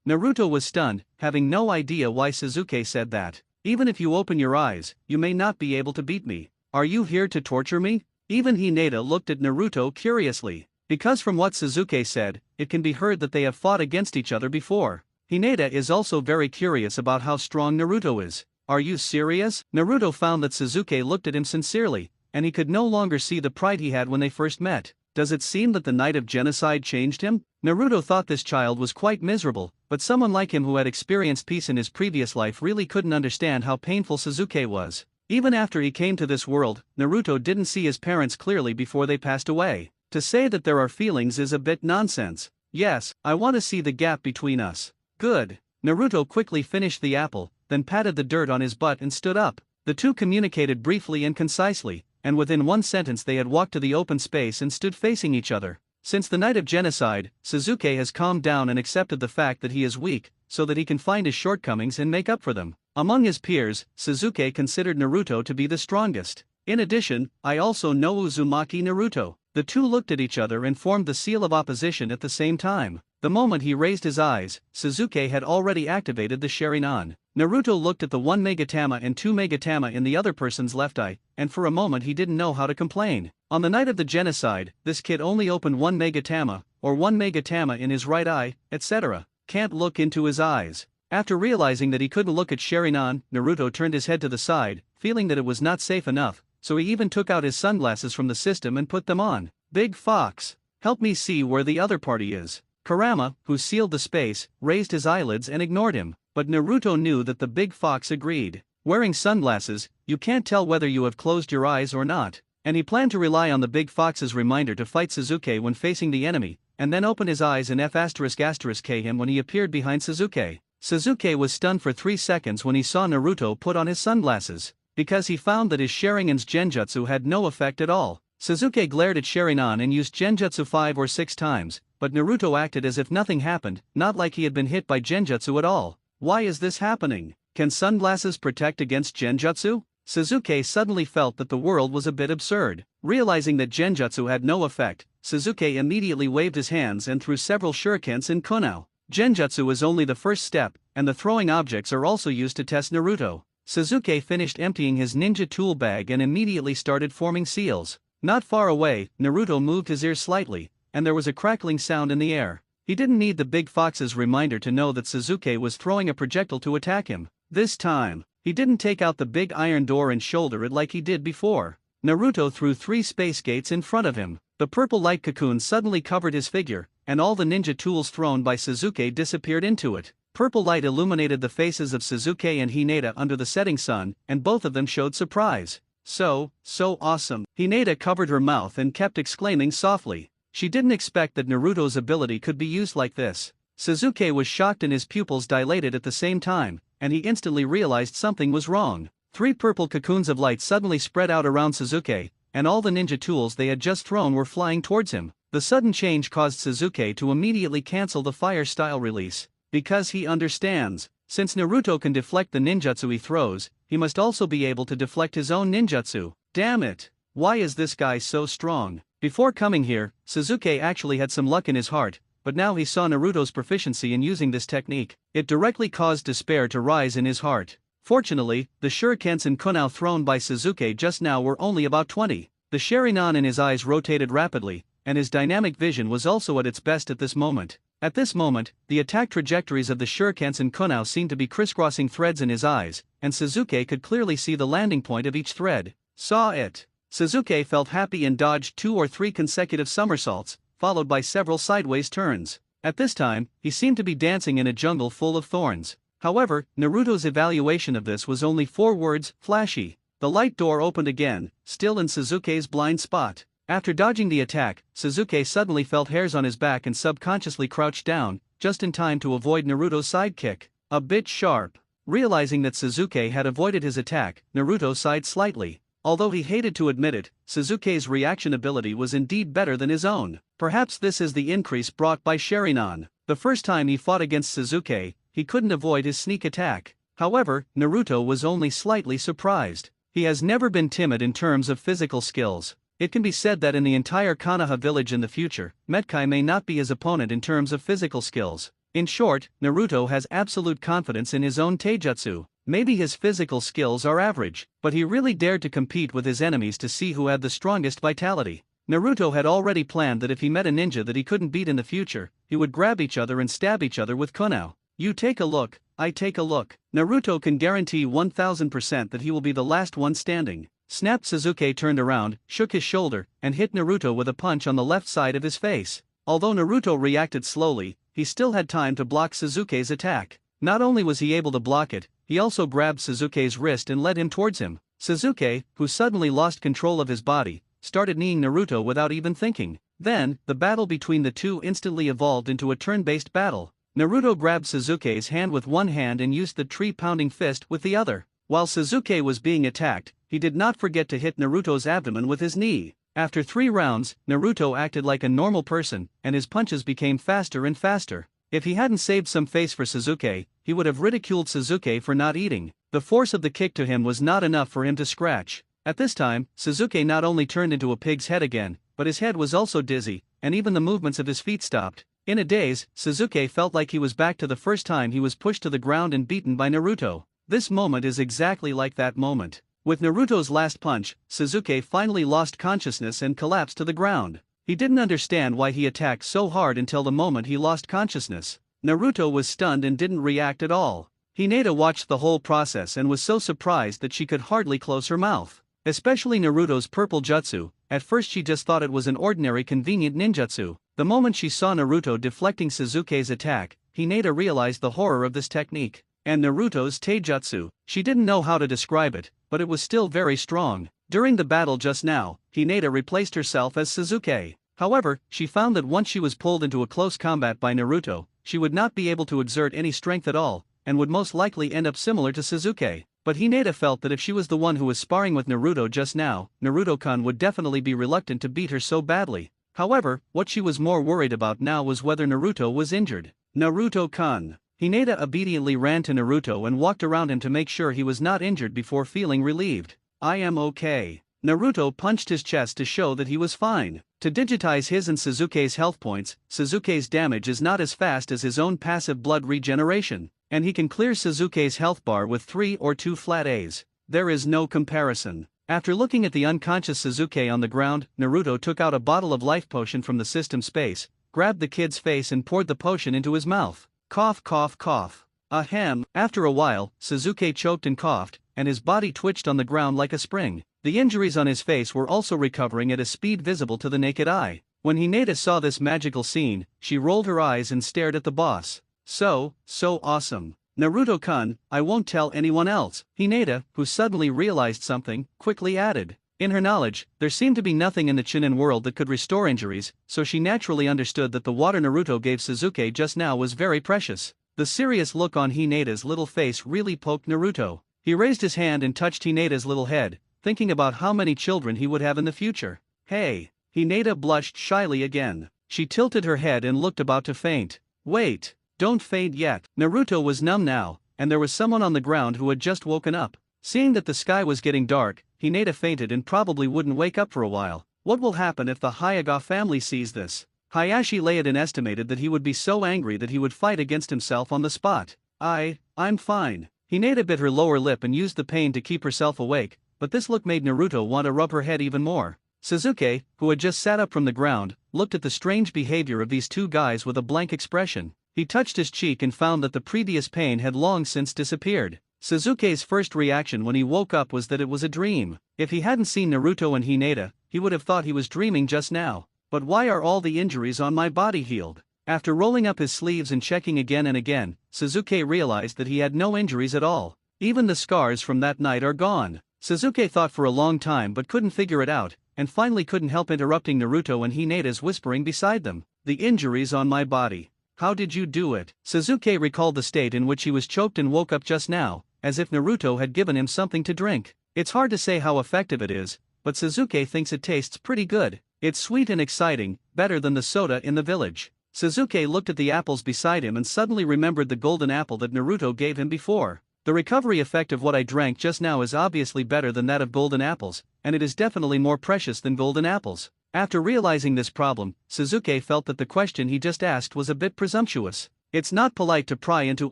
Naruto was stunned, having no idea why Sasuke said that. "Even if you open your eyes, you may not be able to beat me. Are you here to torture me?" Even Hinata looked at Naruto curiously, because from what Sasuke said, it can be heard that they have fought against each other before. Hinata is also very curious about how strong Naruto is. Are you serious? Naruto found that Sasuke looked at him sincerely, and he could no longer see the pride he had when they first met. Does it seem that the night of genocide changed him? Naruto thought this child was quite miserable, but someone like him who had experienced peace in his previous life really couldn't understand how painful Sasuke was. Even after he came to this world, Naruto didn't see his parents clearly before they passed away. To say that there are feelings is a bit nonsense. Yes, I want to see the gap between us. Good. Naruto quickly finished the apple, then patted the dirt on his butt and stood up. The two communicated briefly and concisely, and within one sentence they had walked to the open space and stood facing each other. Since the night of genocide, Sasuke has calmed down and accepted the fact that he is weak, so that he can find his shortcomings and make up for them. Among his peers, Sasuke considered Naruto to be the strongest. In addition, I also know Uzumaki Naruto. The two looked at each other and formed the seal of opposition at the same time. The moment he raised his eyes, Sasuke had already activated the Sharingan. Naruto looked at the 1 Megatama and 2 Megatama in the other person's left eye, and for a moment he didn't know how to complain. On the night of the genocide, this kid only opened 1 Megatama, or 1 Megatama in his right eye, etc. Can't look into his eyes. After realizing that he couldn't look at Sharingan, Naruto turned his head to the side, feeling that it was not safe enough, so he even took out his sunglasses from the system and put them on. Big Fox, help me see where the other party is. Kurama, who sealed the space, raised his eyelids and ignored him, but Naruto knew that the Big Fox agreed. Wearing sunglasses, you can't tell whether you have closed your eyes or not, and he planned to rely on the Big Fox's reminder to fight Sasuke when facing the enemy, and then open his eyes and F***K him when he appeared behind Sasuke. Sasuke was stunned for 3 seconds when he saw Naruto put on his sunglasses, because he found that his Sharingan's Genjutsu had no effect at all. Sasuke glared at Sharingan and used Genjutsu 5 or 6 times, but Naruto acted as if nothing happened, not like he had been hit by Genjutsu at all. Why is this happening? Can sunglasses protect against Genjutsu? Sasuke suddenly felt that the world was a bit absurd. Realizing that Genjutsu had no effect, Sasuke immediately waved his hands and threw several shurikens and kunai. Genjutsu is only the first step, and the throwing objects are also used to test Naruto. Sasuke finished emptying his ninja tool bag and immediately started forming seals. Not far away, Naruto moved his ears slightly, and there was a crackling sound in the air. He didn't need the Big Fox's reminder to know that Sasuke was throwing a projectile to attack him. This time, he didn't take out the big iron door and shoulder it like he did before. Naruto threw 3 space gates in front of him. The purple light cocoon suddenly covered his figure, and all the ninja tools thrown by Sasuke disappeared into it. Purple light illuminated the faces of Sasuke and Hinata under the setting sun, and both of them showed surprise. So awesome. Hinata covered her mouth and kept exclaiming softly. She didn't expect that Naruto's ability could be used like this. Sasuke was shocked and his pupils dilated at the same time, and he instantly realized something was wrong. 3 purple cocoons of light suddenly spread out around Sasuke, and all the ninja tools they had just thrown were flying towards him. The sudden change caused Sasuke to immediately cancel the fire style release, because he understands, since Naruto can deflect the ninjutsu he throws, he must also be able to deflect his own ninjutsu. Damn it! Why is this guy so strong? Before coming here, Sasuke actually had some luck in his heart, but now he saw Naruto's proficiency in using this technique. It directly caused despair to rise in his heart. Fortunately, the shurikens and kunai thrown by Sasuke just now were only about 20. The Sharingan in his eyes rotated rapidly, and his dynamic vision was also at its best at this moment. At this moment, the attack trajectories of the shurikens and kunai seemed to be crisscrossing threads in his eyes, and Sasuke could clearly see the landing point of each thread. Saw it. Sasuke felt happy and dodged 2 or 3 consecutive somersaults, followed by several sideways turns. At this time, he seemed to be dancing in a jungle full of thorns. However, Naruto's evaluation of this was only 4 words: flashy. The light door opened again, still in Sasuke's blind spot. After dodging the attack, Sasuke suddenly felt hairs on his back and subconsciously crouched down, just in time to avoid Naruto's sidekick. A bit sharp. Realizing that Sasuke had avoided his attack, Naruto sighed slightly. Although he hated to admit it, Sasuke's reaction ability was indeed better than his own. Perhaps this is the increase brought by Sharingan. The first time he fought against Sasuke, he couldn't avoid his sneak attack. However, Naruto was only slightly surprised. He has never been timid in terms of physical skills. It can be said that in the entire Konoha village in the future, Metkai may not be his opponent in terms of physical skills. In short, Naruto has absolute confidence in his own taijutsu. Maybe his physical skills are average, but he really dared to compete with his enemies to see who had the strongest vitality. Naruto had already planned that if he met a ninja that he couldn't beat in the future, he would grab each other and stab each other with kunao. You take a look, I take a look. Naruto can guarantee 1000% that he will be the last one standing. Snapped. Sasuke turned around, shook his shoulder, and hit Naruto with a punch on the left side of his face. Although Naruto reacted slowly, he still had time to block Sasuke's attack. Not only was he able to block it, he also grabbed Sasuke's wrist and led him towards him. Sasuke, who suddenly lost control of his body, started kneeing Naruto without even thinking. Then, the battle between the two instantly evolved into a turn-based battle. Naruto grabbed Sasuke's hand with one hand and used the tree-pounding fist with the other. While Sasuke was being attacked, he did not forget to hit Naruto's abdomen with his knee. After 3 rounds, Naruto acted like a normal person, and his punches became faster and faster. If he hadn't saved some face for Sasuke, he would have ridiculed Sasuke for not eating. The force of the kick to him was not enough for him to scratch. At this time, Sasuke not only turned into a pig's head again, but his head was also dizzy, and even the movements of his feet stopped. In a daze, Sasuke felt like he was back to the first time he was pushed to the ground and beaten by Naruto. This moment is exactly like that moment. With Naruto's last punch, Sasuke finally lost consciousness and collapsed to the ground. He didn't understand why he attacked so hard until the moment he lost consciousness. Naruto was stunned and didn't react at all. Hinata watched the whole process and was so surprised that she could hardly close her mouth. Especially Naruto's purple jutsu. At first she just thought it was an ordinary convenient ninjutsu. The moment she saw Naruto deflecting Sasuke's attack, Hinata realized the horror of this technique. And Naruto's taijutsu, she didn't know how to describe it, but it was still very strong. During the battle just now, Hinata replaced herself as Sasuke. However, she found that once she was pulled into a close combat by Naruto, she would not be able to exert any strength at all, and would most likely end up similar to Sasuke. But Hinata felt that if she was the one who was sparring with Naruto just now, Naruto-kun would definitely be reluctant to beat her so badly. However, what she was more worried about now was whether Naruto was injured. Naruto-kun. Hinata obediently ran to Naruto and walked around him to make sure he was not injured before feeling relieved. I am okay. Naruto punched his chest to show that he was fine. To digitize his and Sasuke's health points, Sasuke's damage is not as fast as his own passive blood regeneration, and he can clear Sasuke's health bar with 3 or 2 flat A's. There is no comparison. After looking at the unconscious Sasuke on the ground, Naruto took out a bottle of life potion from the system space, grabbed the kid's face and poured the potion into his mouth. Cough, cough, cough. Ahem. After a while, Sasuke choked and coughed, and his body twitched on the ground like a spring. The injuries on his face were also recovering at a speed visible to the naked eye. When Hinata saw this magical scene, she rolled her eyes and stared at the boss. So awesome. Naruto-kun, I won't tell anyone else. Hinata, who suddenly realized something, quickly added. In her knowledge, there seemed to be nothing in the Chunin world that could restore injuries, so she naturally understood that the water Naruto gave Sasuke just now was very precious. The serious look on Hinata's little face really poked Naruto. He raised his hand and touched Hinata's little head, thinking about how many children he would have in the future. Hey! Hinata blushed shyly again. She tilted her head and looked about to faint. Wait, don't faint yet. Naruto was numb now, and there was someone on the ground who had just woken up. Seeing that the sky was getting dark, Hinata fainted and probably wouldn't wake up for a while. What will happen if the Hyuga family sees this? Hayashi Leiden estimated that he would be so angry that he would fight against himself on the spot. I'm fine. Hinata bit her lower lip and used the pain to keep herself awake, but this look made Naruto want to rub her head even more. Sasuke, who had just sat up from the ground, looked at the strange behavior of these two guys with a blank expression. He touched his cheek and found that the previous pain had long since disappeared. Sasuke's first reaction when he woke up was that it was a dream. If he hadn't seen Naruto and Hinata, he would have thought he was dreaming just now. But why are all the injuries on my body healed? After rolling up his sleeves and checking again and again, Sasuke realized that he had no injuries at all. Even the scars from that night are gone. Sasuke thought for a long time but couldn't figure it out, and finally couldn't help interrupting Naruto and Hinata's whispering beside them. The injuries on my body. How did you do it? Sasuke recalled the state in which he was choked and woke up just now, as if Naruto had given him something to drink. It's hard to say how effective it is, but Sasuke thinks it tastes pretty good. It's sweet and exciting, better than the soda in the village. Sasuke looked at the apples beside him and suddenly remembered the golden apple that Naruto gave him before. The recovery effect of what I drank just now is obviously better than that of golden apples, and it is definitely more precious than golden apples. After realizing this problem, Sasuke felt that the question he just asked was a bit presumptuous. It's not polite to pry into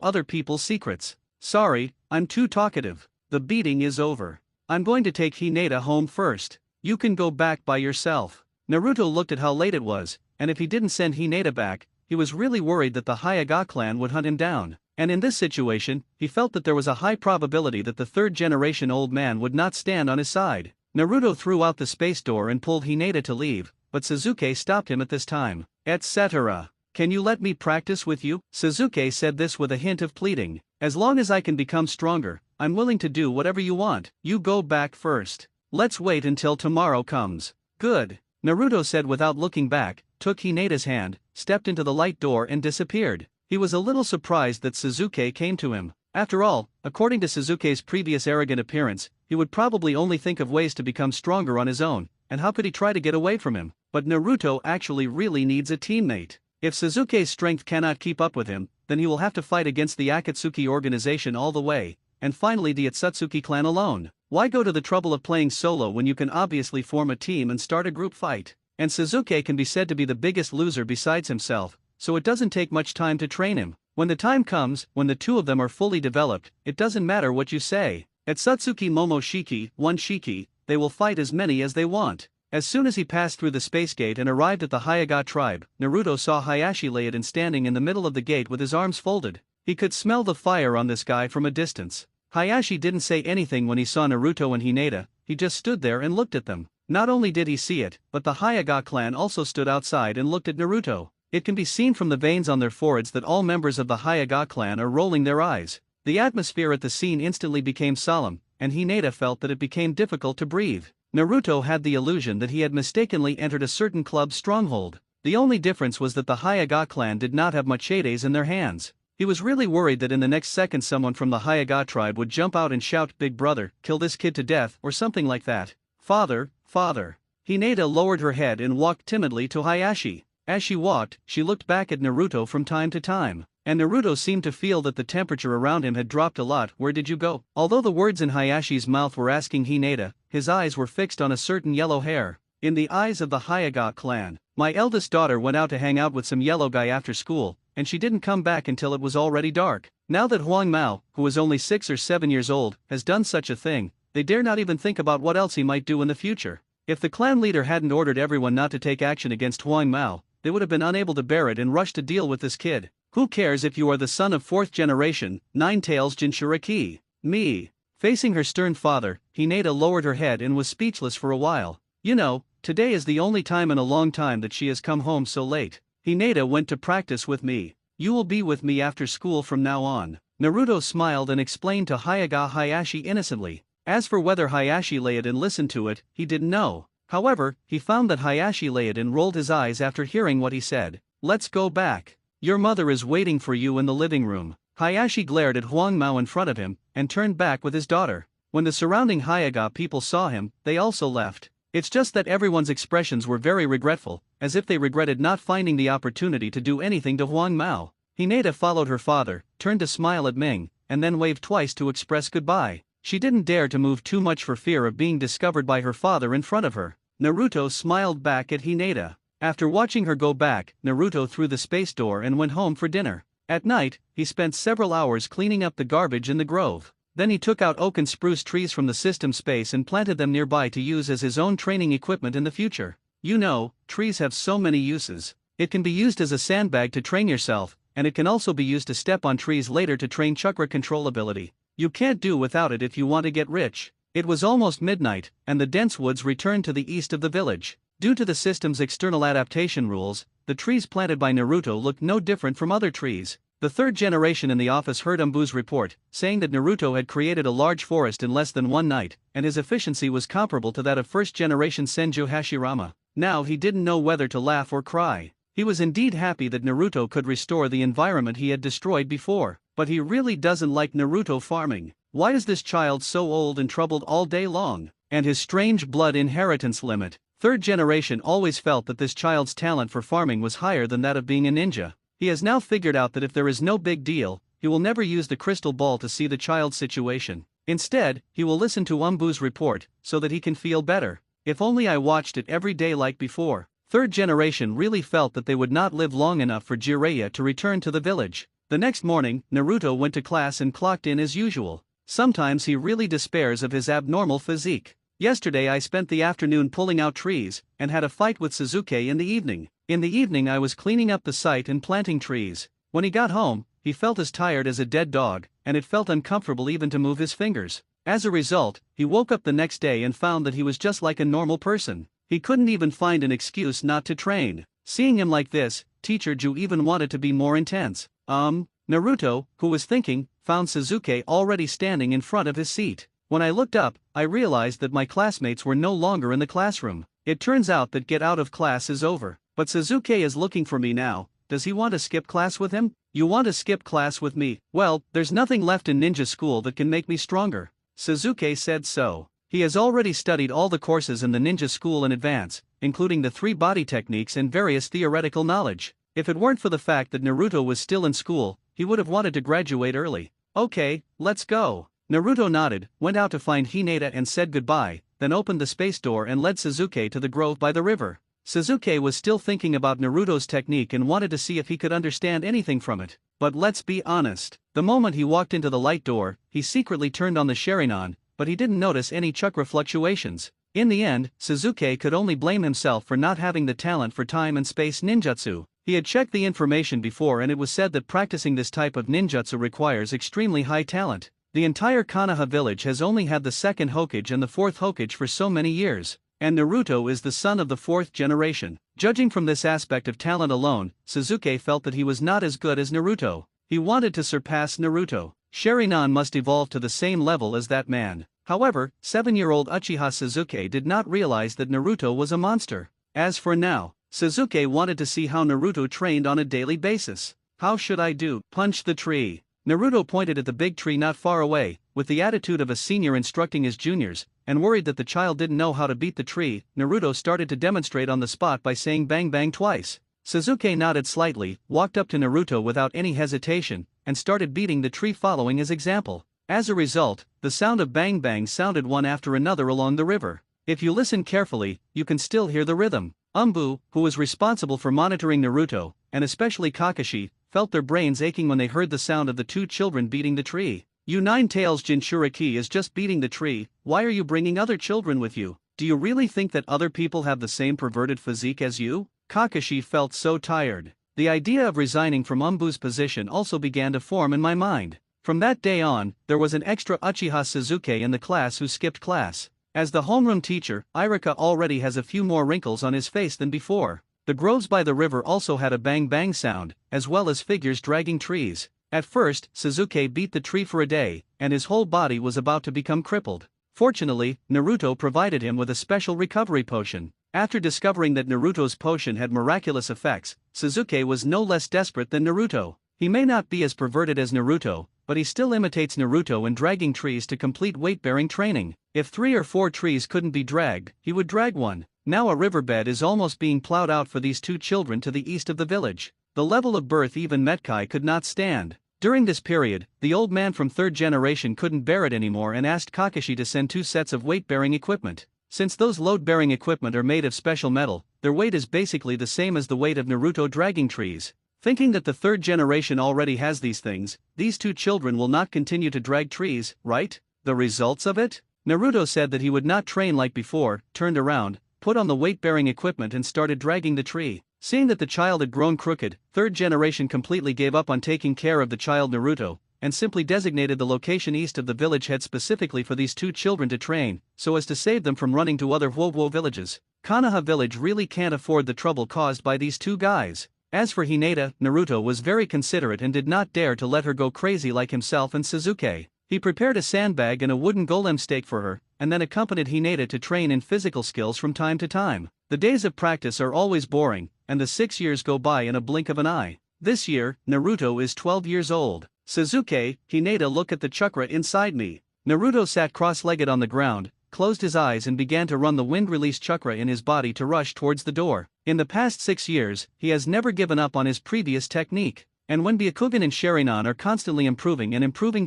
other people's secrets. Sorry, I'm too talkative. The beating is over. I'm going to take Hinata home first. You can go back by yourself. Naruto looked at how late it was, and if he didn't send Hinata back, he was really worried that the Hyuga clan would hunt him down. And in this situation, he felt that there was a high probability that the third-generation old man would not stand on his side. Naruto threw out the space door and pulled Hinata to leave, but Sasuke stopped him at this time. Etc. Can you let me practice with you? Sasuke said this with a hint of pleading. As long as I can become stronger, I'm willing to do whatever you want. You go back first. Let's wait until tomorrow comes. Good. Naruto said without looking back, took Hinata's hand, stepped into the light door and disappeared. He was a little surprised that Sasuke came to him. After all, according to Sasuke's previous arrogant appearance, he would probably only think of ways to become stronger on his own, and how could he try to get away from him? But Naruto actually really needs a teammate. If Sasuke's strength cannot keep up with him, then he will have to fight against the Akatsuki organization all the way, and finally the Otsutsuki clan alone. Why go to the trouble of playing solo when you can obviously form a team and start a group fight? And Sasuke can be said to be the biggest loser besides himself, so it doesn't take much time to train him. When the time comes, when the two of them are fully developed, it doesn't matter what you say. At Otsutsuki Momoshiki, one Shiki, they will fight as many as they want. As soon as he passed through the space gate and arrived at the Hyuga tribe, Naruto saw Hayashi Layden standing in the middle of the gate with his arms folded. He could smell the fire on this guy from a distance. Hayashi didn't say anything when he saw Naruto and Hinata, he just stood there and looked at them. Not only did he see it, but the Hyuga clan also stood outside and looked at Naruto. It can be seen from the veins on their foreheads that all members of the Hyuga clan are rolling their eyes. The atmosphere at the scene instantly became solemn, and Hinata felt that it became difficult to breathe. Naruto had the illusion that he had mistakenly entered a certain club's stronghold. The only difference was that the Hyuga clan did not have machetes in their hands. He was really worried that in the next second someone from the Hyuga tribe would jump out and shout, "Big brother, kill this kid to death," or something like that. "Father, father." Hinata lowered her head and walked timidly to Hayashi. As she walked, she looked back at Naruto from time to time, and Naruto seemed to feel that the temperature around him had dropped a lot. "Where did you go?" Although the words in Hayashi's mouth were asking Hinata, his eyes were fixed on a certain yellow hair. In the eyes of the Hyuga clan, "My eldest daughter went out to hang out with some yellow guy after school, and she didn't come back until it was already dark." Now that Huang Mao, who was only 6 or 7 years old, has done such a thing, they dare not even think about what else he might do in the future. If the clan leader hadn't ordered everyone not to take action against Huang Mao, they would have been unable to bear it and rushed to deal with this kid. Who cares if you are the son of 4th generation, Nine-Tails Jinchuriki? Me. Facing her stern father, Hinata lowered her head and was speechless for a while. "You know, today is the only time in a long time that she has come home so late. Hinata went to practice with me. You will be with me after school from now on." Naruto smiled and explained to Hyuga Hayashi innocently. As for whether Hayashi Layden listened to it, he didn't know. However, he found that Hayashi Layden rolled his eyes after hearing what he said. "Let's go back. Your mother is waiting for you in the living room." Hayashi glared at Huang Mao in front of him, and turned back with his daughter. When the surrounding Hyuga people saw him, they also left. It's just that everyone's expressions were very regretful, as if they regretted not finding the opportunity to do anything to Huang Mao. Hinata followed her father, turned to smile at Ming, and then waved twice to express goodbye. She didn't dare to move too much for fear of being discovered by her father in front of her. Naruto smiled back at Hinata. After watching her go back, Naruto threw the space door and went home for dinner. At night, he spent several hours cleaning up the garbage in the grove. Then he took out oak and spruce trees from the system space and planted them nearby to use as his own training equipment in the future. You know, trees have so many uses. It can be used as a sandbag to train yourself, and it can also be used to step on trees later to train chakra control ability. You can't do without it if you want to get rich. It was almost midnight, and the dense woods returned to the east of the village. Due to the system's external adaptation rules, the trees planted by Naruto looked no different from other trees. The third generation in the office heard Umbu's report, saying that Naruto had created a large forest in less than one night, and his efficiency was comparable to that of first generation Senju Hashirama. Now he didn't know whether to laugh or cry. He was indeed happy that Naruto could restore the environment he had destroyed before, but he really doesn't like Naruto farming. Why is this child so old and troubled all day long? And his strange blood inheritance limit. Third generation always felt that this child's talent for farming was higher than that of being a ninja. He has now figured out that if there is no big deal, he will never use the crystal ball to see the child's situation. Instead, he will listen to Umbu's report, so that he can feel better. If only I watched it every day like before. Third generation really felt that they would not live long enough for Jiraiya to return to the village. The next morning, Naruto went to class and clocked in as usual. Sometimes he really despairs of his abnormal physique. Yesterday I spent the afternoon pulling out trees, and had a fight with Suzuki in the evening. In the evening I was cleaning up the site and planting trees. When he got home, he felt as tired as a dead dog, and it felt uncomfortable even to move his fingers. As a result, he woke up the next day and found that he was just like a normal person. He couldn't even find an excuse not to train. Seeing him like this, Teacher Ju even wanted to be more intense. Naruto, who was thinking, found Suzuki already standing in front of his seat. When I looked up, I realized that my classmates were no longer in the classroom. It turns out that get out of class is over. But Suzuki is looking for me now. Does he want to skip class with him? You want to skip class with me? Well, there's nothing left in ninja school that can make me stronger. Suzuki said so. He has already studied all the courses in the ninja school in advance, including the 3 body techniques and various theoretical knowledge. If it weren't for the fact that Naruto was still in school, he would have wanted to graduate early. Okay, let's go. Naruto nodded, went out to find Hinata and said goodbye, then opened the space door and led Suzuki to the grove by the river. Suzuki was still thinking about Naruto's technique and wanted to see if he could understand anything from it. But let's be honest, the moment he walked into the light door, he secretly turned on the Sharingan, but he didn't notice any chakra fluctuations. In the end, Suzuki could only blame himself for not having the talent for time and space ninjutsu. He had checked the information before and it was said that practicing this type of ninjutsu requires extremely high talent. The entire Konoha village has only had the 2nd Hokage and the 4th Hokage for so many years, and Naruto is the son of the 4th generation. Judging from this aspect of talent alone, Suzuki felt that he was not as good as Naruto. He wanted to surpass Naruto. Sharingan must evolve to the same level as that man. However, 7-year-old Uchiha Suzuki did not realize that Naruto was a monster. As for now, Suzuki wanted to see how Naruto trained on a daily basis. How should I do? Punch the tree. Naruto pointed at the big tree not far away, with the attitude of a senior instructing his juniors, and worried that the child didn't know how to beat the tree. Naruto started to demonstrate on the spot by saying bang bang twice. Suzuki nodded slightly, walked up to Naruto without any hesitation, and started beating the tree following his example. As a result, the sound of bang bang sounded one after another along the river. If you listen carefully, you can still hear the rhythm. Umbu, who was responsible for monitoring Naruto, and especially Kakashi, felt their brains aching when they heard the sound of the 2 children beating the tree. You 9-tails Jinchuriki is just beating the tree. Why are you bringing other children with you? Do you really think that other people have the same perverted physique as you? Kakashi felt so tired. The idea of resigning from Umbu's position also began to form in my mind. From that day on, there was an extra Uchiha Suzuki in the class who skipped class. As the homeroom teacher, Irika already has a few more wrinkles on his face than before. The groves by the river also had a bang bang sound, as well as figures dragging trees. At first, Suzuki beat the tree for a day, and his whole body was about to become crippled. Fortunately, Naruto provided him with a special recovery potion. After discovering that Naruto's potion had miraculous effects, Suzuki was no less desperate than Naruto. He may not be as perverted as Naruto, but he still imitates Naruto in dragging trees to complete weight-bearing training. If 3 or 4 trees couldn't be dragged, he would drag one. Now a riverbed is almost being plowed out for these 2 children to the east of the village. The level of birth even Metkai could not stand. During this period, the old man from 3rd generation couldn't bear it anymore and asked Kakashi to send 2 sets of weight-bearing equipment. Since those load-bearing equipment are made of special metal, their weight is basically the same as the weight of Naruto dragging trees. Thinking that the 3rd generation already has these things, these 2 children will not continue to drag trees, right? The results of it? Naruto said that he would not train like before, turned around, put on the weight-bearing equipment and started dragging the tree. Seeing that the child had grown crooked, 3rd generation completely gave up on taking care of the child Naruto, and simply designated the location east of the village head specifically for these 2 children to train, so as to save them from running to other Hwowo villages. Konoha village really can't afford the trouble caused by these 2 guys. As for Hinata, Naruto was very considerate and did not dare to let her go crazy like himself and Suzuki. He prepared a sandbag and a wooden golem stake for her, and then accompanied Hinata to train in physical skills from time to time. The days of practice are always boring, and the 6 years go by in a blink of an eye. This year, Naruto is 12 years old. Suzuki, Hinata, look at the chakra inside me. Naruto sat cross-legged on the ground, closed his eyes and began to run the wind-release chakra in his body to rush towards the door. In the past 6 years, he has never given up on his previous technique. And when Byakugan and Sharingan are constantly improving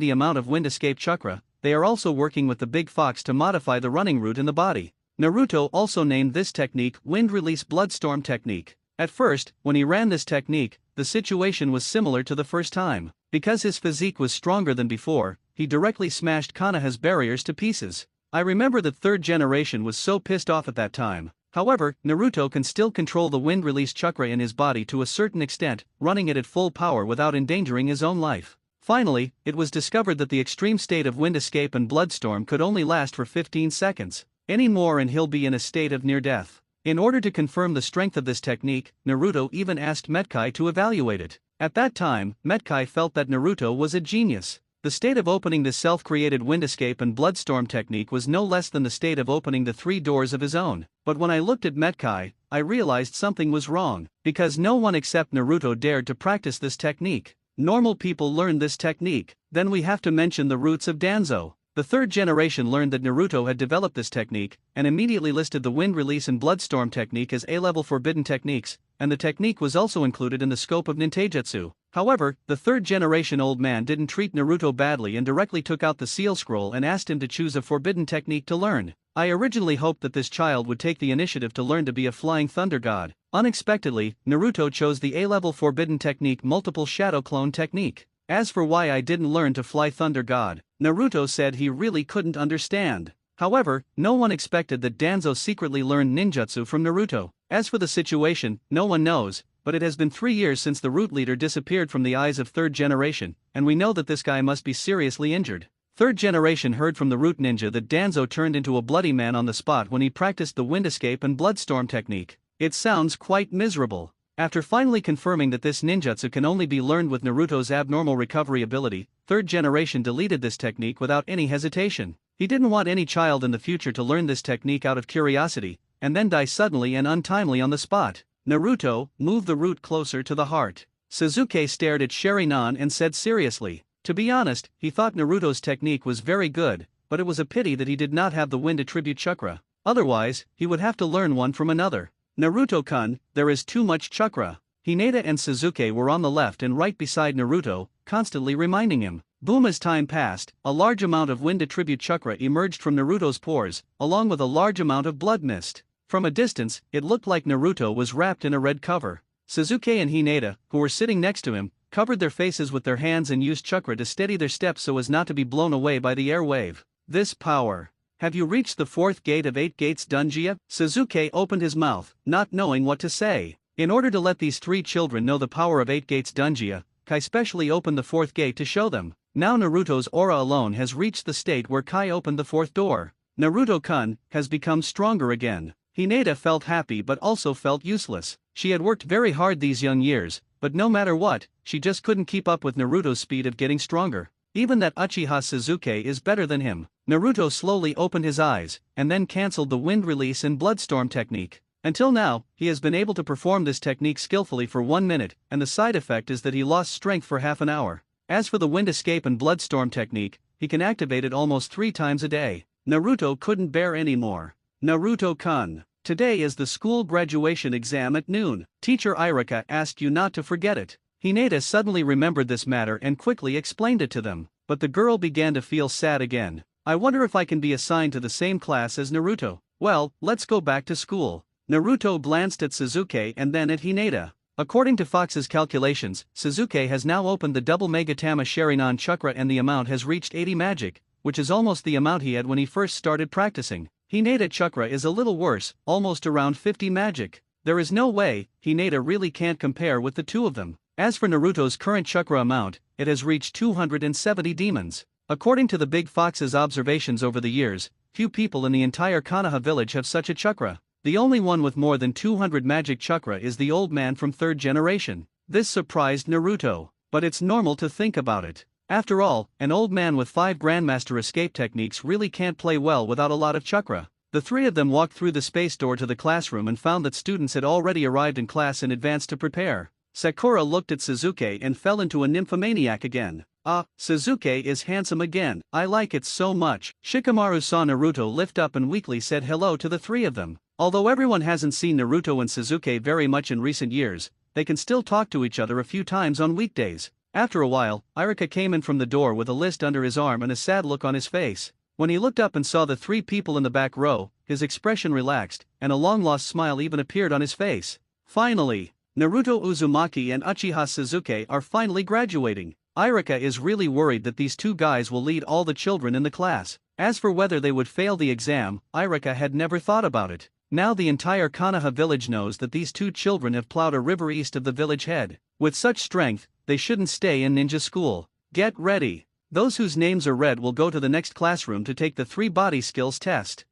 the amount of wind escape chakra, they are also working with the big fox to modify the running route in the body. Naruto also named this technique Wind Release Bloodstorm Technique. At first, when he ran this technique, the situation was similar to the first time. Because his physique was stronger than before, he directly smashed Konoha's barriers to pieces. I remember that third generation was so pissed off at that time. However, Naruto can still control the wind release chakra in his body to a certain extent, running it at full power without endangering his own life. Finally, it was discovered that the extreme state of wind escape and bloodstorm could only last for 15 seconds. Any more and he'll be in a state of near death. In order to confirm the strength of this technique, Naruto even asked Metkai to evaluate it. At that time, Metkai felt that Naruto was a genius. The state of opening the self-created wind escape and bloodstorm technique was no less than the state of opening the 3 doors of his own. But when I looked at Metkai, I realized something was wrong, because no one except Naruto dared to practice this technique. Normal people learn this technique. Then we have to mention the roots of Danzo. The third generation learned that Naruto had developed this technique, and immediately listed the wind release and bloodstorm technique as A-level forbidden techniques, and the technique was also included in the scope of ninjutsu. However, the third generation old man didn't treat Naruto badly and directly took out the seal scroll and asked him to choose a forbidden technique to learn. I originally hoped that this child would take the initiative to learn to be a flying thunder god. Unexpectedly, Naruto chose the A-level forbidden technique multiple shadow clone technique. As for why I didn't learn to fly thunder god, Naruto said he really couldn't understand. However, no one expected that Danzo secretly learned ninjutsu from Naruto. As for the situation, no one knows, but it has been 3 years since the root leader disappeared from the eyes of third generation, and we know that this guy must be seriously injured. Third generation heard from the root ninja that Danzo turned into a bloody man on the spot when he practiced the wind escape and bloodstorm technique. It sounds quite miserable. After finally confirming that this ninjutsu can only be learned with Naruto's abnormal recovery ability, third generation deleted this technique without any hesitation. He didn't want any child in the future to learn this technique out of curiosity, and then die suddenly and untimely on the spot. Naruto, move the root closer to the heart. Sasuke stared at Sharingan and said seriously. To be honest, he thought Naruto's technique was very good, but it was a pity that he did not have the wind attribute chakra. Otherwise, he would have to learn one from another. Naruto-kun, there is too much chakra. Hinata and Sasuke were on the left and right beside Naruto, constantly reminding him. Boom, as time passed, a large amount of wind attribute chakra emerged from Naruto's pores, along with a large amount of blood mist. From a distance, it looked like Naruto was wrapped in a red cover. Sasuke and Hinata, who were sitting next to him, covered their faces with their hands and used chakra to steady their steps so as not to be blown away by the air wave. This power. Have you reached the 4th gate of 8 gates Dunjia? Sasuke opened his mouth, not knowing what to say. In order to let these 3 children know the power of 8 gates Dunjia, Kai specially opened the 4th gate to show them. Now Naruto's aura alone has reached the state where Kai opened the 4th door. Naruto-kun has become stronger again. Hinata felt happy but also felt useless. She had worked very hard these young years, but no matter what, she just couldn't keep up with Naruto's speed of getting stronger. Even that Uchiha Sasuke is better than him. Naruto slowly opened his eyes, and then cancelled the wind release and bloodstorm technique. Until now, he has been able to perform this technique skillfully for 1 minute, and the side effect is that he lost strength for half an hour. As for the wind escape and bloodstorm technique, he can activate it almost 3 times a day. Naruto couldn't bear any more. Naruto-kun, today is the school graduation exam at noon. Teacher Irika asked you not to forget it. Hinata suddenly remembered this matter and quickly explained it to them, but the girl began to feel sad again. I wonder if I can be assigned to the same class as Naruto. Well, let's go back to school. Naruto glanced at Sasuke and then at Hinata. According to Fox's calculations, Sasuke has now opened the double Megatama Sharingan chakra and the amount has reached 80 magic, which is almost the amount he had when he first started practicing. Hinata chakra is a little worse, almost around 50 magic. There is no way, Hinata really can't compare with the two of them. As for Naruto's current chakra amount, it has reached 270 demons. According to the Big Fox's observations over the years, few people in the entire Konoha village have such a chakra. The only one with more than 200 magic chakra is the old man from 3rd generation. This surprised Naruto, but it's normal to think about it. After all, an old man with 5 Grandmaster escape techniques really can't play well without a lot of chakra. The 3 of them walked through the space door to the classroom and found that students had already arrived in class in advance to prepare. Sakura looked at Sasuke and fell into a nymphomaniac again. Ah, Sasuke is handsome again, I like it so much. Shikamaru saw Naruto lift up and weakly said hello to the 3 of them. Although everyone hasn't seen Naruto and Sasuke very much in recent years, they can still talk to each other a few times on weekdays. After a while, Irika came in from the door with a list under his arm and a sad look on his face. When he looked up and saw the 3 people in the back row, his expression relaxed, and a long-lost smile even appeared on his face. Finally! Naruto Uzumaki and Uchiha Sasuke are finally graduating. Irika is really worried that these two guys will lead all the children in the class. As for whether they would fail the exam, Irika had never thought about it. Now the entire Konoha village knows that these two children have plowed a river east of the village head. With such strength, they shouldn't stay in ninja school. Get ready. Those whose names are red will go to the next classroom to take the 3 body skills test.